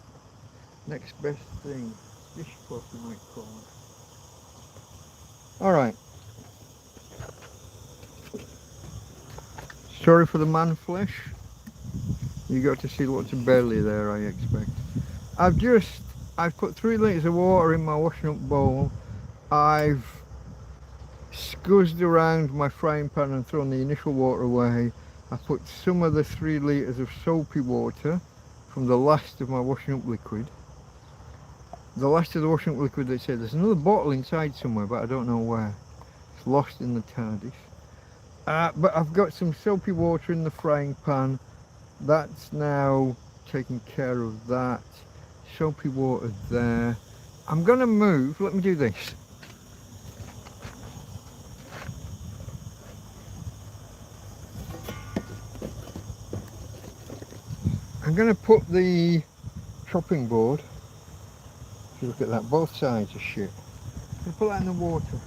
Next best thing, dishcloth you might call it. Alright. Sorry for the man flesh. You got to see lots of belly there, I expect. I've put 3 litres of water in my washing up bowl. I've scuzzed around my frying pan and thrown the initial water away. I put some of the 3 litres of soapy water from the last of my washing up liquid. The last of the washing up liquid, they said there's another bottle inside somewhere, but I don't know where. It's lost in the TARDIS. But I've got some soapy water in the frying pan. That's now taking care of that. Soapy water there. I'm gonna move, let me do this. I'm gonna put the chopping board, if you look at that, both sides are shit. I'm gonna put that in the water.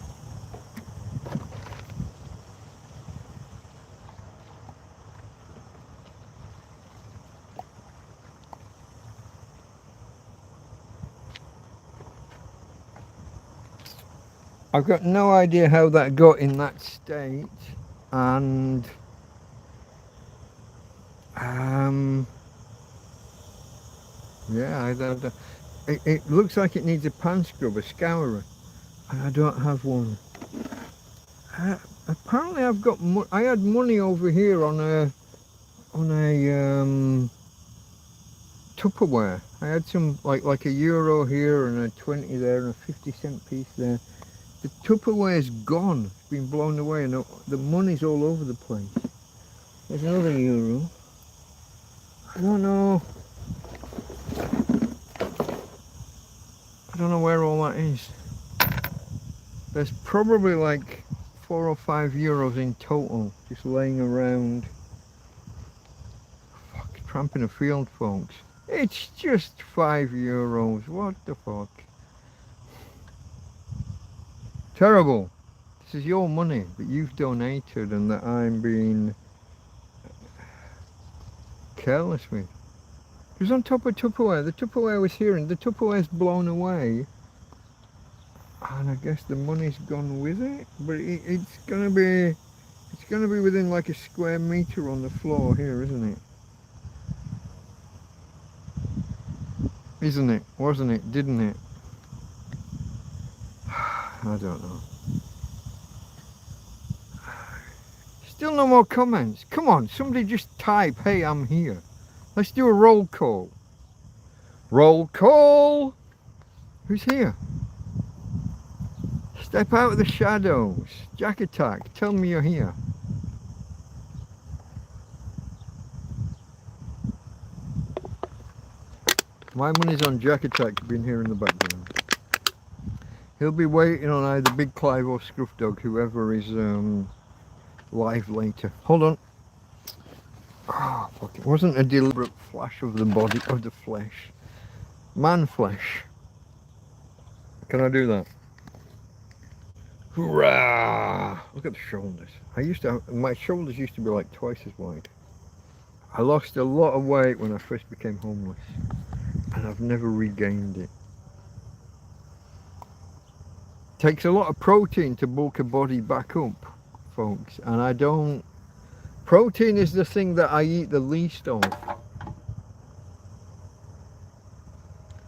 I've got no idea how that got in that state, and yeah, I don't. It looks like it needs a pan scrub, a scourer, and I don't have one. Apparently, I've got. I had money over here on a Tupperware. I had some like €1 here and a 20 there and a 50-cent piece there. The Tupperware's gone. It's been blown away, and the money's all over the place. There's another €1. I don't know. I don't know where all that is. There's probably like €4 or €5 in total, just laying around. Fuck, tramping a field, folks. It's just €5. What the fuck? Terrible. This is your money that you've donated and that I'm being careless with. It was on top of Tupperware. The Tupperware was here and the Tupperware's blown away. And I guess the money's gone with it. But it's gonna be within like a square metre on the floor here, isn't it? Isn't it? Wasn't it? Didn't it? I don't know. Still no more comments. Come on, somebody just type, hey, I'm here. Let's do a roll call. Roll call! Who's here? Step out of the shadows. Jack Attack, tell me you're here. My money's on Jack Attack being here in the background. He'll be waiting on either Big Clive or ScrufDog, whoever is live later. Hold on. Oh, fuck. It wasn't a deliberate flash of the body, of the flesh. Man flesh. Can I do that? Hurrah! Look at the shoulders. My shoulders used to be like twice as wide. I lost a lot of weight when I first became homeless, and I've never regained it. Takes a lot of protein to bulk a body back up, folks, and I don't. Protein is the thing that I eat the least of,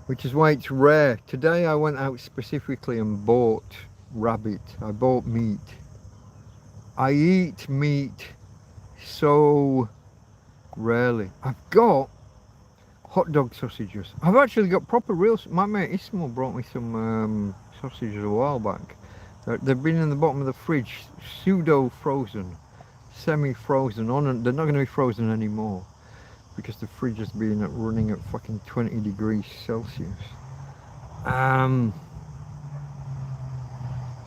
which is why it's rare. Today I went out specifically and bought rabbit. I bought meat. I eat meat so rarely. I've got hot dog sausages. I've actually got proper real. My mate Ismail brought me some sausages a while back. They've been in the bottom of the fridge, pseudo frozen, semi frozen. They're not going to be frozen anymore because the fridge has been running at fucking 20 degrees Celsius.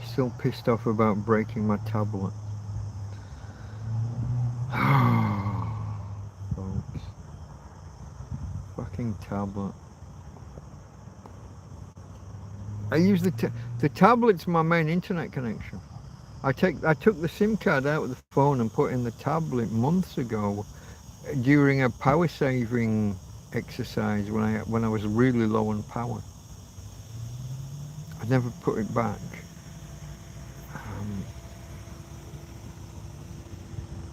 Still pissed off about breaking my tablet. Folks, fucking tablet. I use the tablet's my main internet connection. I took the SIM card out of the phone and put in the tablet months ago during a power saving exercise when I was really low on power. I never put it back.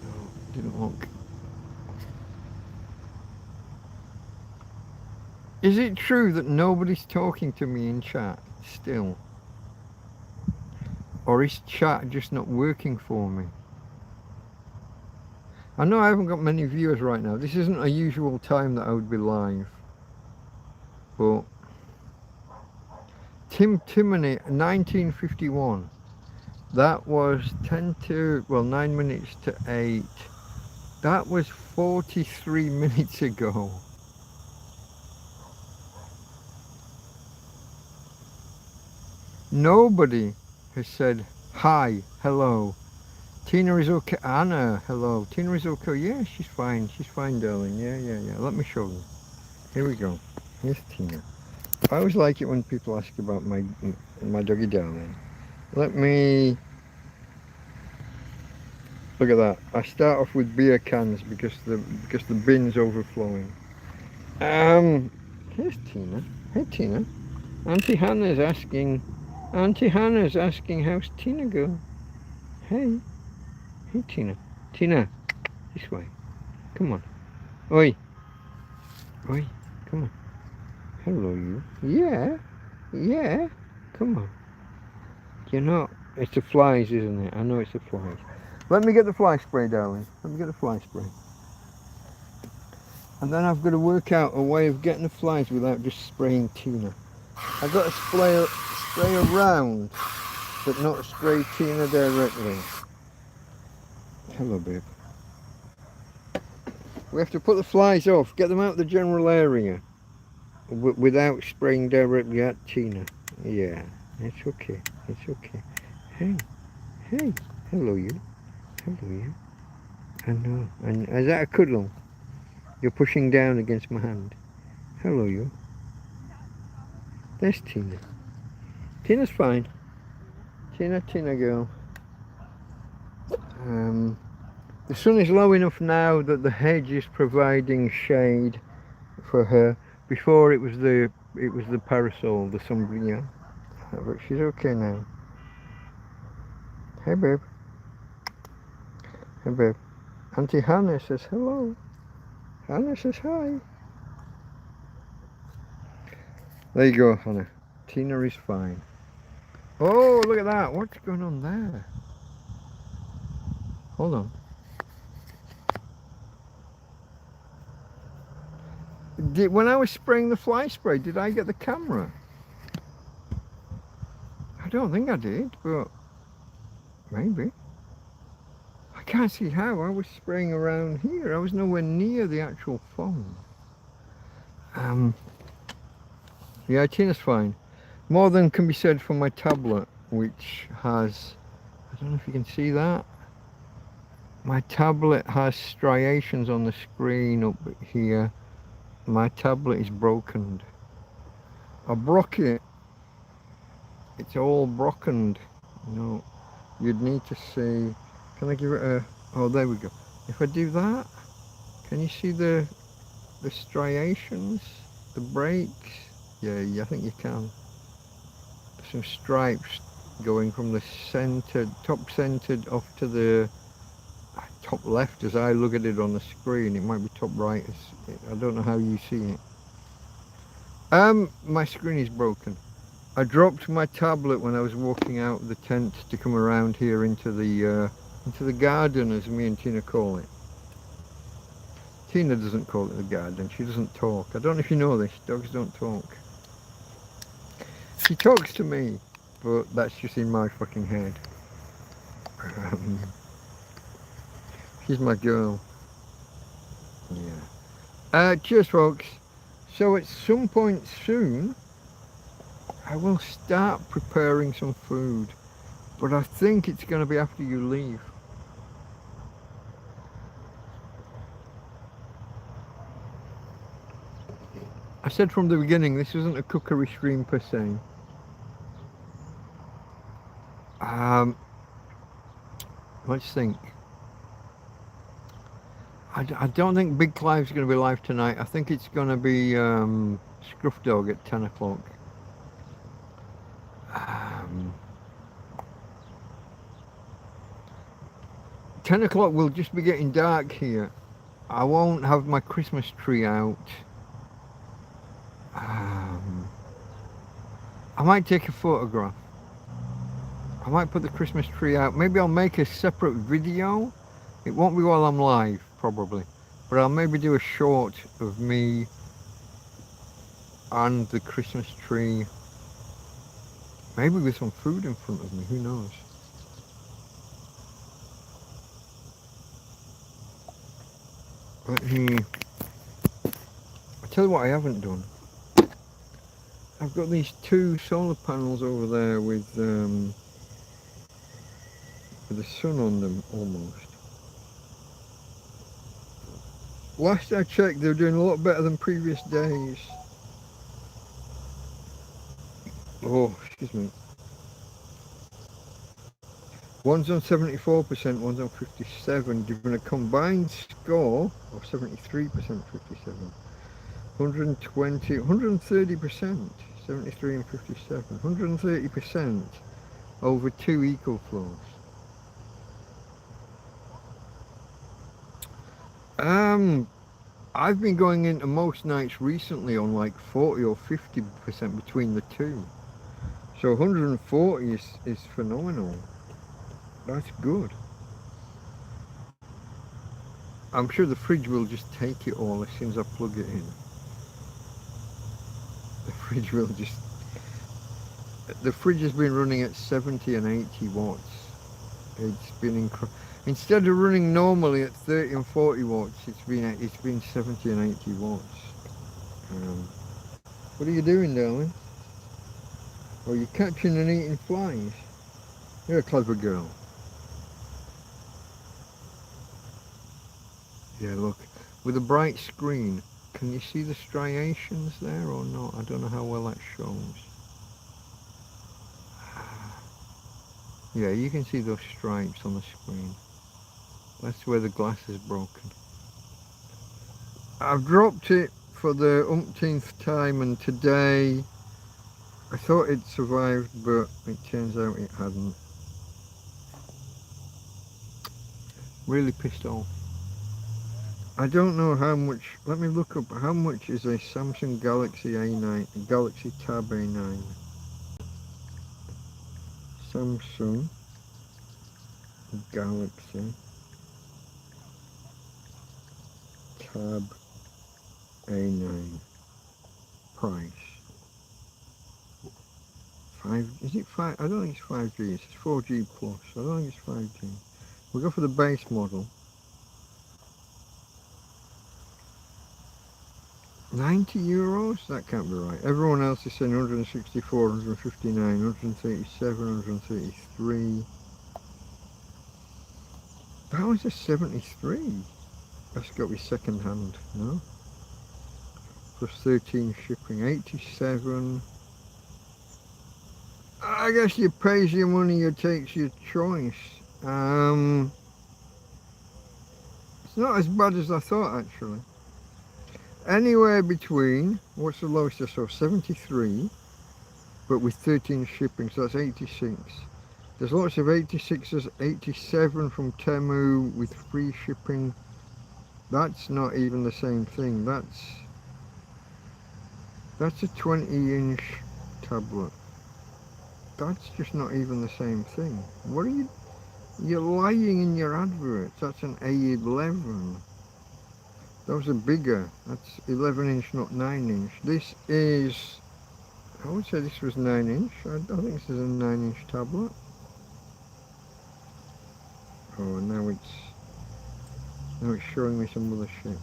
No, didn't look. Is it true that nobody's talking to me in chat still? Or is chat just not working for me? I know I haven't got many viewers right now. This isn't a usual time that I would be live. But Timony 1951. That was 9 minutes to 8. That was 43 minutes ago. Nobody has said hi, hello. Tina is okay. Anna, hello. Tina is okay. Yeah, she's fine. She's fine, darling. Yeah. Let me show you. Here we go. Here's Tina. I always like it when people ask about my doggy darling. Let me look at that. I start off with beer cans because the bin's overflowing. Here's Tina. Hey Tina. Auntie Hannah's asking how's Tina go? Hey Tina. Tina, this way. Come on. Oi, come on. Hello you. Yeah, come on. You're not, it's the flies, isn't it? I know it's the flies. Let me get the fly spray, darling. Let me get the fly spray. And then I've got to work out a way of getting the flies without just spraying Tina. I've got to spray around, but not spray Tina directly. Hello, babe. We have to put the flies off, get them out of the general area without spraying directly at Tina. Yeah, it's okay. Hey, hello you. I know. And is that a cuddle? You're pushing down against my hand. Hello you. There's Tina. Tina's fine. Tina girl. The sun is low enough now that the hedge is providing shade for her. Before it was the parasol, the sombrilla. But she's okay now. Hey babe. Auntie Hannah says hello. Hannah says hi. There you go, Hannah. Tina is fine. Oh, look at that. What's going on there? Hold on. When I was spraying the fly spray, did I get the camera? I don't think I did, but maybe. I can't see how. I was spraying around here. I was nowhere near the actual phone. Yeah, Tina's fine. More than can be said for my tablet, which has, I don't know if you can see that. My tablet has striations on the screen up here. My tablet is broken. I broke it. It's all broken. No, you'd need to see. Can I give it a? Oh, there we go. If I do that, can you see the striations, the breaks? Yeah, I think you can. Some stripes going from the centered, top centered off to the top left as I look at it on the screen. It might be top right. I don't know how you see it. My screen is broken. I dropped my tablet when I was walking out of the tent to come around here into the garden, as me and Tina call it. Tina doesn't call it the garden. She doesn't talk. I don't know if you know this. Dogs don't talk. She talks to me, but that's just in my fucking head. She's my girl. Yeah. Cheers, folks. So at some point soon, I will start preparing some food, but I think it's going to be after you leave. I said from the beginning, this isn't a cookery stream per se. Let's think. I don't think Big Clive's going to be live tonight. I think it's going to be ScrufDog at 10 o'clock. 10 o'clock will just be getting dark here. I won't have my Christmas tree out. I might take a photograph. I might put the Christmas tree out. Maybe I'll make a separate video. It won't be while I'm live, probably. But I'll maybe do a short of me and the Christmas tree. Maybe with some food in front of me, who knows. I'll tell you what I haven't done. I've got these 2 solar panels over there with the sun on them almost. Last I checked, they were doing a lot better than previous days. Oh, excuse me. One's on 74%, one's on 57, giving a combined score of 73%, 57. 120, 130%, 73 and 57, 130% over 2 eco flows. I've been going into most nights recently on like 40 or 50% between the 2. So 140 is phenomenal. That's good. I'm sure the fridge will just take it all as soon as I plug it in. The fridge will just... The fridge has been running at 70 and 80 watts. It's been incredible. Instead of running normally at 30 and 40 watts, it's been 70 and 80 watts. What are you doing, darling? Oh, you're catching and eating flies. You're a clever girl. Yeah, look, with a bright screen, can you see the striations there or not? I don't know how well that shows. Yeah, you can see those stripes on the screen. That's where the glass is broken. I've dropped it for the umpteenth time, and today I thought it survived, but it turns out it hadn't. Really pissed off. I don't know how much, let me look up, how much is a Samsung Galaxy A9, Galaxy Tab A9? Samsung Galaxy Tab A9 price. 5, is it 5? I don't think it's 5G, it's 4G plus. I don't think it's 5G. We'll go for the base model. 90 euros? That can't be right. Everyone else is saying 164, 159, 137, 133. That was a 73. That's got to be second hand, no? Plus 13 shipping, 87. I guess you pays your money, you takes your choice. It's not as bad as I thought, actually. Anywhere between, what's the lowest I saw, 73 but with 13 shipping, so that's 86. There's lots of 86s, 87 from Temu with free shipping. That's not even the same thing. That's a 20-inch tablet. That's just not even the same thing. What are you... You're lying in your adverts. That's an A11. Those are bigger. That's 11-inch, not 9-inch. This is... I would say this was 9-inch. I don't think this is a 9-inch tablet. Oh, now it's showing me some other shit.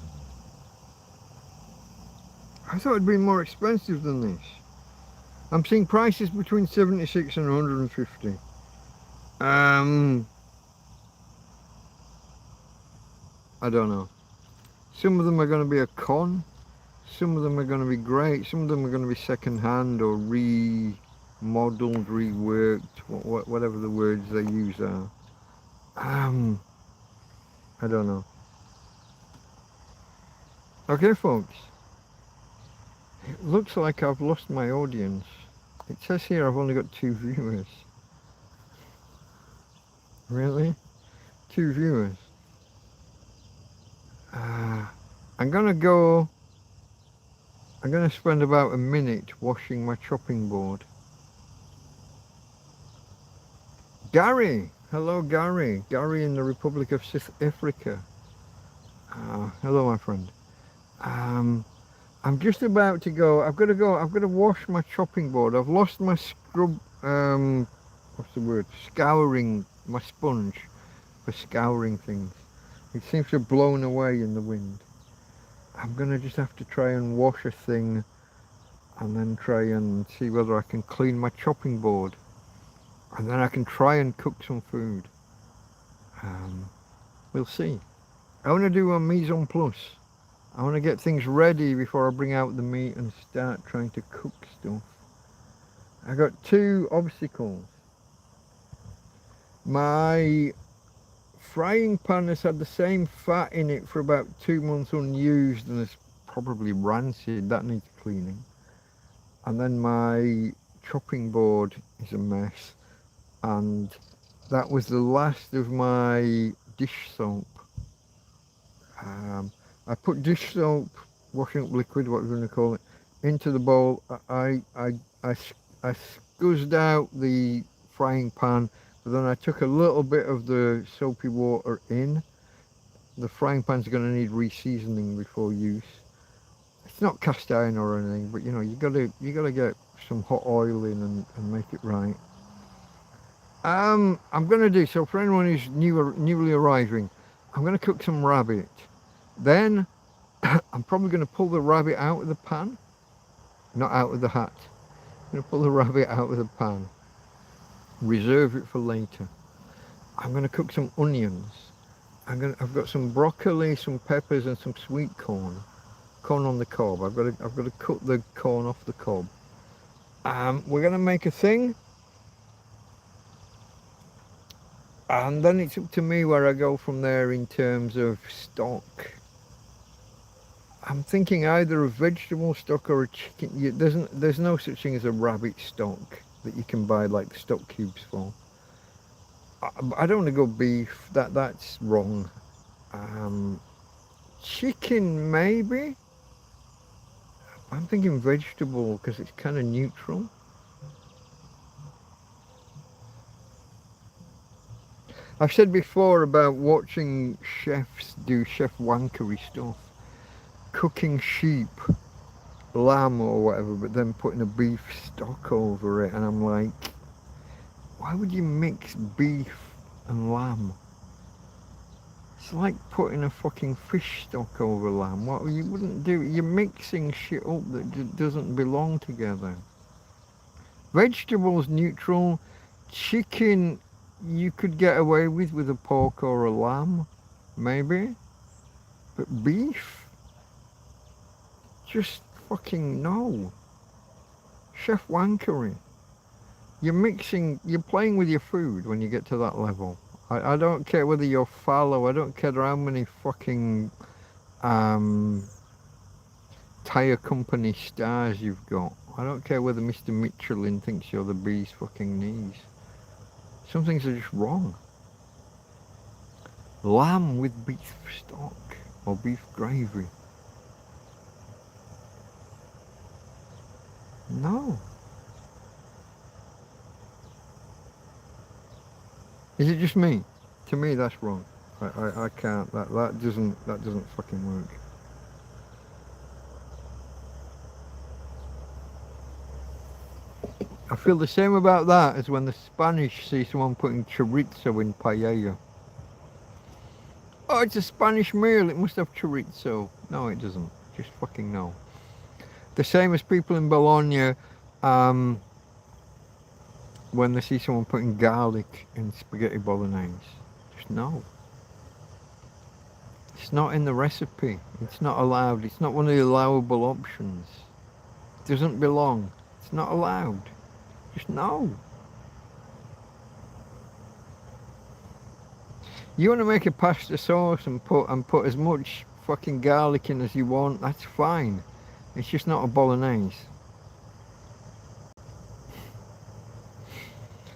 I thought it'd be more expensive than this. I'm seeing prices between 76 and 150. I don't know. Some of them are going to be a con. Some of them are going to be great. Some of them are going to be second-hand or remodeled, reworked, whatever the words they use are. I don't know. Okay, folks. It looks like I've lost my audience. It says here I've only got 2 viewers. Really? 2 viewers. I'm gonna spend about a minute washing my chopping board. Gary! Hello, Gary. Gary in the Republic of South Africa. Hello, my friend. I'm just about to go. I've got to wash my chopping board. I've lost my what's the word? Scouring, my sponge for scouring things. It seems to have blown away in the wind. I'm gonna just have to try and wash a thing and then try and see whether I can clean my chopping board. And then I can try and cook some food. We'll see. I want to do a mise en place. I want to get things ready before I bring out the meat and start trying to cook stuff. I got 2 obstacles. My frying pan has had the same fat in it for about 2 months unused and it's probably rancid. That needs cleaning. And then my chopping board is a mess. And that was the last of my dish soap. I put dish soap, washing up liquid, what we're going to call it, into the bowl. I scuzzed out the frying pan, but then I took a little bit of the soapy water in. The frying pan's going to need reseasoning before use. It's not cast iron or anything, but you know, you gotta get some hot oil in and make it right. I'm gonna do, so for anyone who's newly arriving, I'm gonna cook some rabbit. Then I'm probably gonna pull the rabbit out of the pan, not out of the hat. I'm gonna pull the rabbit out of the pan, reserve it for later. I'm gonna cook some onions. I've got some broccoli, some peppers, and some sweet corn on the cob. I've got to cut the corn off the cob. We're gonna make a thing. And then it's up to me where I go from there in terms of stock. I'm thinking either a vegetable stock or a chicken. There's no such thing as a rabbit stock that you can buy like the stock cubes for. I don't want to go beef. That's wrong. Chicken maybe. I'm thinking vegetable because it's kind of neutral. I've said before about watching chefs do chef wankery stuff, cooking sheep, lamb or whatever, but then putting a beef stock over it, and I'm like, why would you mix beef and lamb? It's like putting a fucking fish stock over lamb. What you wouldn't do, you're mixing shit up that doesn't belong together. Vegetables neutral, chicken you could get away with a pork or a lamb, maybe, but beef, just fucking no. Chef wankery. You're playing with your food when you get to that level. I don't care whether you're fallow, I don't care how many fucking tire company stars you've got. I don't care whether Mr. Michelin thinks you're the bee's fucking knees. Some things are just wrong. Lamb with beef stock or beef gravy. No. Is it just me? To me, that's wrong. I can't. That doesn't fucking work. I feel the same about that as when the Spanish see someone putting chorizo in paella. Oh, it's a Spanish meal. It must have chorizo. No, it doesn't. Just fucking no. The same as people in Bologna. When they see someone putting garlic in spaghetti bolognese. Just no. It's not in the recipe. It's not allowed. It's not one of the allowable options. It doesn't belong. It's not allowed. Just no. You want to make a pasta sauce and put as much fucking garlic in as you want, that's fine. It's just not a bolognese.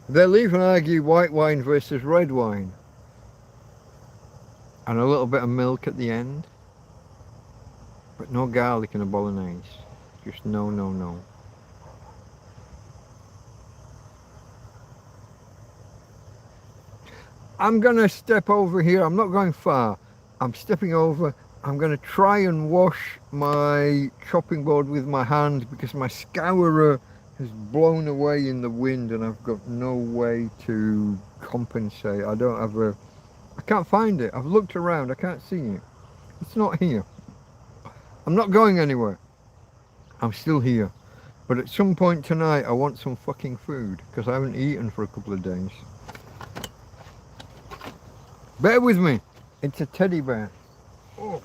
They'll even argue white wine versus red wine. And a little bit of milk at the end. But no garlic in a bolognese. Just no, no, no. I'm gonna step over here. I'm not going far. I'm stepping over. I'm gonna try and wash my chopping board with my hand because my scourer has blown away in the wind and I've got no way to compensate. I don't have a... I can't find it. I've looked around. I can't see it. It's not here. I'm not going anywhere. I'm still here. But at some point tonight I want some fucking food because I haven't eaten for a couple of days. Bear with me. It's a teddy bear. Oh.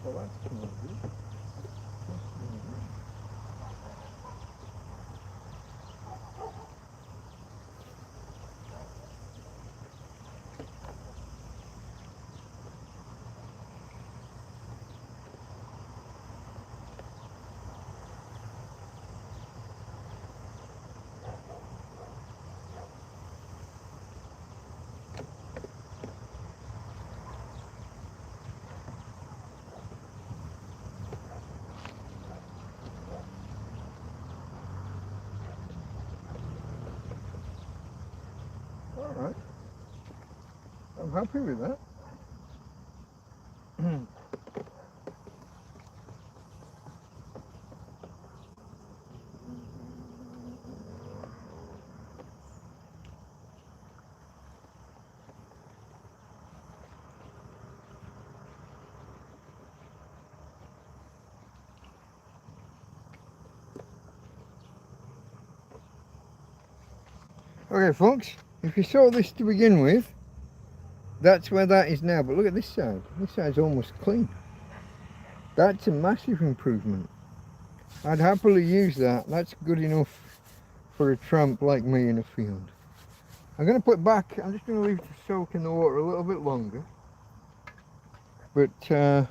Well, that's lovely. Alright, I'm happy with that. Okay folks, if you saw this to begin with, that's where that is now, but look at this side. This side's almost clean. That's a massive improvement. I'd happily use that. That's good enough for a tramp like me in a field. I'm going to put back, I'm just going to leave it to soak in the water a little bit longer. But yeah,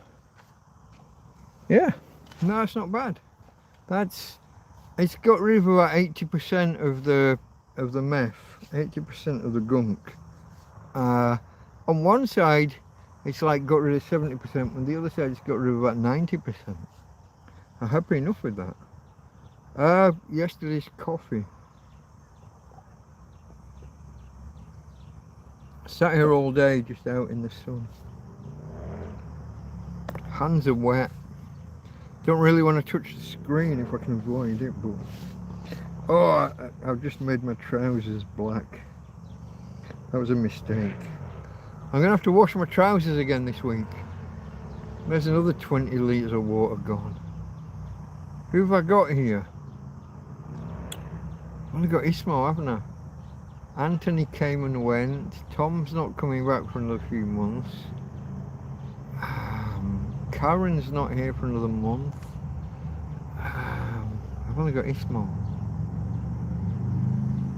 no, it's not bad. It's got rid of about 80% of the meth, 80% of the gunk. On one side it's like got rid of 70%, on the other side it's got rid of about 90%. I'm happy enough with that. Yesterday's coffee. Sat here all day just out in the sun. Hands are wet. Don't really want to touch the screen if I can avoid it, but oh, I've just made my trousers black. That was a mistake. I'm gonna have to wash my trousers again this week. There's another 20 litres of water gone. Who have I got here? I've only got Ismo, haven't I? Anthony came and went. Tom's not coming back for another few months. Karen's not here for another month. I've only got Ismo.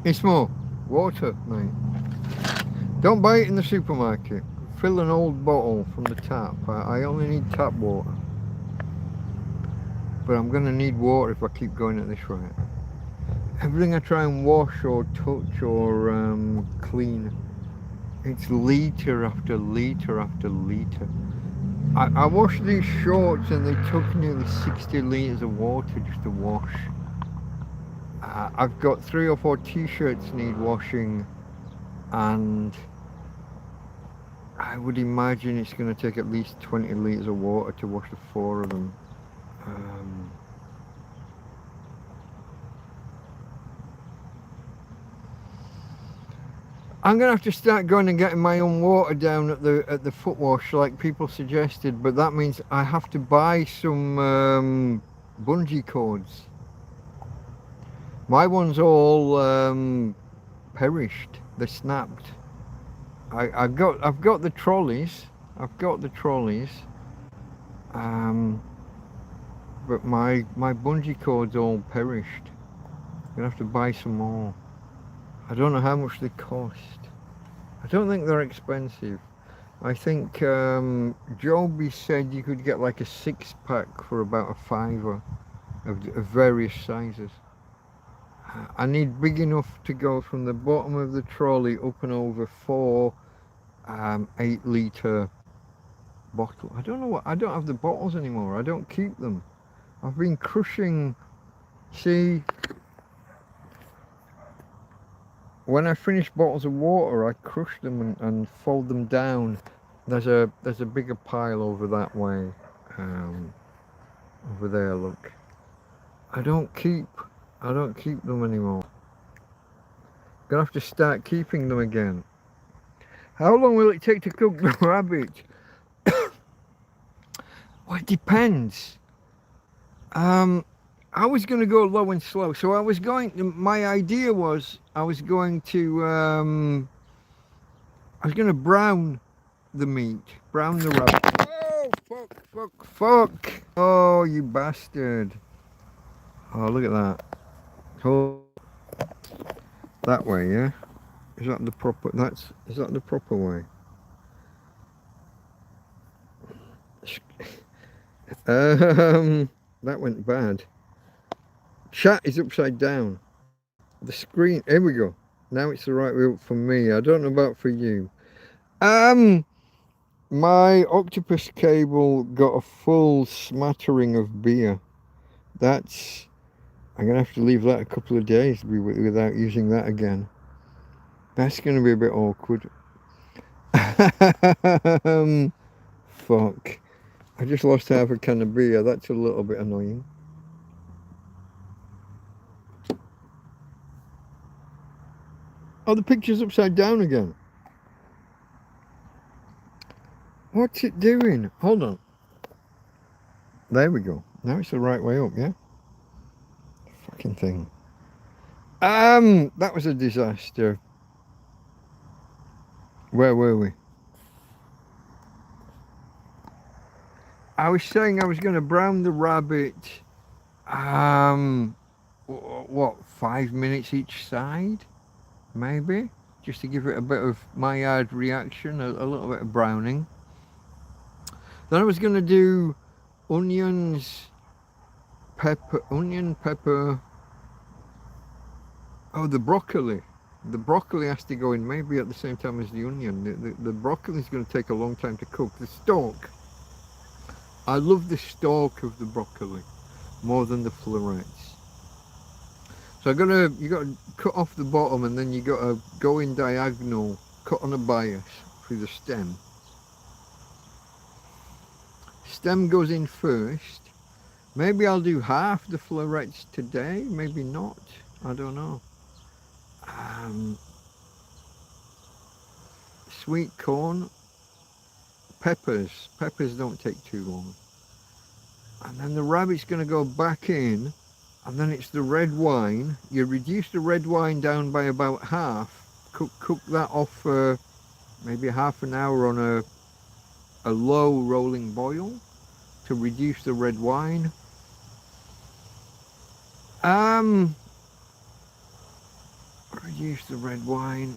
Ismo, water, mate. Don't buy it in the supermarket. Fill an old bottle from the tap. I only need tap water. But I'm going to need water if I keep going at this rate. Everything I try and wash or touch or clean, it's litre after litre after litre. I washed these shorts and they took nearly 60 litres of water just to wash. I've got 3 or 4 t-shirts need washing, and I would imagine it's going to take at least 20 litres of water to wash the 4 of them. I'm going to have to start going and getting my own water down at the foot wash like people suggested, but that means I have to buy some bungee cords. My one's all perished. They're snapped. I've got the trolleys. But my bungee cord's all perished. I'm gonna have to buy some more. I don't know how much they cost. I don't think they're expensive. I think Joby said you could get like a 6-pack for about a £5 of various sizes. I need big enough to go from the bottom of the trolley up and over 4 8-litre bottles. I don't know what, I don't have the bottles anymore. I don't keep them. I've been crushing. See, when I finish bottles of water, I crush them and fold them down. There's a bigger pile over that way. Over there, look. I don't keep them anymore. Gonna have to start keeping them again. How long will it take to cook the rabbit? Well, it depends. I was going to go low and slow, so my idea was I was going to brown the meat, brown the rabbit. Oh, fuck. Oh, you bastard. Oh, look at that. Oh, that way, yeah? Is that the proper way? That went bad. Chat is upside down. The screen, here we go. Now it's the right way up for me. I don't know about for you. My octopus cable got a full smattering of beer. I'm gonna have to leave that a couple of days without using that again. That's gonna be a bit awkward. Fuck. I just lost half a can of beer. That's a little bit annoying. Oh, the picture's upside down again. What's it doing? Hold on. There we go. Now it's the right way up, yeah? Fucking thing. That was a disaster. Where were we? I was saying I was going to brown the rabbit, what, 5 minutes each side? Maybe? Just to give it a bit of Maillard reaction, a little bit of browning. Then I was going to do onion, pepper. Oh, the broccoli. The broccoli has to go in maybe at the same time as the onion. The broccoli is going to take a long time to cook. The stalk. I love the stalk of the broccoli more than the florets. So you got to cut off the bottom, and then you got to go in diagonal, cut on a bias through the stem. Stem goes in first. Maybe I'll do half the florets today, maybe not. I don't know. Sweet corn, peppers don't take too long, and then the rabbit's going to go back in, and then it's the red wine. You reduce the red wine down by about half, cook that off for maybe half an hour on a low rolling boil, to reduce the red wine. Reduce the red wine.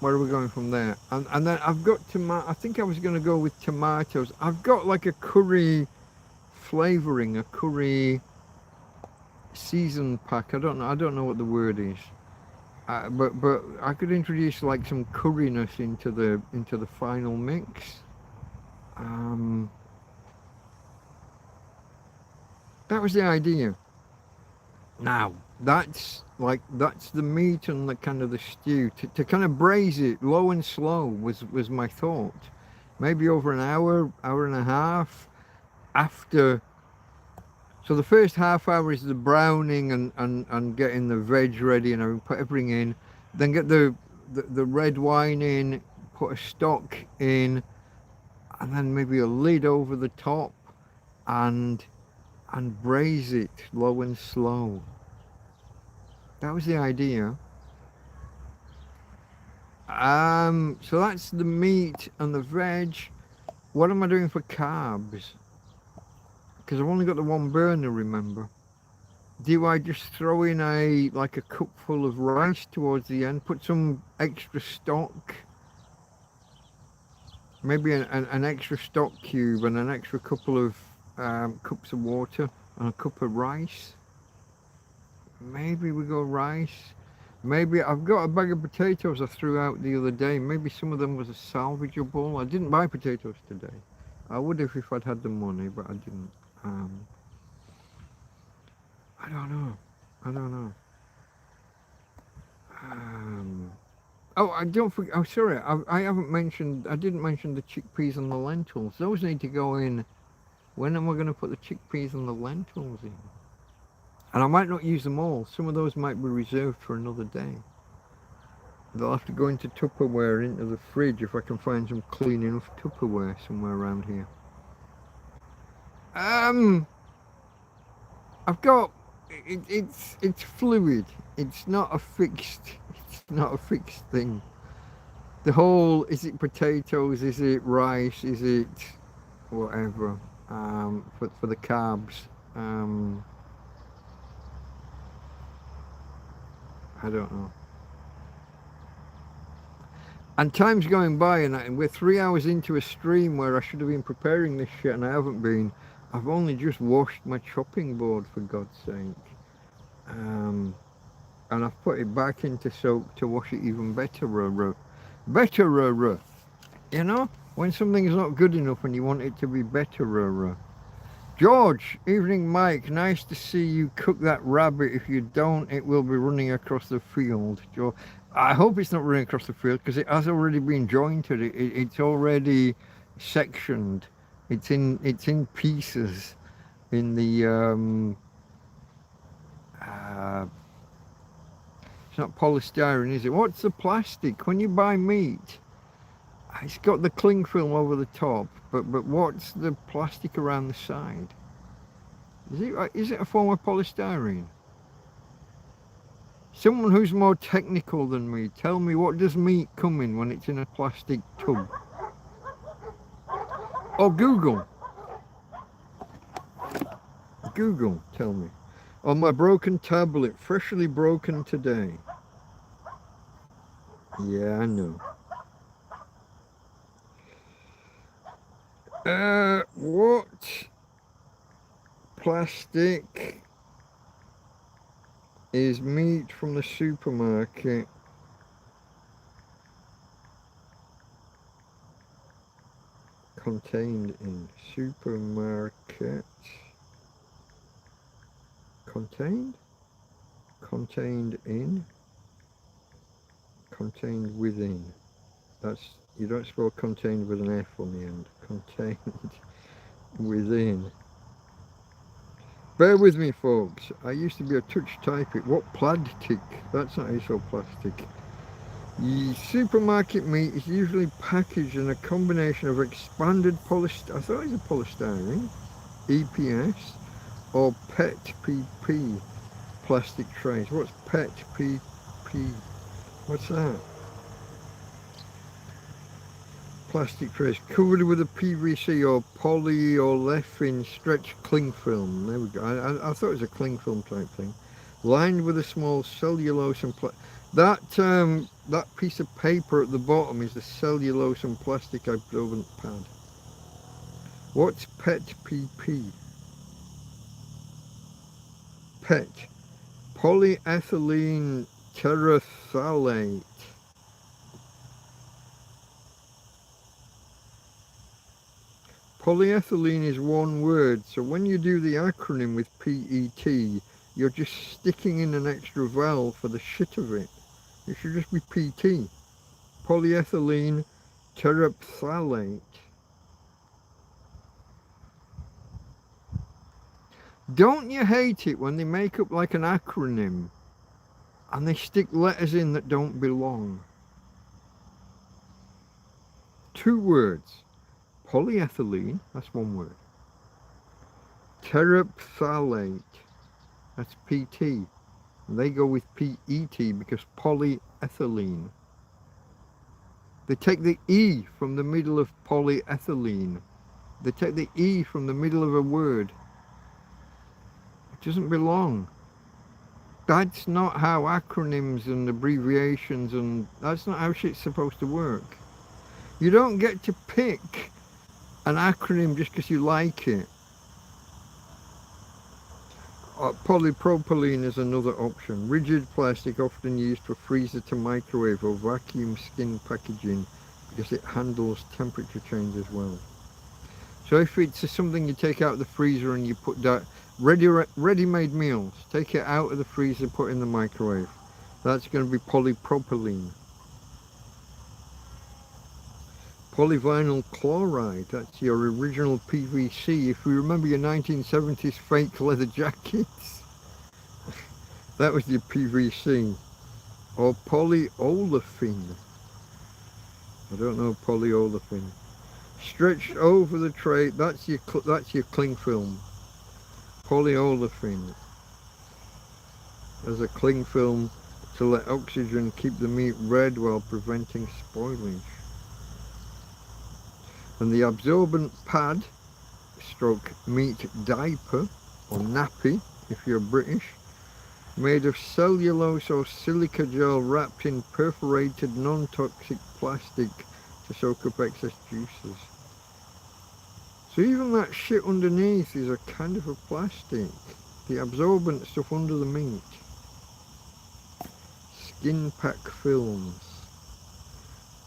Where are we going from there? And then I've got tomato. I think I was going to go with tomatoes. I've got like a curry flavoring, a curry season pack. I don't know what the word is. But I could introduce like some curriness into the final mix. That was the idea. Now that's the meat and the kind of the stew. To kind of braise it low and slow was my thought. Maybe over an hour and a half after. So the first half hour is the browning and getting the veg ready and put everything in. Then get the red wine in, put a stock in, and then maybe a lid over the top and braise it low and slow. That was the idea. So that's the meat and the veg. What am I doing for carbs? Because I've only got the one burner, remember. Do I just throw in a cupful of rice towards the end, put some extra stock, maybe an extra stock cube and an extra couple of cups of water and a cup of rice? Maybe we go rice. Maybe I've got a bag of potatoes I threw out the other day. Maybe some of them was a salvageable. I didn't buy potatoes today. I would have if I'd had the money, but I didn't. I don't know. Oh, I don't forget. Oh, sorry. I didn't mention the chickpeas and the lentils. Those need to go in. When am I going to put the chickpeas and the lentils in? And I might not use them all. Some of those might be reserved for another day. They'll have to go into Tupperware, into the fridge, if I can find some clean enough Tupperware somewhere around here. I've got, it's fluid. It's not a fixed thing. The whole, is it potatoes, is it rice, is it whatever, for the carbs. I don't know. And time's going by, and we're 3 hours into a stream where I should have been preparing this shit, and I haven't been. I've only just washed my chopping board, for God's sake. And I've put it back into soak to wash it even better. You know, when something's not good enough and you want it to be better. George, evening Mike, nice to see you cook that rabbit. If you don't, it will be running across the field. George, I hope it's not running across the field because it has already been jointed. It's already sectioned. It's in pieces in the it's not polystyrene, is it? What's the plastic when you buy meat? It's got the cling film over the top, but what's the plastic around the side? Is it a form of polystyrene? Someone who's more technical than me, tell me, what does meat come in when it's in a plastic tub? Or Google, tell me. On my broken tablet, freshly broken today. Yeah, I know. What plastic is meat from the supermarket contained in? Supermarket contained in, contained within. That's, you don't spell contained with an F on the end. Contained within. Bear with me, folks. I used to be a touch typer. What plastic? That's not so plastic. The supermarket meat is usually packaged in a combination of expanded polystyrene, I thought it was a polystyrene, EPS, or PET PP plastic trays. What's PET PP? What's that? plastic trays covered with a PVC or polyolefin stretch cling film. There we go. I thought it was a cling film type thing. Lined with a small cellulose and that piece of paper at the bottom is the cellulose and plastic absorbent pad. What's PET PP? PET, polyethylene terephthalate. Polyethylene is one word, so when you do the acronym with PET, you're just sticking in an extra vowel for the shit of it. It should just be PT. Polyethylene terephthalate. Don't you hate it when they make up like an acronym and they stick letters in that don't belong? 2 words. Polyethylene, that's one word. Terephthalate, that's PT. And they go with PET because polyethylene. They take the E from the middle of polyethylene. They take the E from the middle of a word. It doesn't belong. That's not how acronyms and abbreviations and that's not how shit's supposed to work. You don't get to pick an acronym just because you like it. Polypropylene is another option. Rigid plastic often used for freezer to microwave or vacuum skin packaging because it handles temperature change as well. So if it's something you take out of the freezer and you put that ready-made meals, take it out of the freezer, put it in the microwave. That's going to be polypropylene. Polyvinyl chloride, that's your original PVC. If you remember your 1970s fake leather jackets, that was your PVC. Or polyolefin. I don't know polyolefin. Stretched over the tray, that's your cling film. Polyolefin. There's a cling film to let oxygen keep the meat red while preventing spoilage. And the absorbent pad, stroke meat diaper, or nappy if you're British, made of cellulose or silica gel wrapped in perforated non-toxic plastic to soak up excess juices. So even that shit underneath is a kind of a plastic. The absorbent stuff under the meat. Skin pack films.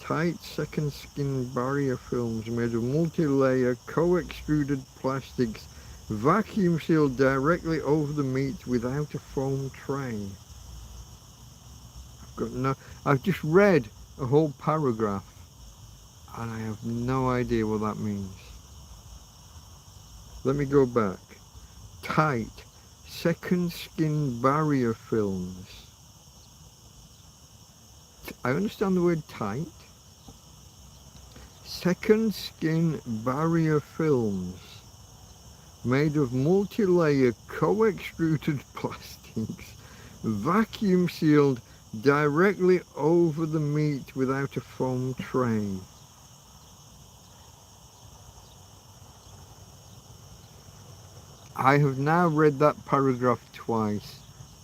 Tight second skin barrier films made of multi-layer co-extruded plastics vacuum sealed directly over the meat without a foam tray. I've just read a whole paragraph and I have no idea what that means. Let me go back. Tight second skin barrier films. I understand the word tight. Second skin barrier films made of multi-layer co-extruded plastics vacuum sealed directly over the meat without a foam tray. I have now read that paragraph twice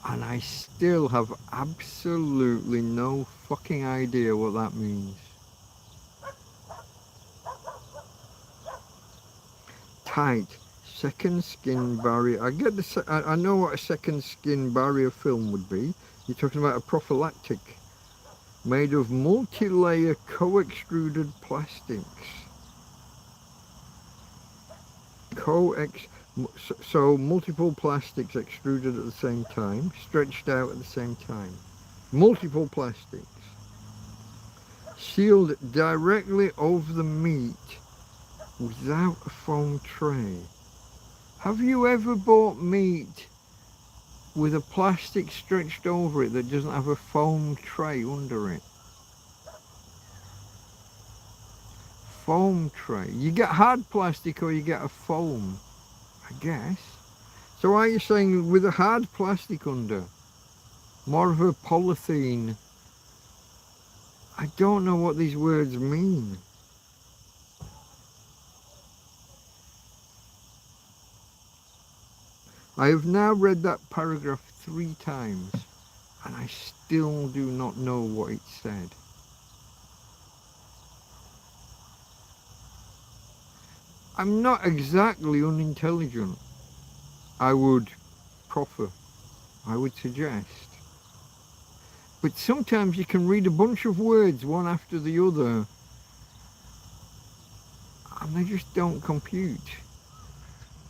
and I still have absolutely no fucking idea what that means. Tight second skin barrier. I know what a second skin barrier film would be. You're talking about a prophylactic made of multi-layer co-extruded plastics. So multiple plastics extruded at the same time, stretched out at the same time. Multiple plastics. Sealed directly over the meat without a foam tray. Have you ever bought meat with a plastic stretched over it that doesn't have a foam tray under it? Foam tray. You get hard plastic or you get a foam, I guess. So are you saying with a hard plastic under? More of a polythene? I don't know what these words mean. I have now read that paragraph 3 times and I still do not know what it said. I'm not exactly unintelligent, I would proffer, I would suggest. But sometimes you can read a bunch of words one after the other and they just don't compute.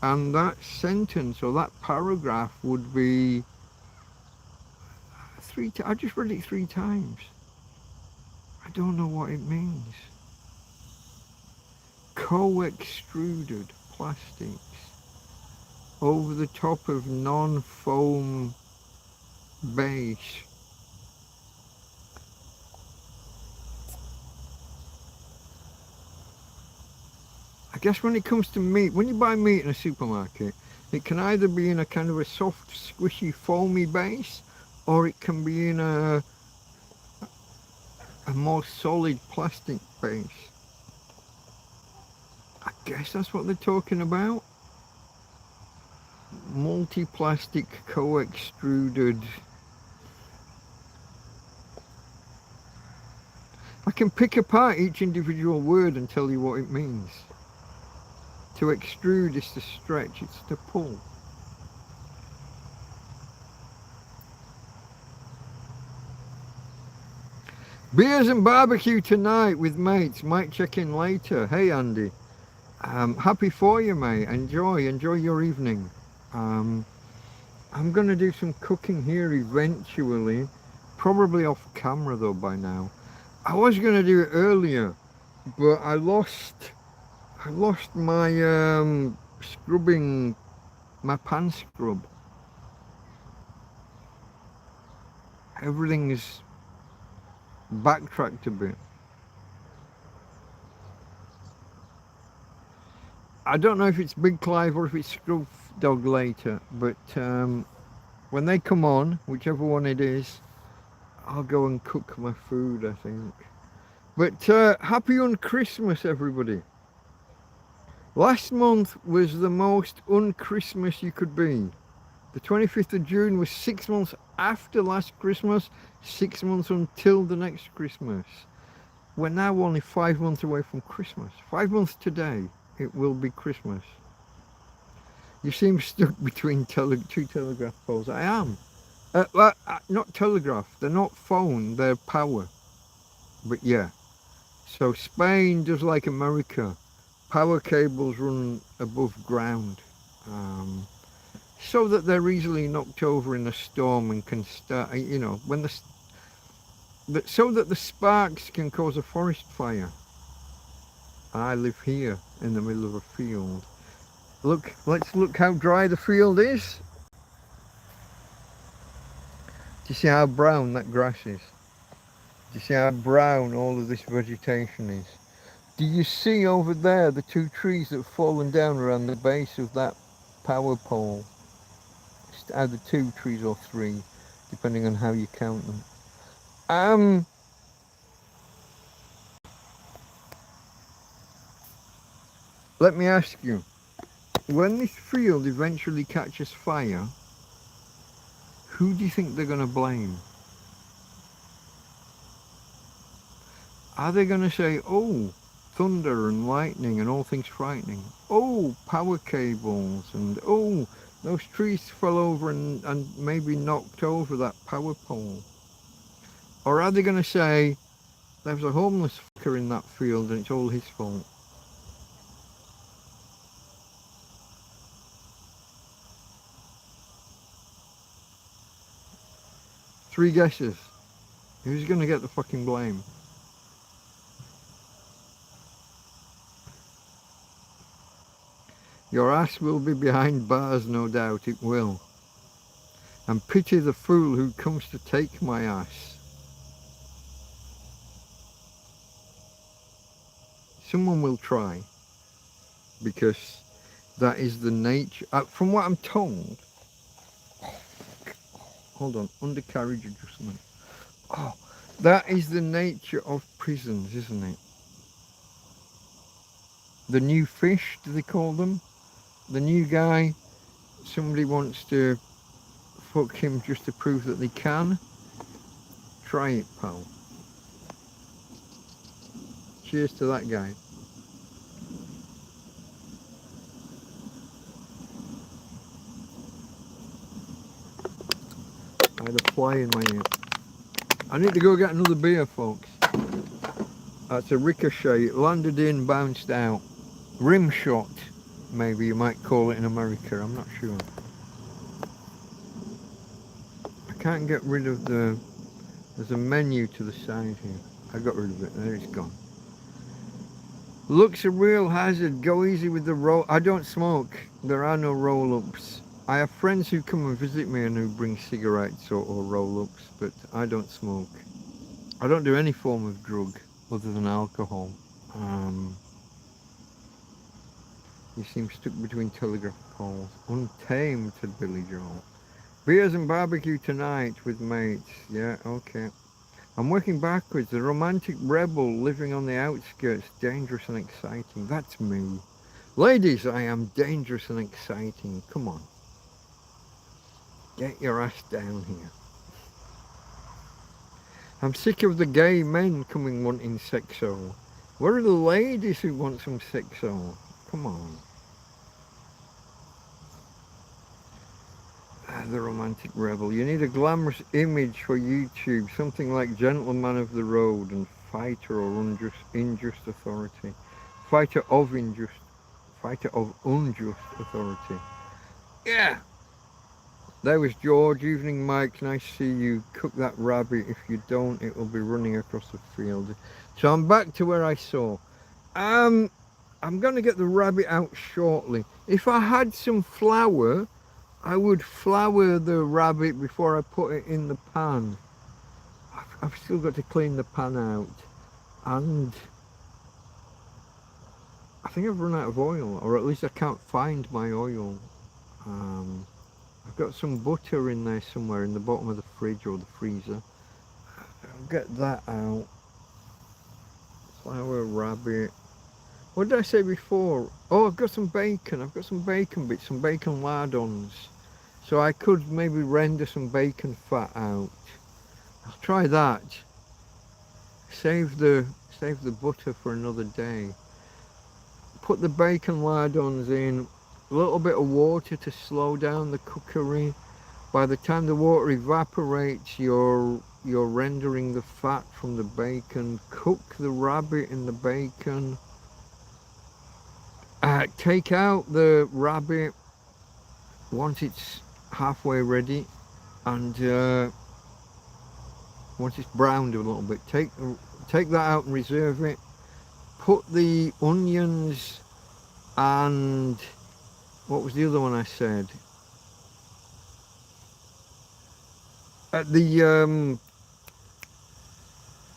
And that sentence or that paragraph would be I just read it 3 times. I don't know what it means. Co-extruded plastics over the top of non-foam base. I guess when it comes to meat, when you buy meat in a supermarket, it can either be in a kind of a soft, squishy, foamy base, or it can be in a more solid plastic base. I guess that's what they're talking about. Multi-plastic co-extruded. I can pick apart each individual word and tell you what it means. To extrude is to stretch, it's to pull. Beers and barbecue tonight with mates. Might check in later. Hey Andy. Happy for you, mate. Enjoy your evening. I'm going to do some cooking here eventually. Probably off camera though by now. I was going to do it earlier, but I lost my scrubbing, my pan scrub. Everything's backtracked a bit. I don't know if it's Big Clive or if it's ScrufDog later, but when they come on, whichever one it is, I'll go and cook my food, I think. But happy UnChristmas, everybody. Last month was the most UnChristmas you could be. The 25th of June was 6 months after last Christmas, 6 months until the next Christmas. We're now only 5 months away from Christmas. 5 months today, it will be Christmas. You seem stuck between 2 telegraph poles. I am. Not telegraph, they're not phone, they're power. But yeah. So Spain, just like America, power cables run above ground. So that they're easily knocked over in a storm and can start, you know, when so that the sparks can cause a forest fire. I live here in the middle of a field. Look, let's look how dry the field is. Do you see how brown that grass is? Do you see how brown all of this vegetation is? Do you see over there the 2 trees that have fallen down around the base of that power pole? It's either 2 trees or 3, depending on how you count them. Let me ask you, when this field eventually catches fire, who do you think they're going to blame? Are they going to say, oh, thunder and lightning and all things frightening? Oh, power cables, and oh, those trees fell over and maybe knocked over that power pole? Or are they going to say, there's a homeless fucker in that field and it's all his fault? Three guesses. Who's going to get the fucking blame? Your ass will be behind bars, no doubt it will. And pity the fool who comes to take my ass. Someone will try, because that is the nature, from what I'm told. Hold on, undercarriage adjustment. Oh, that is the nature of prisons, isn't it? The new fish, do they call them? The new guy somebody wants to fuck him just to prove that they can, try it, pal. Cheers to that guy. I had a fly in my ear. I need to go get another beer, folks. That's a ricochet. It landed in, bounced out. Rim shot, maybe you might call it in America. I'm not sure. I can't get rid of the... There's a menu to the side here. I got rid of it. There it's gone. Looks a real hazard. Go easy with the roll. I don't smoke. There are no roll-ups. I have friends who come and visit me and who bring cigarettes or roll-ups, but I don't smoke. I don't do any form of drug other than alcohol. You seem stuck between telegraph poles. Untamed, said Billy Joel. Beers and barbecue tonight with mates. Yeah, okay. I'm working backwards. A romantic rebel living on the outskirts. Dangerous and exciting. That's me. Ladies, I am dangerous and exciting. Come on. Get your ass down here. I'm sick of the gay men coming wanting sexo. Where are the ladies who want some sexo? Come on. The romantic rebel. You need a glamorous image for YouTube. Something like gentleman of the road and fighter or unjust authority. Fighter of unjust authority. Yeah. There was George. Evening, Mike. Nice to see you. Cook that rabbit. If you don't, it will be running across the field. So I'm back to where I saw. I'm going to get the rabbit out shortly. If I had some flour, I would flour the rabbit before I put it in the pan. I've still got to clean the pan out. And I think I've run out of oil, or at least I can't find my oil. I've got some butter in there somewhere in the bottom of the fridge or the freezer. I'll get that out. Flour, rabbit. What did I say before? Oh, I've got some bacon. I've got some bacon bits, some bacon lardons. So I could maybe render some bacon fat out. I'll try that. Save the butter for another day. Put the bacon lardons in. A little bit of water to slow down the cookery. By the time the water evaporates, you're rendering the fat from the bacon. Cook the rabbit in the bacon. Take out the rabbit once it's halfway ready, and once it's browned a little bit. Take that out and reserve it. Put the onions and what was the other one I said? The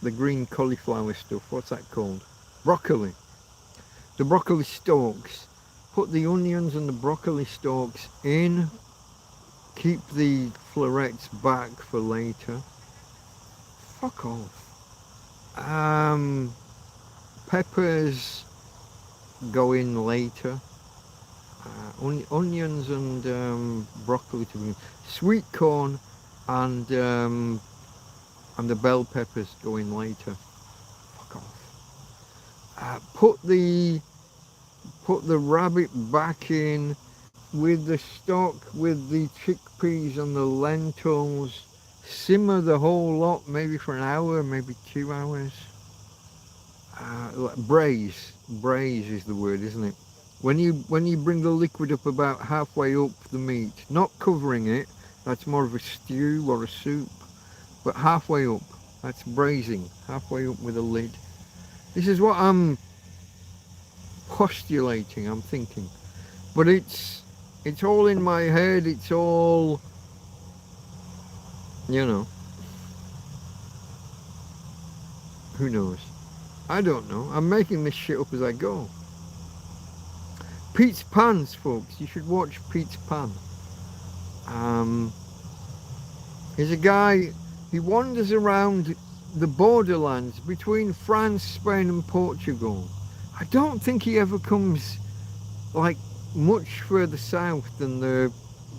green cauliflower stuff. What's that called? Broccoli. The broccoli stalks. Put the onions and the broccoli stalks in. Keep the florets back for later. Fuck off. Peppers go in later. Onions and broccoli to begin. Sweet corn and the bell peppers go in later. Fuck off. Put the rabbit back in with the stock, with the chickpeas and the lentils. Simmer the whole lot, maybe for an hour, maybe 2 hours. Braise is the word, isn't it? When you bring the liquid up about halfway up the meat, not covering it, that's more of a stew or a soup, but halfway up, that's braising, halfway up with a lid. This is what I'm postulating, I'm thinking, but it's all in my head, it's all, you know, who knows? I don't know, I'm making this shit up as I go. Pete's Pans, folks, you should watch Pete's Pan. He's a guy, he wanders around the borderlands between France, Spain and Portugal. I don't think he ever comes like much further south than the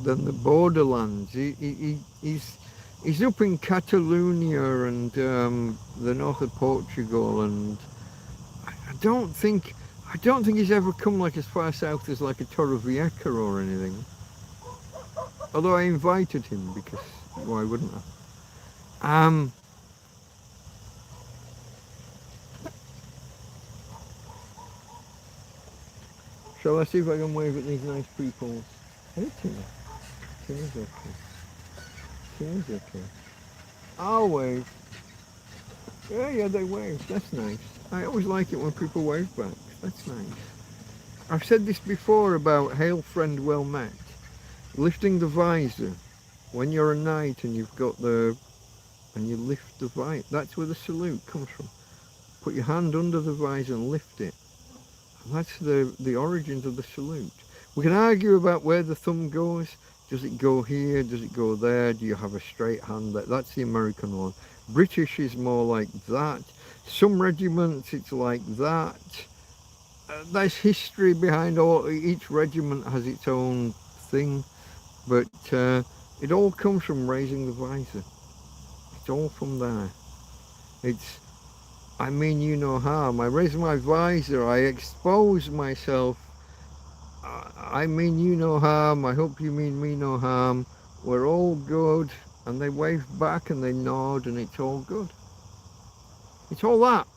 than the borderlands. He's up in Catalonia and the north of Portugal, and I don't think he's ever come like as far south as like a Torrevieja or anything. Although I invited him because why wouldn't I? Shall I see if I can wave at these nice people? Hey, Tina. Tina's okay. Tina's okay. I'll wave. Yeah, they wave. That's nice. I always like it when people wave back. That's nice. I've said this before about hail friend well met. Lifting the visor. When you're a knight and you've got and you lift the visor. That's where the salute comes from. Put your hand under the visor and lift it. That's the origins of the salute. We can argue about where the thumb goes. Does it go here? Does it go there? Do you have a straight hand? That's the American one. British is more like that. Some regiments it's like that. There's history behind each regiment has its own thing, but it all comes from raising the visor. It's all from there. It's I mean you no harm. I raise my visor, I expose myself. I mean you no harm, I hope you mean me no harm. We're all good. And they wave back and they nod and it's all good. It's all that.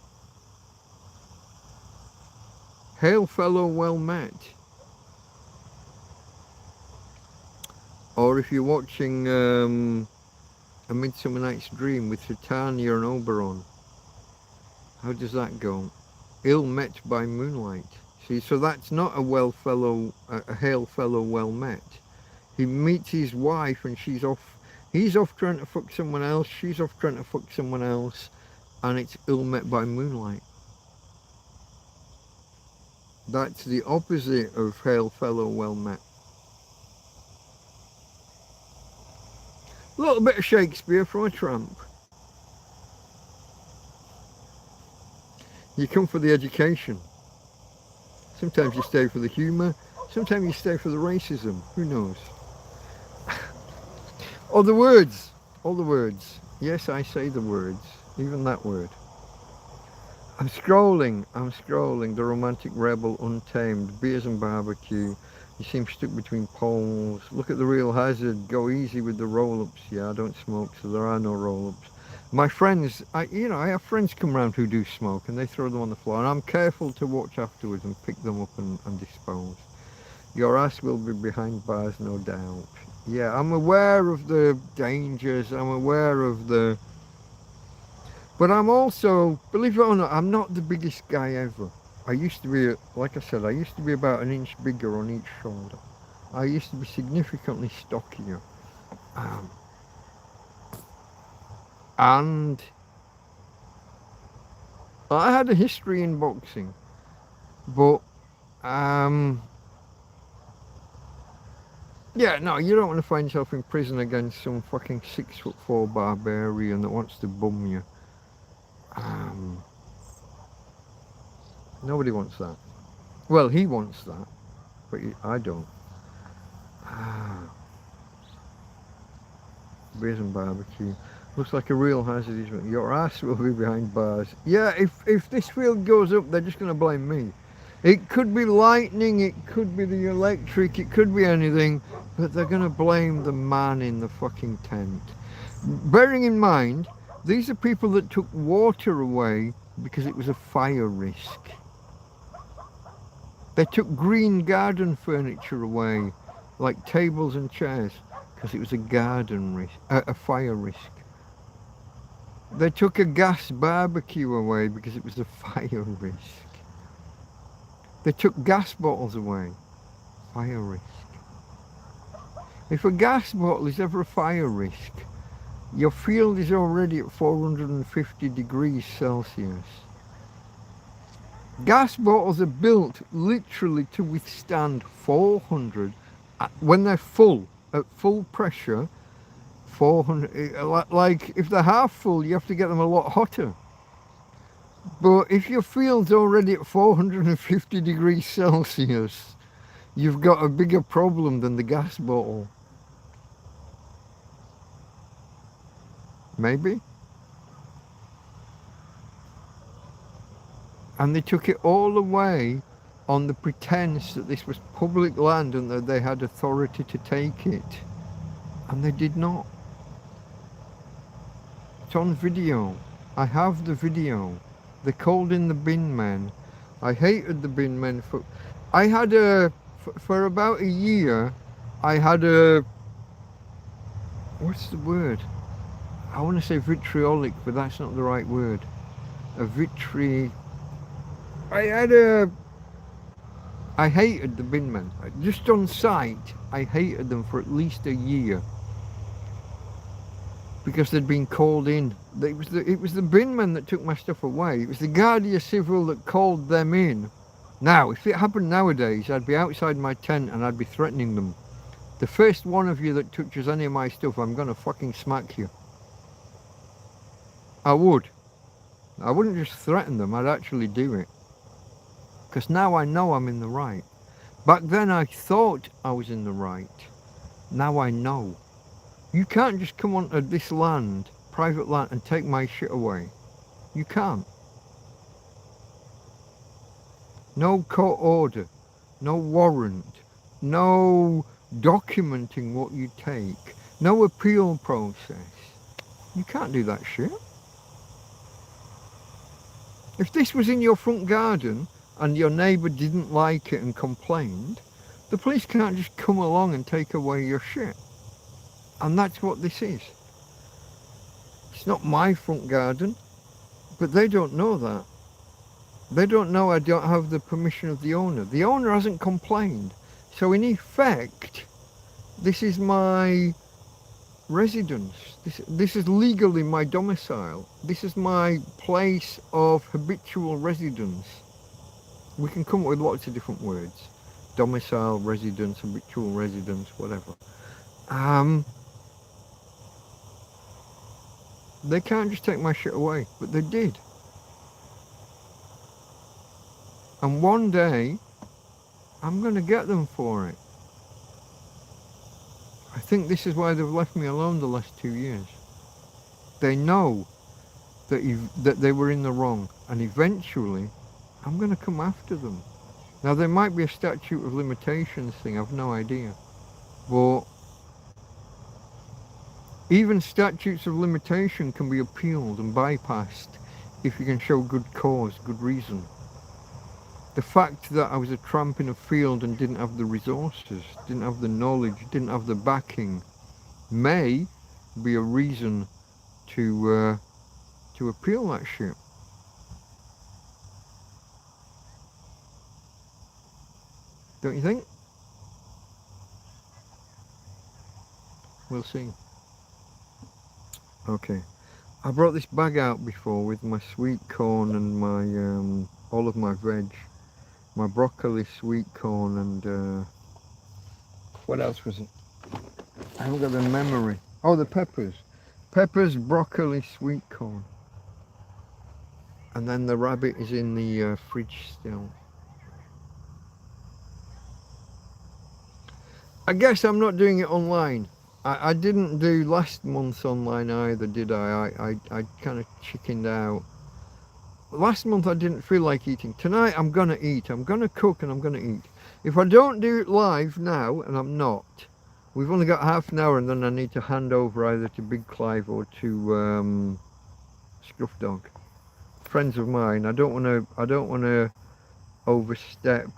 Hail fellow, well met. Or if you're watching A Midsummer Night's Dream with Titania and Oberon, how does that go? Ill met by moonlight. See, so that's not a hail fellow well met. He meets his wife and he's off trying to fuck someone else, she's off trying to fuck someone else, and it's ill met by moonlight. That's the opposite of hail fellow well met. A little bit of Shakespeare from a tramp. You come for the education. Sometimes you stay for the humour, sometimes you stay for the racism, who knows? Or the words, all the words. Yes, I say the words, even that word. I'm scrolling, the romantic rebel, untamed, beers and barbecue. You seem stuck between poles. Look at the real hazard, go easy with the roll-ups. Yeah, I don't smoke, so there are no roll-ups. My friends, I have friends come around who do smoke and they throw them on the floor, and I'm careful to watch afterwards and pick them up and dispose. Your ass will be behind bars, no doubt. Yeah, I'm aware of the dangers, I'm aware of but I'm also, believe it or not, I'm not the biggest guy ever. I used to be, like I said, I used to be about an inch bigger on each shoulder. I used to be significantly stockier. And I had a history in boxing, but yeah, no, you don't want to find yourself in prison against some fucking 6'4" barbarian that wants to bum you. Nobody wants that. Well, he wants that, but I don't. Beers and barbecue. Looks like a real hazard. Your ass will be behind bars. Yeah, if this field goes up, they're just going to blame me. It could be lightning, it could be the electric, it could be anything, but they're going to blame the man in the fucking tent. Bearing in mind, these are people that took water away because it was a fire risk. They took green garden furniture away, like tables and chairs, because it was a garden risk, a fire risk. They took a gas barbecue away because it was a fire risk. They took gas bottles away, fire risk. If a gas bottle is ever a fire risk, your field is already at 450 degrees Celsius. Gas bottles are built literally to withstand 400, when they're full, at full pressure, 400, like if they're half full, you have to get them a lot hotter. But if your field's already at 450 degrees Celsius, you've got a bigger problem than the gas bottle. Maybe. And they took it all away on the pretense that this was public land and that they had authority to take it. And they did not. It's on video. I have the video. They called in the bin men. I hated the bin men for... I had for about a year, I had a... What's the word? I want to say vitriolic, but that's not the right word. I hated the bin men. Just on sight, I hated them for at least a year. Because they'd been called in. It was the bin men that took my stuff away. It was the Guardia Civil that called them in. Now, if it happened nowadays, I'd be outside my tent and I'd be threatening them. The first one of you that touches any of my stuff, I'm gonna fucking smack you. I would. I wouldn't just threaten them, I'd actually do it. Because now I know I'm in the right. Back then I thought I was in the right. Now I know. You can't just come onto this land, private land, and take my shit away. You can't. No court order, no warrant, no documenting what you take, no appeal process. You can't do that shit. If this was in your front garden and your neighbour didn't like it and complained, the police can't just come along and take away your shit. And that's what this is. It's not my front garden, but they don't know that. They don't know I don't have the permission of the owner. The owner hasn't complained. So in effect, this is my residence. This is legally my domicile. This is my place of habitual residence. We can come up with lots of different words. Domicile, residence, habitual residence, whatever. They can't just take my shit away, but they did. And one day, I'm going to get them for it. I think this is why they've left me alone the last 2 years. They know that they were in the wrong, and eventually, I'm going to come after them. Now, there might be a statute of limitations thing, I've no idea. But even statutes of limitation can be appealed and bypassed if you can show good cause, good reason. The fact that I was a tramp in a field and didn't have the resources, didn't have the knowledge, didn't have the backing, may be a reason to appeal that shit. Don't you think? We'll see. Okay. I brought this bag out before with my sweet corn and my all of my veg. My broccoli, sweet corn, and what else was it? I haven't got the memory. Oh, the peppers. Peppers, broccoli, sweet corn. And then the rabbit is in the fridge still. I guess I'm not doing it online. I didn't do last month's online either, did I? I kind of chickened out. Last month I didn't feel like eating. Tonight I'm gonna eat. I'm gonna cook and I'm gonna eat. If I don't do it live now, and I'm not, we've only got half an hour and then I need to hand over either to Big Clive or to ScrufDog. Friends of mine. I don't wanna overstep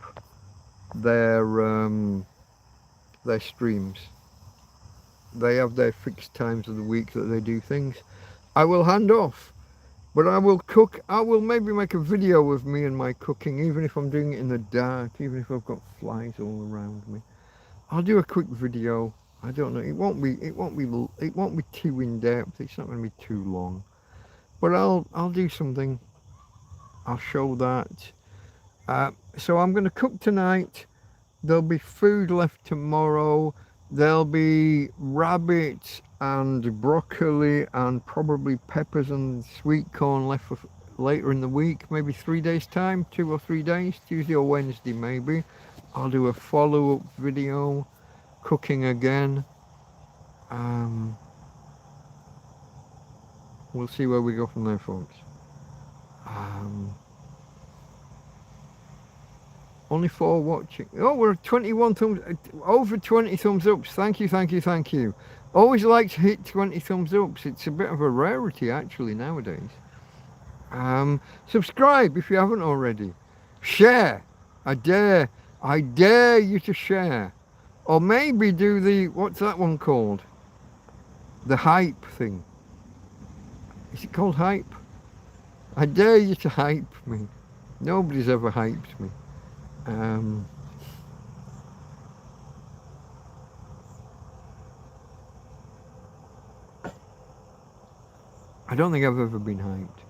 their streams. They have their fixed times of the week that they do things. I will hand off. But I will cook. I will maybe make a video of me and my cooking, even if I'm doing it in the dark, even if I've got flies all around me. I'll do a quick video. I don't know. It won't be too in depth. It's not going to be too long. But I'll do something. I'll show that. So I'm going to cook tonight. There'll be food left tomorrow. There'll be rabbit and broccoli and probably peppers and sweet corn left for later in the week, maybe 3 days time, 2 or 3 days, Tuesday or Wednesday maybe. I'll do a follow-up video, cooking again. We'll see where we go from there, folks. Only 4 watching. Oh, we're 21 thumbs, over 20 thumbs ups. Thank you, thank you, thank you. Always like to hit 20 thumbs ups. It's a bit of a rarity actually nowadays. Subscribe if you haven't already. Share. I dare you to share. Or maybe do the, what's that one called? The hype thing. Is it called hype? I dare you to hype me. Nobody's ever hyped me. I don't think I've ever been hyped.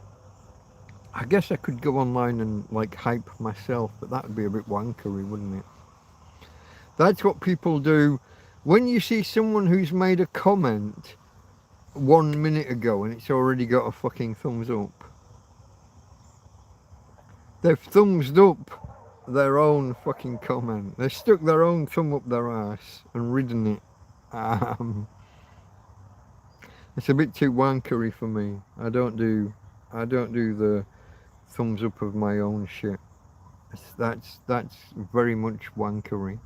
I guess I could go online and like hype myself, but that would be a bit wankery, wouldn't it? That's what people do when you see someone who's made a comment 1 minute ago and it's already got a fucking thumbs up. They've thumbsed up their own fucking comment. They've stuck their own thumb up their ass and ridden it. It's a bit too wankery for me. I don't do the thumbs up of my own shit. That's very much wankery.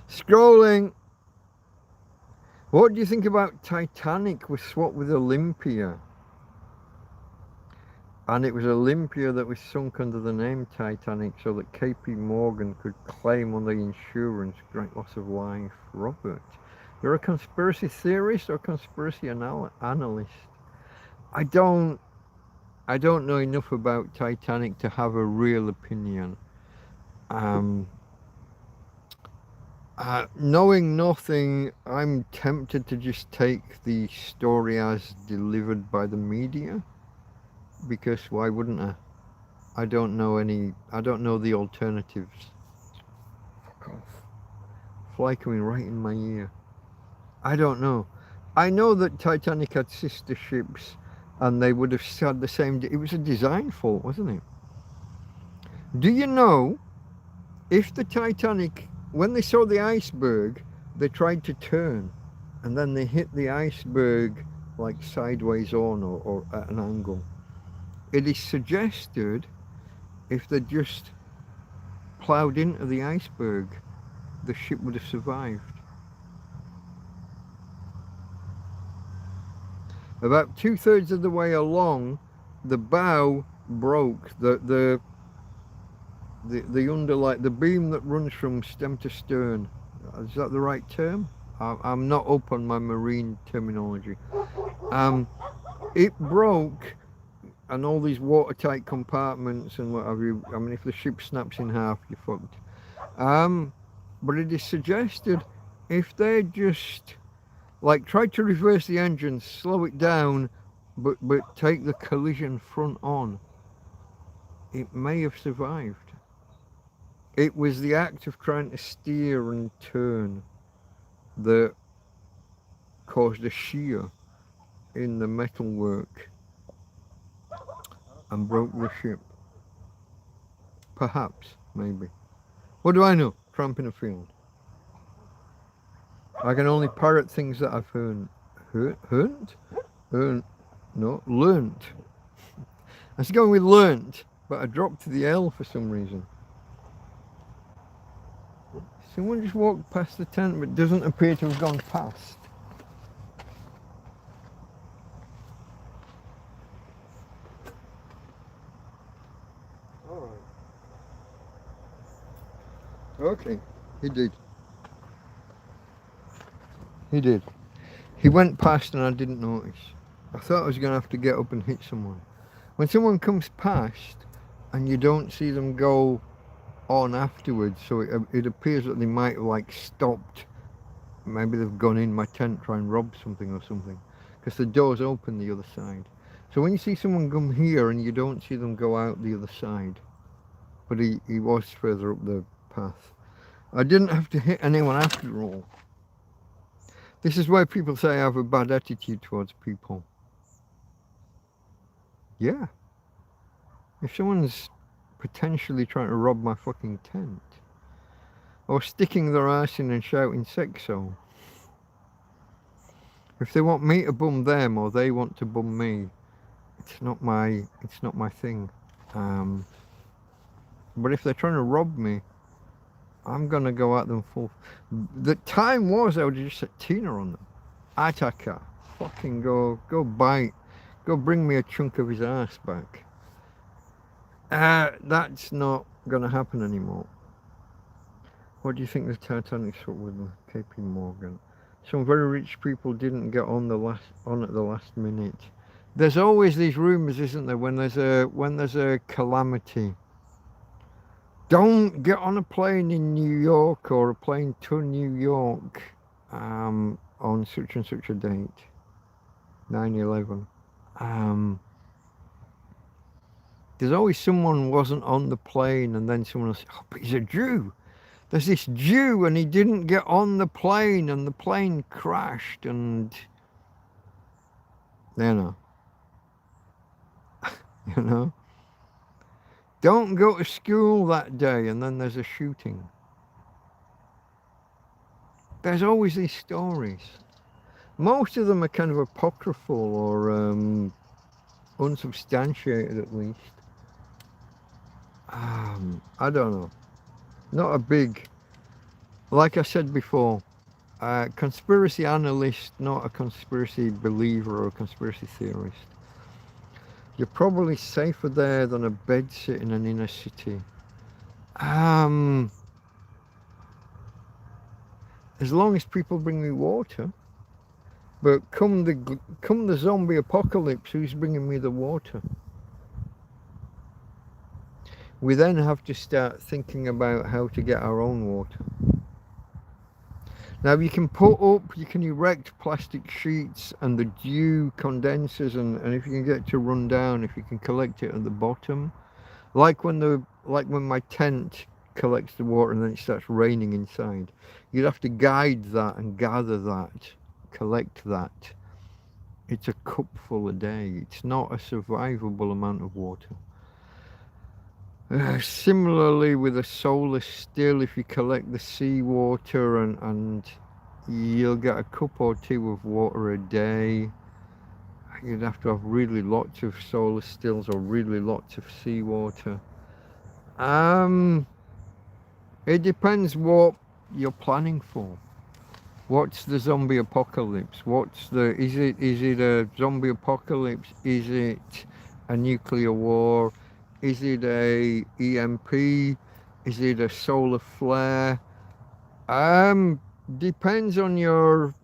Scrolling. What do you think about Titanic was swapped with Olympia? And it was Olympia that was sunk under the name Titanic so that KP Morgan could claim on the insurance great loss of life. Robert, you're a conspiracy theorist or conspiracy analyst? I don't know enough about Titanic to have a real opinion. Knowing nothing, I'm tempted to just take the story as delivered by the media. Because why wouldn't I? I don't know the alternatives. Fuck off. Fly coming right in my ear. I don't know. I know that Titanic had sister ships and they would have had the same, it was a design fault, wasn't it? Do you know, if the Titanic, when they saw the iceberg, they tried to turn and then they hit the iceberg like sideways on or at an angle. It is suggested if they just ploughed into the iceberg, the ship would have survived. About 2/3 of the way along, the bow broke. The underlight, the beam that runs from stem to stern. Is that the right term? I'm not up on my marine terminology. It broke. And all these watertight compartments and what have you. I mean, if the ship snaps in half, you're fucked. But it is suggested if they just like try to reverse the engine, slow it down, but take the collision front on, it may have survived. It was the act of trying to steer and turn that caused a shear in the metalwork and broke the ship. Perhaps, maybe. What do I know? Tramp in a field. I can only parrot things that I've learnt. I was going with learnt, but I dropped the L for some reason. Someone just walked past the tent but doesn't appear to have gone past. Okay, he did. He did. He went past and I didn't notice. I thought I was going to have to get up and hit someone. When someone comes past and you don't see them go on afterwards, so it appears that they might have like stopped. Maybe they've gone in my tent, try and rob something or something. Because the door's open the other side. So when you see someone come here and you don't see them go out the other side, but he was further up the path. I didn't have to hit anyone after all. This is why people say I have a bad attitude towards people. Yeah. If someone's potentially trying to rob my fucking tent, or sticking their ass in and shouting sexo, If they want me to bum them or they want to bum me, it's not my thing. But if they're trying to rob me, I'm gonna go at them full. The time was I would just set Tina on them. Attacker, fucking go bite, go bring me a chunk of his ass back. That's not gonna happen anymore. What do you think the Titanic struck with KP Morgan? Some very rich people didn't get on at the last minute. There's always these rumours, isn't there, when there's a calamity. Don't get on a plane in New York or a plane to New York on such and such a date. 9/11. There's always someone wasn't on the plane and then someone else, oh, but he's a Jew. There's this Jew and he didn't get on the plane and the plane crashed and, you know. You know. Don't go to school that day and then there's a shooting. There's always these stories. Most of them are kind of apocryphal or unsubstantiated at least. I don't know. Not a big, like I said before, conspiracy analyst, not a conspiracy believer or a conspiracy theorist. You're probably safer there than a bed sit in an inner city. As long as people bring me water. But come the zombie apocalypse, who's bringing me the water? We then have to start thinking about how to get our own water. Now you can erect plastic sheets and the dew condensers, and if you can get it to run down, if you can collect it at the bottom, like when my tent collects the water and then it starts raining inside, you'd have to guide that and gather that, collect that. It's a cupful a day. It's not a survivable amount of water. Similarly with a solar still, if you collect the seawater and you'll get a cup or two of water a day. You'd have to have really lots of solar stills or really lots of seawater. It depends what you're planning for. What's the zombie apocalypse? Is it a zombie apocalypse? Is it a nuclear war? Is it a EMP? Is it a solar flare? Depends on your,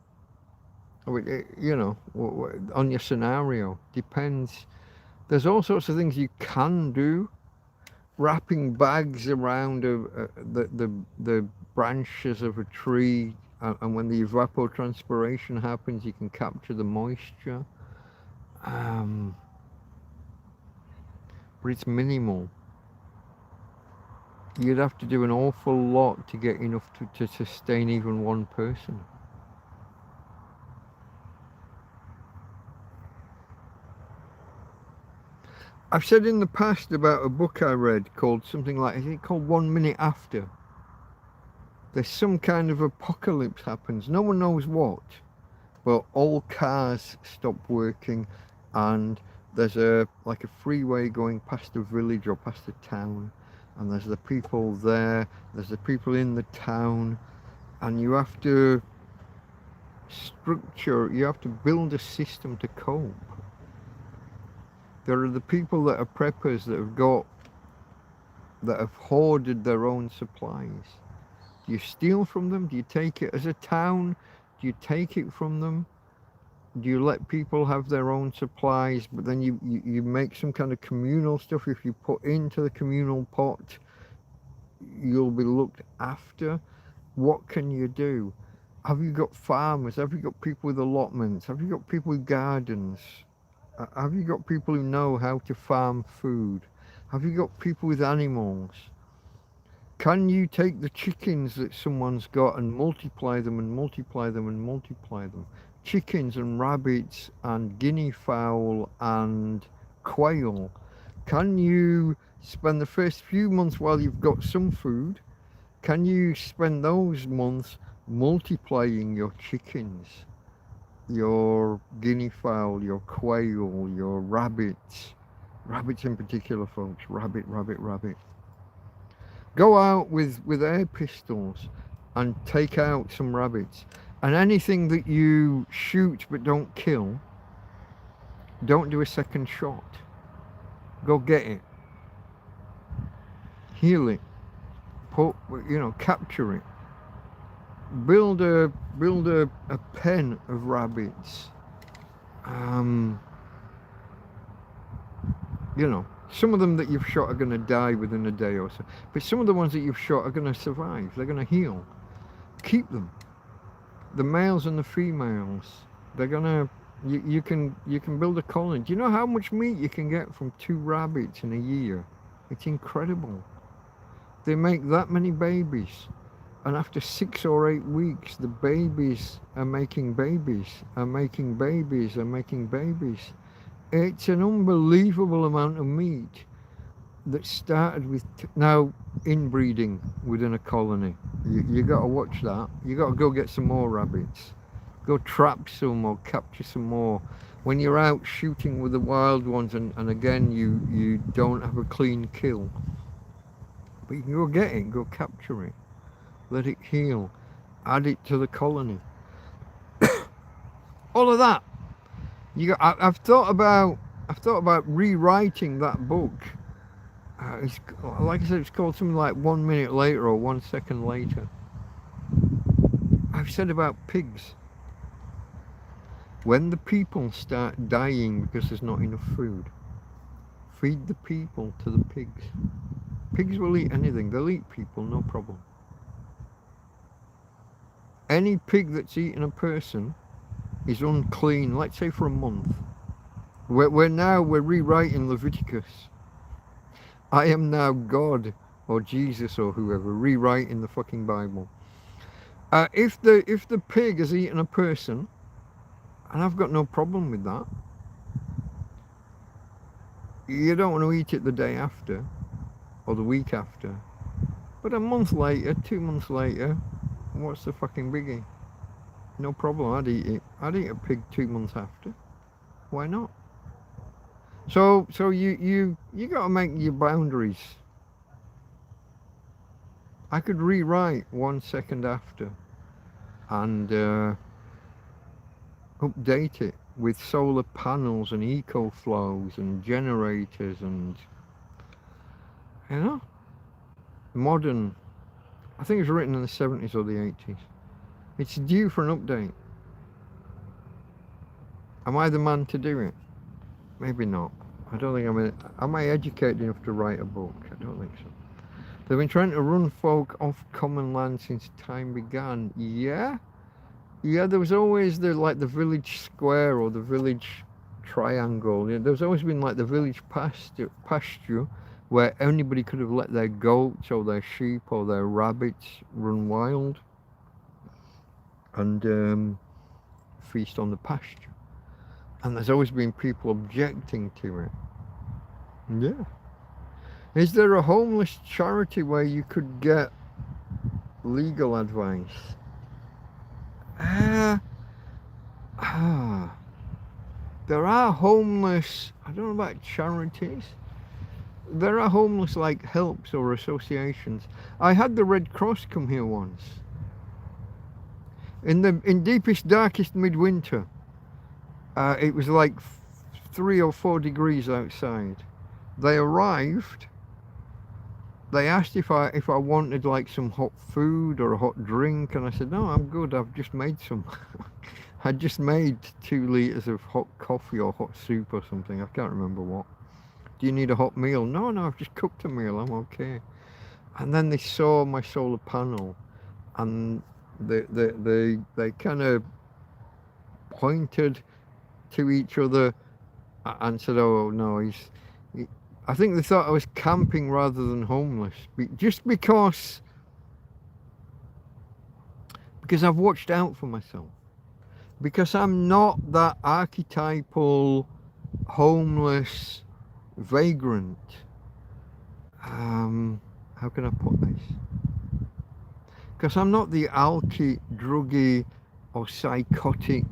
on your scenario. Depends. There's all sorts of things you can do. Wrapping bags around the branches of a tree, and when the evapotranspiration happens, you can capture the moisture. But it's minimal. You'd have to do an awful lot to get enough to sustain even one person. I've said in the past about a book I read called something like, is it called 1 Minute After? There's some kind of apocalypse happens, no one knows what, but all cars stop working and there's a freeway going past a village or past a town, and there's the people there, there's the people in the town, and you have to build a system to cope. There are the people that are preppers that have hoarded their own supplies. Do you steal from them? Do you take it as a town? Do you take it from them? Do you let people have their own supplies, but then you make some kind of communal stuff? If you put into the communal pot, you'll be looked after. What can you do? Have you got farmers? Have you got people with allotments? Have you got people with gardens? Have you got people who know how to farm food? Have you got people with animals? Can you take the chickens that someone's got and multiply them and multiply them and multiply them? Chickens and rabbits and guinea fowl and quail. Can you spend the first few months while you've got some food, can you spend those months multiplying your chickens your guinea fowl, your quail, your rabbits. Rabbits in particular, folks. Rabbit, rabbit, rabbit. Go out with air pistols and take out some rabbits. And anything that you shoot but don't kill, don't do a second shot. Go get it. Heal it. Capture it. Build a pen of rabbits. Some of them that you've shot are going to die within a day or so, but some of the ones that you've shot are going to survive. They're going to heal. Keep them. The males and the females. They're going to. You can build a colony. Do you know how much meat you can get from 2 rabbits in a year? It's incredible. They make that many babies, and after 6 or 8 weeks, the babies are making babies, are making babies, are making babies. It's an unbelievable amount of meat that started with now inbreeding within a colony. You got to watch that. You got to go get some more rabbits. Go trap some or capture some more. When you're out shooting with the wild ones, and again you don't have a clean kill, but you can go get it, go capture it, let it heal, add it to the colony. All of that. I've thought about rewriting that book. It's, like I said, it's called something like 1 minute later or 1 second later. I've said about pigs. When the people start dying because there's not enough food, feed the people to the pigs. Pigs will eat anything. They'll eat people, no problem. Any pig that's eaten a person is unclean, let's say for a month. We're rewriting Leviticus. I am now God or Jesus or whoever, rewriting the fucking Bible. If the pig has eaten a person, and I've got no problem with that, you don't want to eat it the day after or the week after. But a month later, 2 months later, what's the fucking biggie? No problem, I'd eat it. I'd eat a pig 2 months after. Why not? So you got to make your boundaries. I could rewrite 1 second after and update it with solar panels and eco flows and generators and modern. I think it was written in the 70s or the 80s. It's due for an update. Am I the man to do it? Maybe not. I don't think am I educated enough to write a book? I don't think so. They've been trying to run folk off common land since time began. Yeah, there was always the village square or the village triangle. There's always been like the village pasture where anybody could have let their goats or their sheep or their rabbits run wild and feast on the pasture. And there's always been people objecting to it. Yeah. Is there a homeless charity where you could get legal advice? There are homeless, I don't know about charities. There are homeless like helps or associations. I had the Red Cross come here once. In deepest, darkest midwinter. It was like 3 or 4 degrees outside. They arrived. They asked if I wanted like some hot food or a hot drink, and I said no, I'm good. I've just made some. I just made 2 liters of hot coffee or hot soup or something. I can't remember what. Do you need a hot meal? No, I've just cooked a meal. I'm okay. And then they saw my solar panel, and they kind of pointed to each other and said, "Oh no, I think they thought I was camping rather than homeless, just because I've watched out for myself, because I'm not that archetypal homeless vagrant. How can I put this? Because I'm not the alky, druggy or psychotic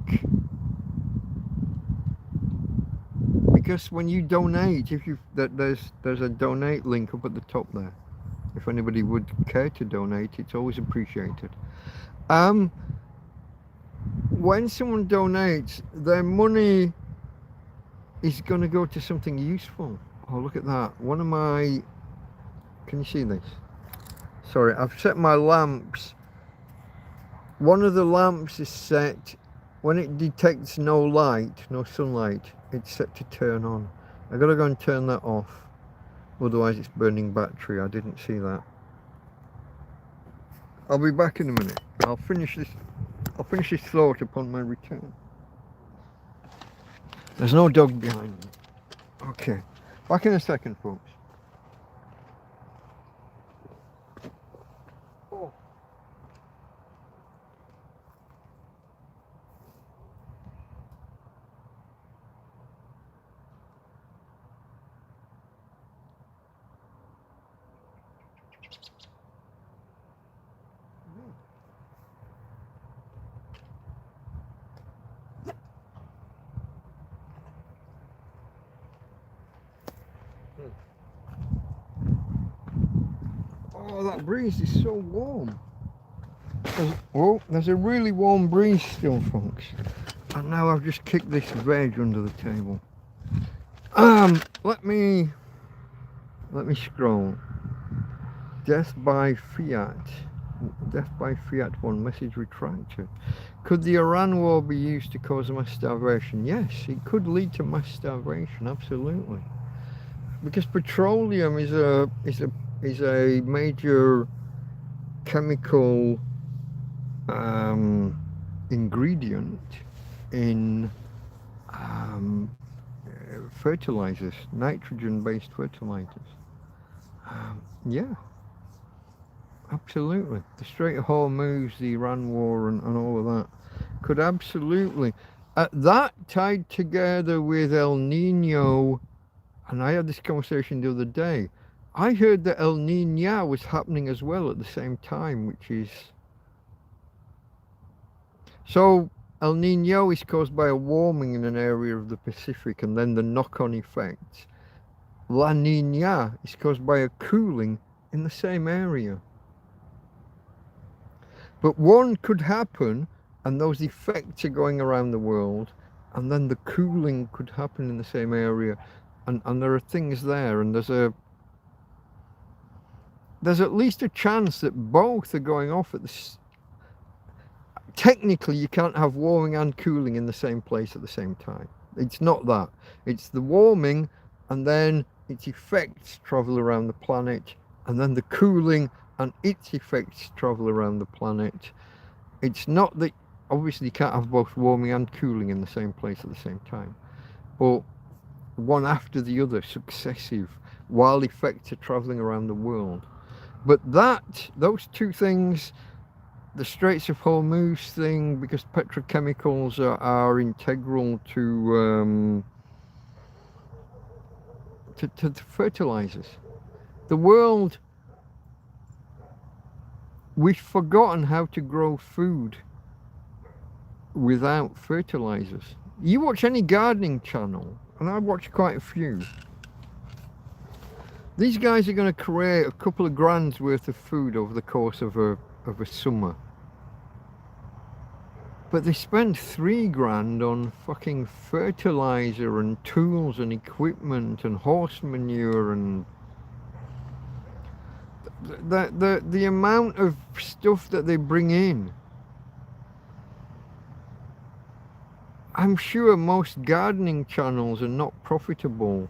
because when you donate, if you there's a donate link up at the top there. If anybody would care to donate, it's always appreciated. When someone donates, their money is going to go to something useful. Oh, look at that. One of my... Can you see this? Sorry, I've set my lamps. One of the lamps is set, when it detects no light, no sunlight, it's set to turn on. I've got to go and turn that off. Otherwise it's burning battery. I didn't see that. I'll be back in a minute. I'll finish this thought upon my return. There's no dog behind me. Okay. Back in a second, folks. Oh. Oh, that breeze is so warm. There's a really warm breeze still, folks. And now I've just kicked this veg under the table. Let me scroll. Death by Fiat 1 message retracted. Could the Iran war be used to cause mass starvation? Yes, it could lead to mass starvation, absolutely. Because petroleum is a major chemical ingredient in fertilizers, nitrogen-based fertilizers. Yeah, absolutely. The Strait of Hormuz, the Iran war, and all of that could absolutely. That tied together with El Nino, and I had this conversation the other day. I heard that El Nino was happening as well at the same time, which is... So, El Nino is caused by a warming in an area of the Pacific and then the knock-on effects. La Nina is caused by a cooling in the same area. But one could happen, and those effects are going around the world, and then the cooling could happen in the same area, and there are things there, and there's at least a chance that both are going off at the... Technically, you can't have warming and cooling in the same place at the same time. It's not that. It's the warming, and then its effects travel around the planet, and then the cooling and its effects travel around the planet. It's not that... Obviously, you can't have both warming and cooling in the same place at the same time. But one after the other, successive, while effects are traveling around the world. But those two things, the Straits of Hormuz thing, because petrochemicals are integral to fertilizers. The world, we've forgotten how to grow food without fertilizers. You watch any gardening channel, and I watch quite a few. These guys are going to create a couple of grand's worth of food over the course of a summer. But they spend 3 grand on fucking fertilizer and tools and equipment and horse manure, and the amount of stuff that they bring in. I'm sure most gardening channels are not profitable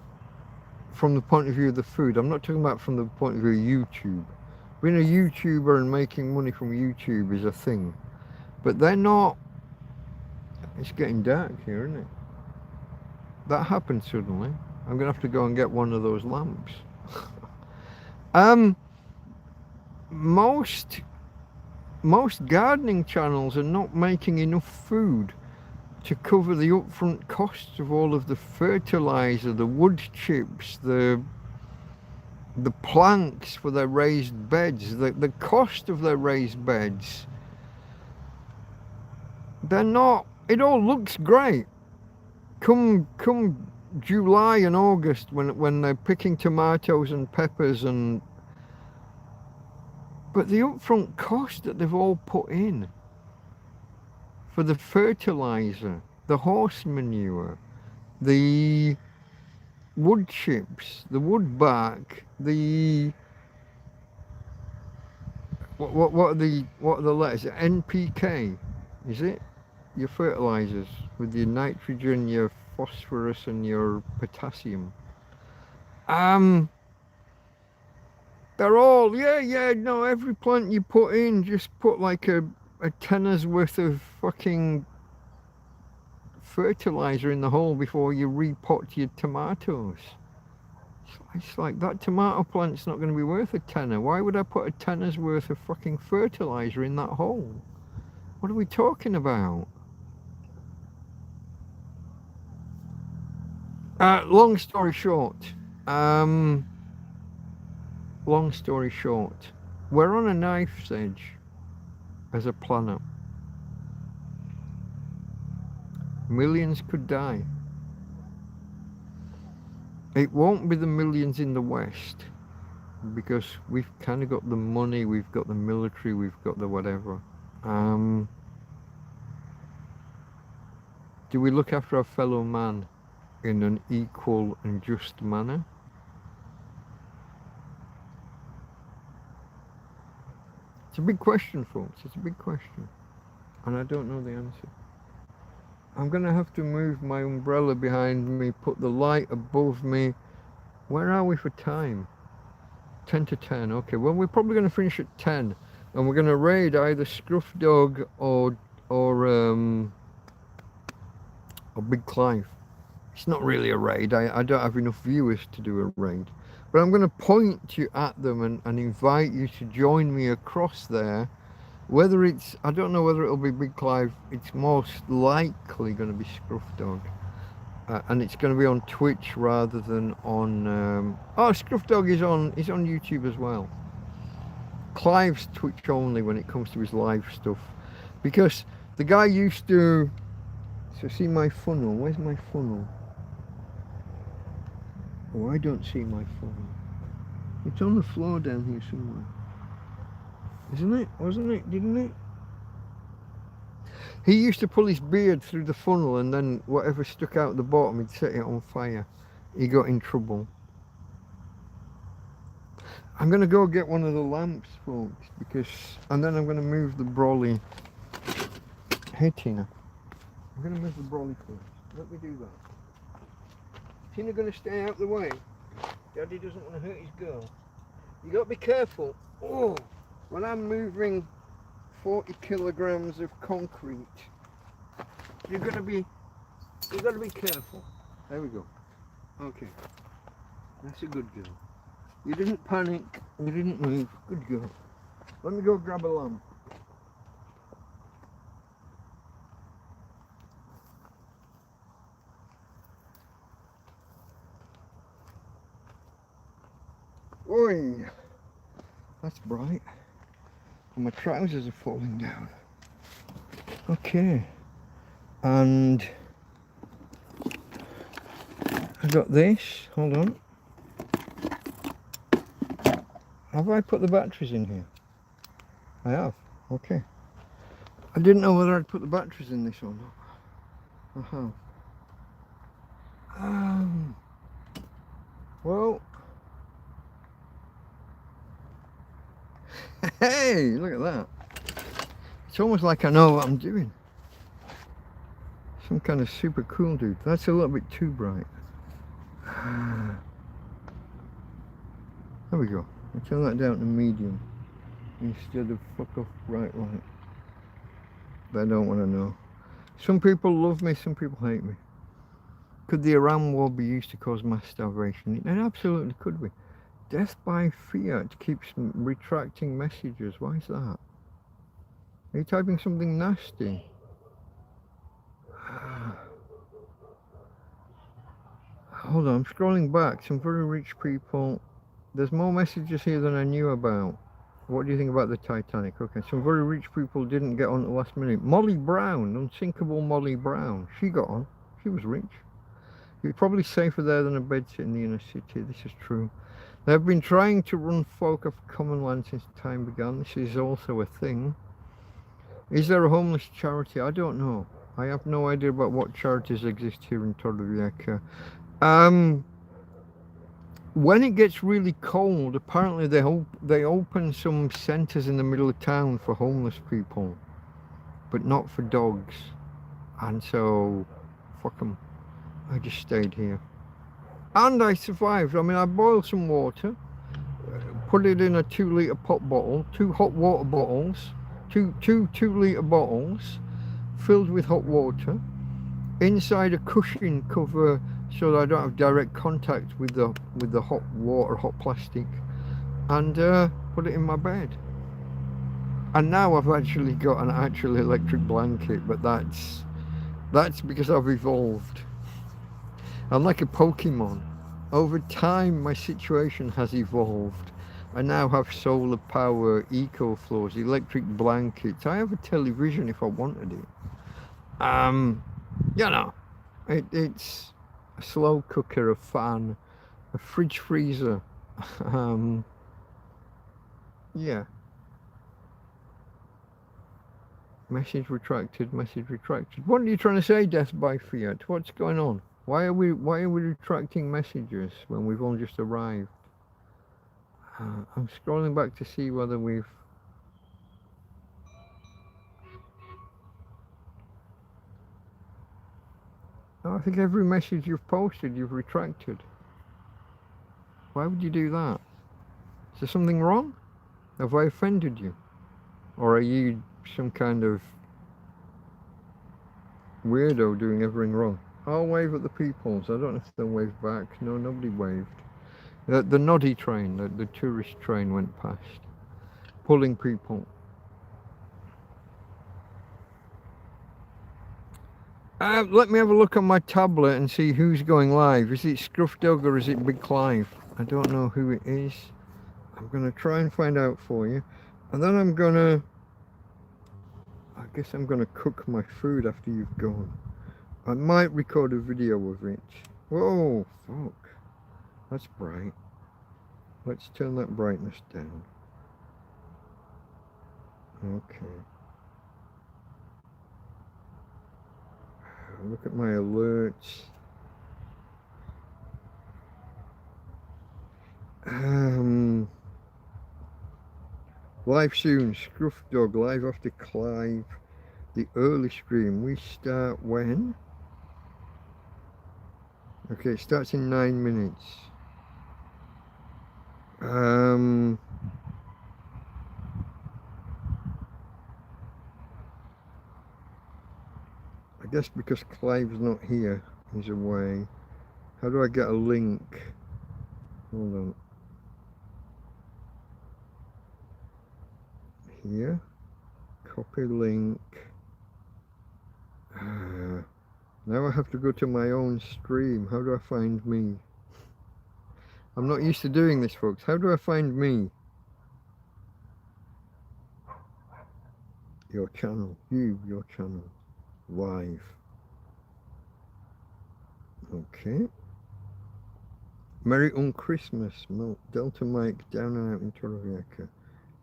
from the point of view of the food. I'm not talking about from the point of view of YouTube. Being a YouTuber and making money from YouTube is a thing. But they're not... It's getting dark here, isn't it? That happened suddenly. I'm going to have to go and get one of those lamps. Most gardening channels are not making enough food to cover the upfront costs of all of the fertilizer, the wood chips, the planks for their raised beds, the cost of their raised beds. They're not... It all looks great. Come July and August when they're picking tomatoes and peppers and. But the upfront cost that they've all put in for the fertilizer, the horse manure, the wood chips, the wood bark, the what are the letters? NPK, is it? Your fertilizers with your nitrogen, your phosphorus, and your potassium. They're all no. Every plant you put in, just put like a tenner's worth of fucking fertilizer in the hole before you repot your tomatoes. It's like that tomato plant's not going to be worth a tenner. Why would I put a tenner's worth of fucking fertilizer in that hole? What are we talking about? Long story short, we're on a knife's edge as a planet. Millions could die. It won't be the millions in the West, because we've kind of got the money, we've got the military, we've got the whatever. Do we look after our fellow man in an equal and just manner? It's a big question, folks. It's a big question. And I don't know the answer. I'm going to have to move my umbrella behind me, put the light above me. Where are we for time? 10 to 10. Okay, well, we're probably going to finish at 10. And we're going to raid either ScrufDog or Big Clive. It's not really a raid. I don't have enough viewers to do a raid. But I'm going to point you at them and invite you to join me across there. Whether it's, I don't know whether it'll be Big Clive. It's most likely going to be ScrufDog. And it's going to be on Twitch rather than on... ScrufDog is on YouTube as well. Clive's Twitch only when it comes to his live stuff. Because the guy used to... So see my funnel. Where's my funnel? Oh, I don't see my funnel. It's on the floor down here somewhere. Isn't it? Wasn't it? Didn't it? He used to pull his beard through the funnel and then whatever stuck out the bottom, he'd set it on fire. He got in trouble. I'm going to go get one of the lamps, folks, because... And then I'm going to move the brolly. Hey, Tina. I'm going to move the brolly first. Let me do that. Tina going to stay out the way. Daddy doesn't want to hurt his girl. You got to be careful. Oh, when I'm moving 40 kilograms of concrete, you've got to be careful. There we go. Okay, that's a good girl. You didn't panic. You didn't move. Good girl. Let me go grab a lamp. Oi, that's bright. And my trousers are falling down. Okay, and I got this. Hold on. Have I put the batteries in here? I have. Okay. I didn't know whether I'd put the batteries in this or not. I have. Well. Hey, look at that. It's almost like I know what I'm doing. Some kind of super cool dude. That's a little bit too bright. There we go. I'll turn that down to medium instead of fuck off bright light. They don't want to know. Some people love me, some people hate me. Could the Iran war be used to cause mass starvation? It absolutely could be. Death by fiat keeps retracting messages. Why is that? Are you typing something nasty? Hold on, I'm scrolling back. Some very rich people. There's more messages here than I knew about. What do you think about the Titanic? Okay, some very rich people didn't get on at the last minute. Molly Brown, unsinkable Molly Brown. She got on. She was rich. It's probably safer there than a bedsit in the inner city. This is true. They've been trying to run folk off common land since time began. This is also a thing. Is there a homeless charity? I don't know. I have no idea about what charities exist here in Torrevieja. When it gets really cold, apparently they open some centres in the middle of town for homeless people, but not for dogs. And so, fuck them. I just stayed here. And I survived. I mean, I boiled some water, put it in a 2-litre pop bottle, 2 hot water bottles, two 2-litre bottles filled with hot water, inside a cushion cover so that I don't have direct contact with the hot water, hot plastic, and put it in my bed. And now I've actually got an actual electric blanket, but that's because I've evolved. I'm like a Pokemon. Over time, my situation has evolved. I now have solar power, eco floors, electric blankets. I have a television if I wanted it. You know, it's a slow cooker, a fan, a fridge freezer. Yeah. Message retracted, message retracted. What are you trying to say, Death by Fiat? What's going on? Why are we retracting messages when we've all just arrived? I'm scrolling back to see whether we've... Oh, I think every message you've posted, you've retracted. Why would you do that? Is there something wrong? Have I offended you? Or are you some kind of weirdo doing everything wrong? I'll wave at the peoples. I don't know if they'll wave back. No, nobody waved. The noddy train, the tourist train went past, pulling people. Let me have a look on my tablet and see who's going live. Is it ScrufDog or is it Big Clive? I don't know who it is. I'm going to try and find out for you. And then I guess I'm going to cook my food after you've gone. I might record a video of it. Whoa, fuck. That's bright. Let's turn that brightness down. Okay. Look at my alerts. Live soon, ScrufDog, live after Clive. The early stream, we start when? Okay, it starts in 9 minutes. I guess because Clive's not here, he's away. How do I get a link? Hold on. Here. Copy link. Now I have to go to my own stream. How do I find me? I'm not used to doing this, folks. How do I find me? Your channel. Your channel. Live. Okay. Merry UnChristmas, Delta Mike, down and out in Torrevieja.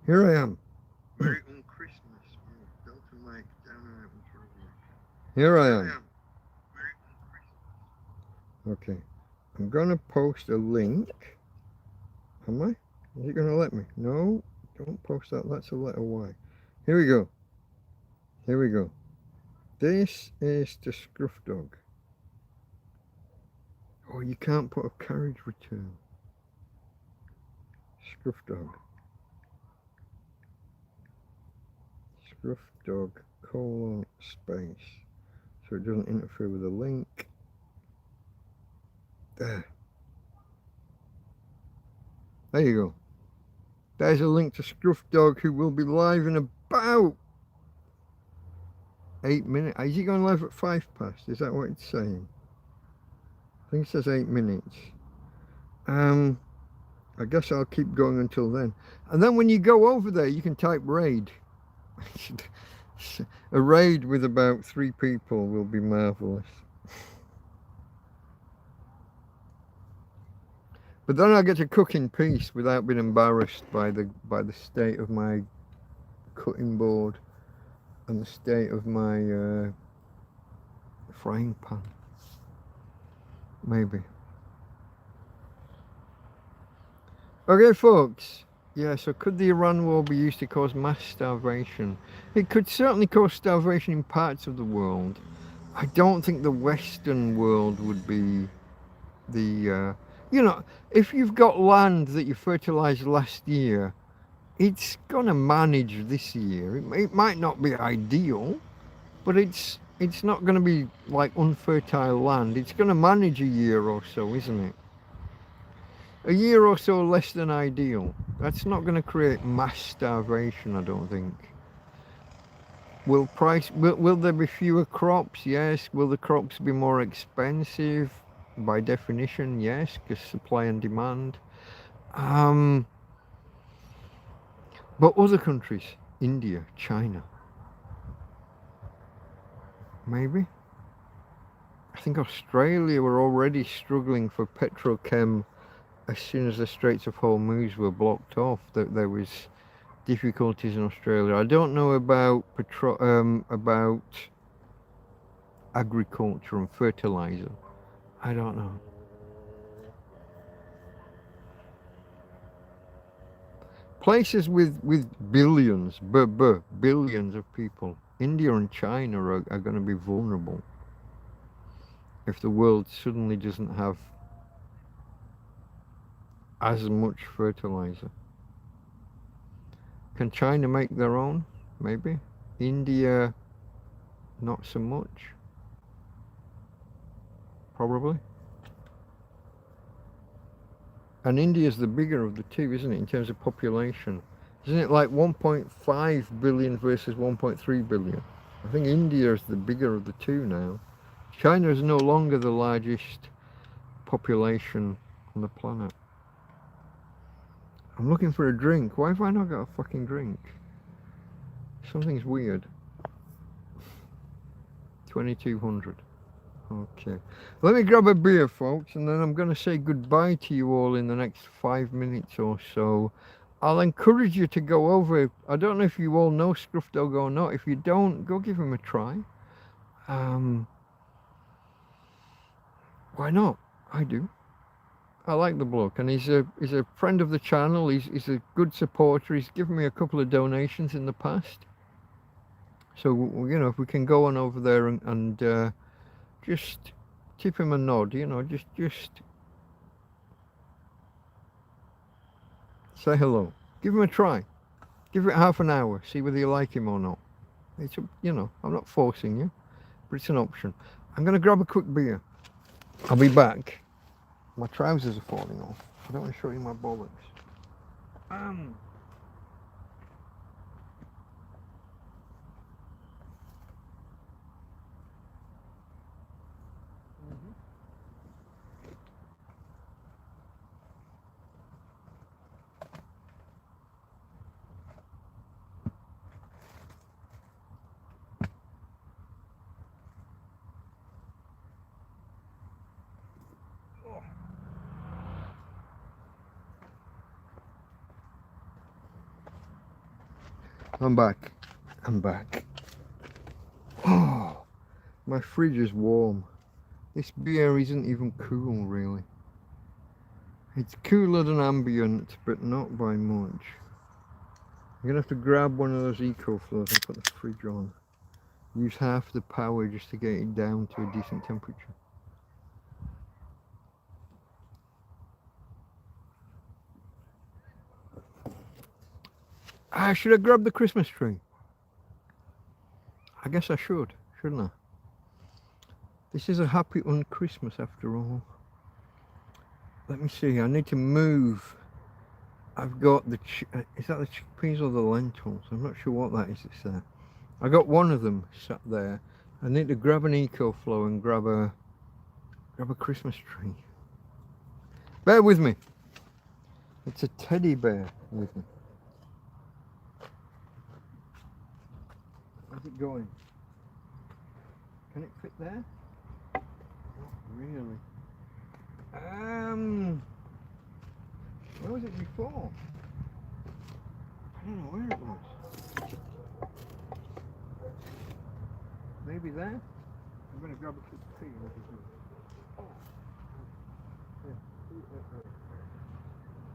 Here I am. Merry UnChristmas, Delta Mike, down and out in Torrevieja. Here I am. Okay. I'm gonna post a link. Am I? Is it gonna let me? No, don't post that. That's a letter Y. Here we go. Here we go. This is the ScrufDog. Oh, you can't put a carriage return. ScrufDog. ScrufDog : space. So it doesn't interfere with the link. There. There you go. There's a link to ScrufDog, who will be live in about 8 minutes. Is he going live at 5 past? Is that what it's saying? I think it says 8 minutes. I guess I'll keep going until then. And then when you go over there, you can type raid. A raid with about 3 people will be marvellous. But then I get to cook in peace without being embarrassed by the state of my cutting board and the state of my frying pan. Maybe. Okay, folks. Yeah, so could the Iran war be used to cause mass starvation? It could certainly cause starvation in parts of the world. I don't think the Western world would be the, you know, if you've got land that you fertilized last year, it's going to manage this year. It might not be ideal, but it's not going to be like unfertile land. It's going to manage a year or so, isn't it? A year or so less than ideal. That's not going to create mass starvation, I don't think. Will there be fewer crops? Yes. Will the crops be more expensive? By definition, yes, because supply and demand. But other countries, India, China, maybe. I think Australia were already struggling for petrochem as soon as the Straits of Hormuz were blocked off. That there was difficulties in Australia. I don't know about about agriculture and fertilizer. I don't know. Places with billions, billions of people, India and China are going to be vulnerable if the world suddenly doesn't have as much fertilizer. Can China make their own? Maybe. India, not so much. Probably. And India's the bigger of the two, isn't it, in terms of population? Isn't it like 1.5 billion versus 1.3 billion? I think India is the bigger of the two now. China is no longer the largest population on the planet. I'm looking for a drink. Why have I not got a fucking drink? Something's weird. 2200. Okay. Let me grab a beer, folks, and then I'm going to say goodbye to you all in the next 5 minutes or so. I'll encourage you to go over. I don't know if you all know ScrufDog or not. If you don't, go give him a try. Why not? I do. I like the bloke, and he's a friend of the channel. He's a good supporter. He's given me a couple of donations in the past. So, you know, if we can go on over there and just tip him a nod, you know, just say hello. Give him a try. Give it half an hour. See whether you like him or not. It's, you know, I'm not forcing you, but it's an option. I'm going to grab a quick beer. I'll be back. My trousers are falling off. I don't want to show you my bollocks. I'm back. I'm back. Oh, my fridge is warm. This beer isn't even cool, really. It's cooler than ambient, but not by much. I'm gonna have to grab one of those eco flows and put the fridge on. Use half the power just to get it down to a decent temperature. I should have grabbed the Christmas tree. I guess I should, shouldn't I? This is a happy UnChristmas after all. Let me see, I need to move. I've got the, is that the chickpeas or the lentils? I'm not sure what that is that's there. I got one of them sat there. I need to grab an eco flow and grab a Christmas tree. Bear with me. It's a teddy bear with me. How's it going? Can it fit there? Not really. Where was it before? I don't know where it was. Maybe there? I'm going to grab a cup of tea. Oh. Yeah.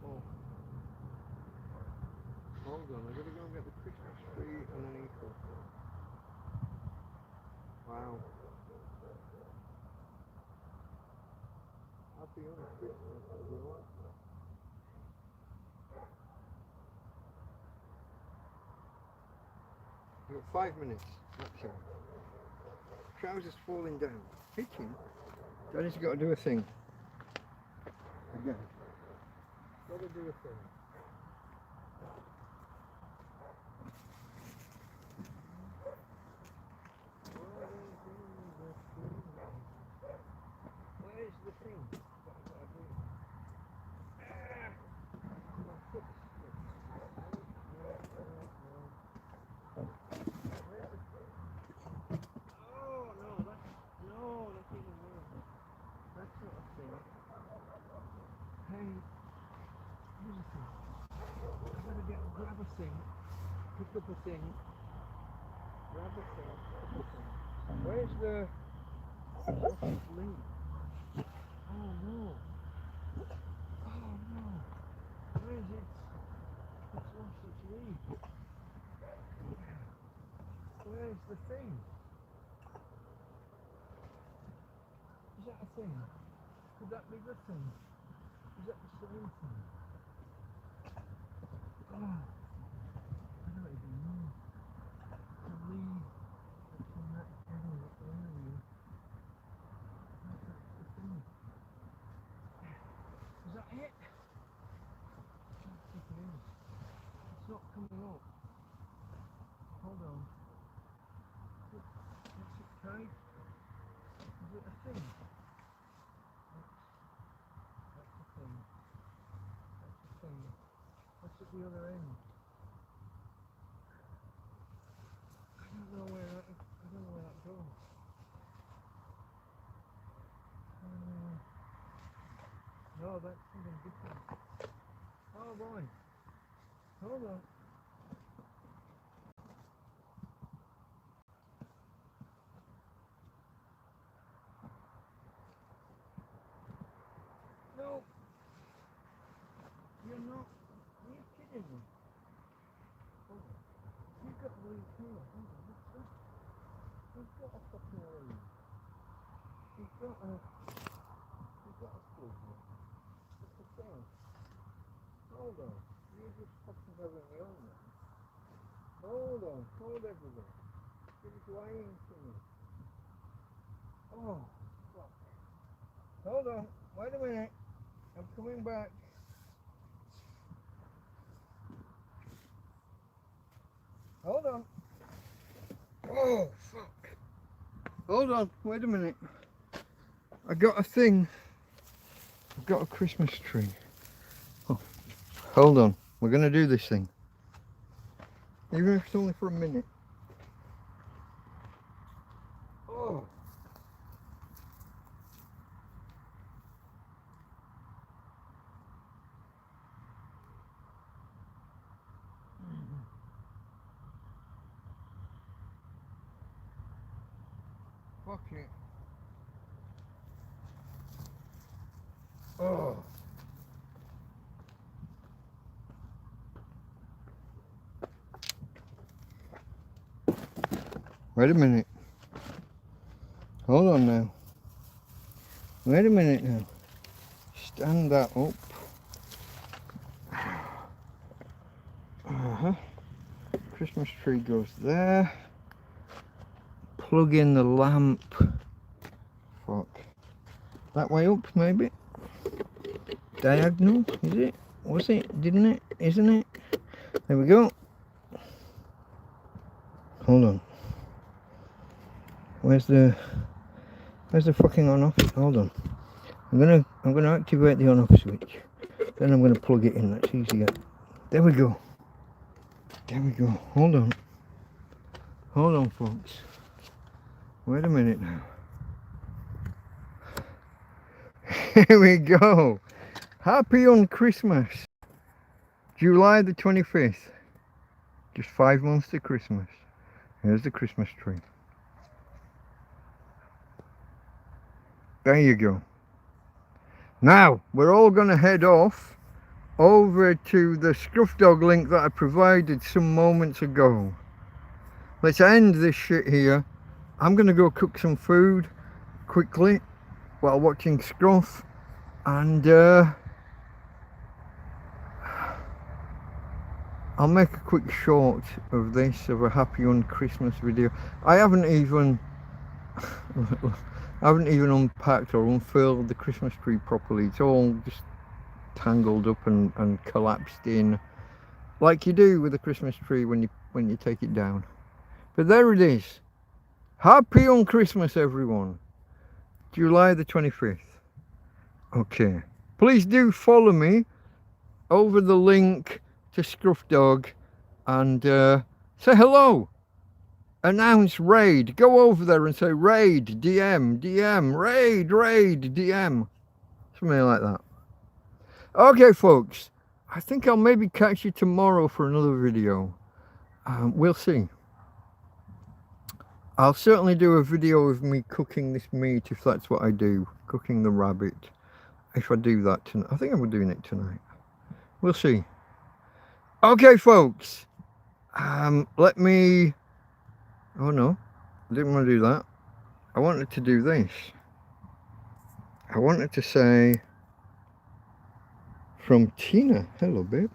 Oh. Hold on, I've got to go and get the Christmas tree underneath it. Wow. Happy UnChristmas, everyone. You've got 5 minutes, that's all. Trousers falling down. Hitting. Daddy's got to do a thing. Again. Got to do a thing. Where's the thing? Grab a thing, pick up a thing, grab a thing, pick up a thing. Where's the sausage link? Oh no. Oh no. Where is it? It's sausage link. Where's the thing? Is that a thing? Could that be the thing? Is that the same thing? Oh. I don't even know. To leave from that area. That's the thing. Is that it? I don't think it is. It's not coming up. Hold on. What's it tight? Is it a thing? That's the thing. That's the thing. What's at the other end? I don't know where that goes. No, that's something different. Oh boy. Hold on. No. You're not. Are you kidding me? Hold on. You've got blue here. Hold on. What's that? You've got a fucking leaf. You've got a plug here. What's the thing? Hold on. You're just fucking having me on now. Hold on. Hold everything. You're just lying to me. Oh, fuck. Hold on. Wait a minute. I'm coming back. Hold on. Oh, fuck. Hold on. Wait a minute. I got a thing. I've got a Christmas tree. Oh, hold on. We're going to do this thing. Even if it's only for a minute. Oh. Fuck it. Oh. Wait a minute. Hold on now. Wait a minute now. Stand that up. Christmas tree goes there. Plug in the lamp. Fuck. That way up maybe. Diagonal, is it? Was it? Didn't it? Isn't it? There we go. Hold on. Where's the fucking on off? Hold on. I'm gonna activate the on off switch. Then I'm gonna plug it in. That's easier. There we go. There we go. Hold on. Hold on, folks. Wait a minute now. Here we go. Happy UnChristmas. July the 25th. Just 5 months to Christmas. Here's the Christmas tree. There you go. Now, we're all going to head off over to the ScrufDog link that I provided some moments ago. Let's end this shit here. I'm going to go cook some food quickly while watching Scruff, and I'll make a quick short of this, of a happy UnChristmas video. I haven't even unpacked or unfurled the Christmas tree properly. It's all just tangled up and collapsed in, like you do with a Christmas tree when you take it down. But there it is. Happy UnChristmas, everyone. July the 25th. Okay. Please do follow me over the link to ScrufDog and say hello. Announce raid. Go over there and say raid, DM, raid, DM. Something like that. Okay, folks. I think I'll maybe catch you tomorrow for another video. We'll see. I'll certainly do a video of me cooking this meat, if that's what I do. Cooking the rabbit. If I do that tonight. I think I'm doing it tonight. We'll see. Okay, folks. Let me... Oh no, I didn't want to do that. I wanted to do this. I wanted to say... From Tina. Hello, babe.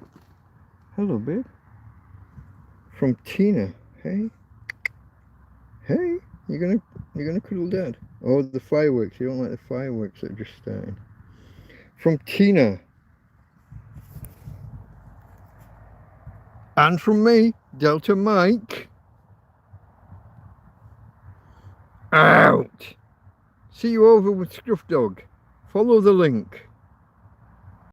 Hello, babe. From Tina. Hey. Hey, you're gonna cuddle Dad. Oh, the fireworks. You don't like the fireworks that are just starting. From Tina. And from me, Delta Mike. Out. See you over with ScrufDog. Follow the link.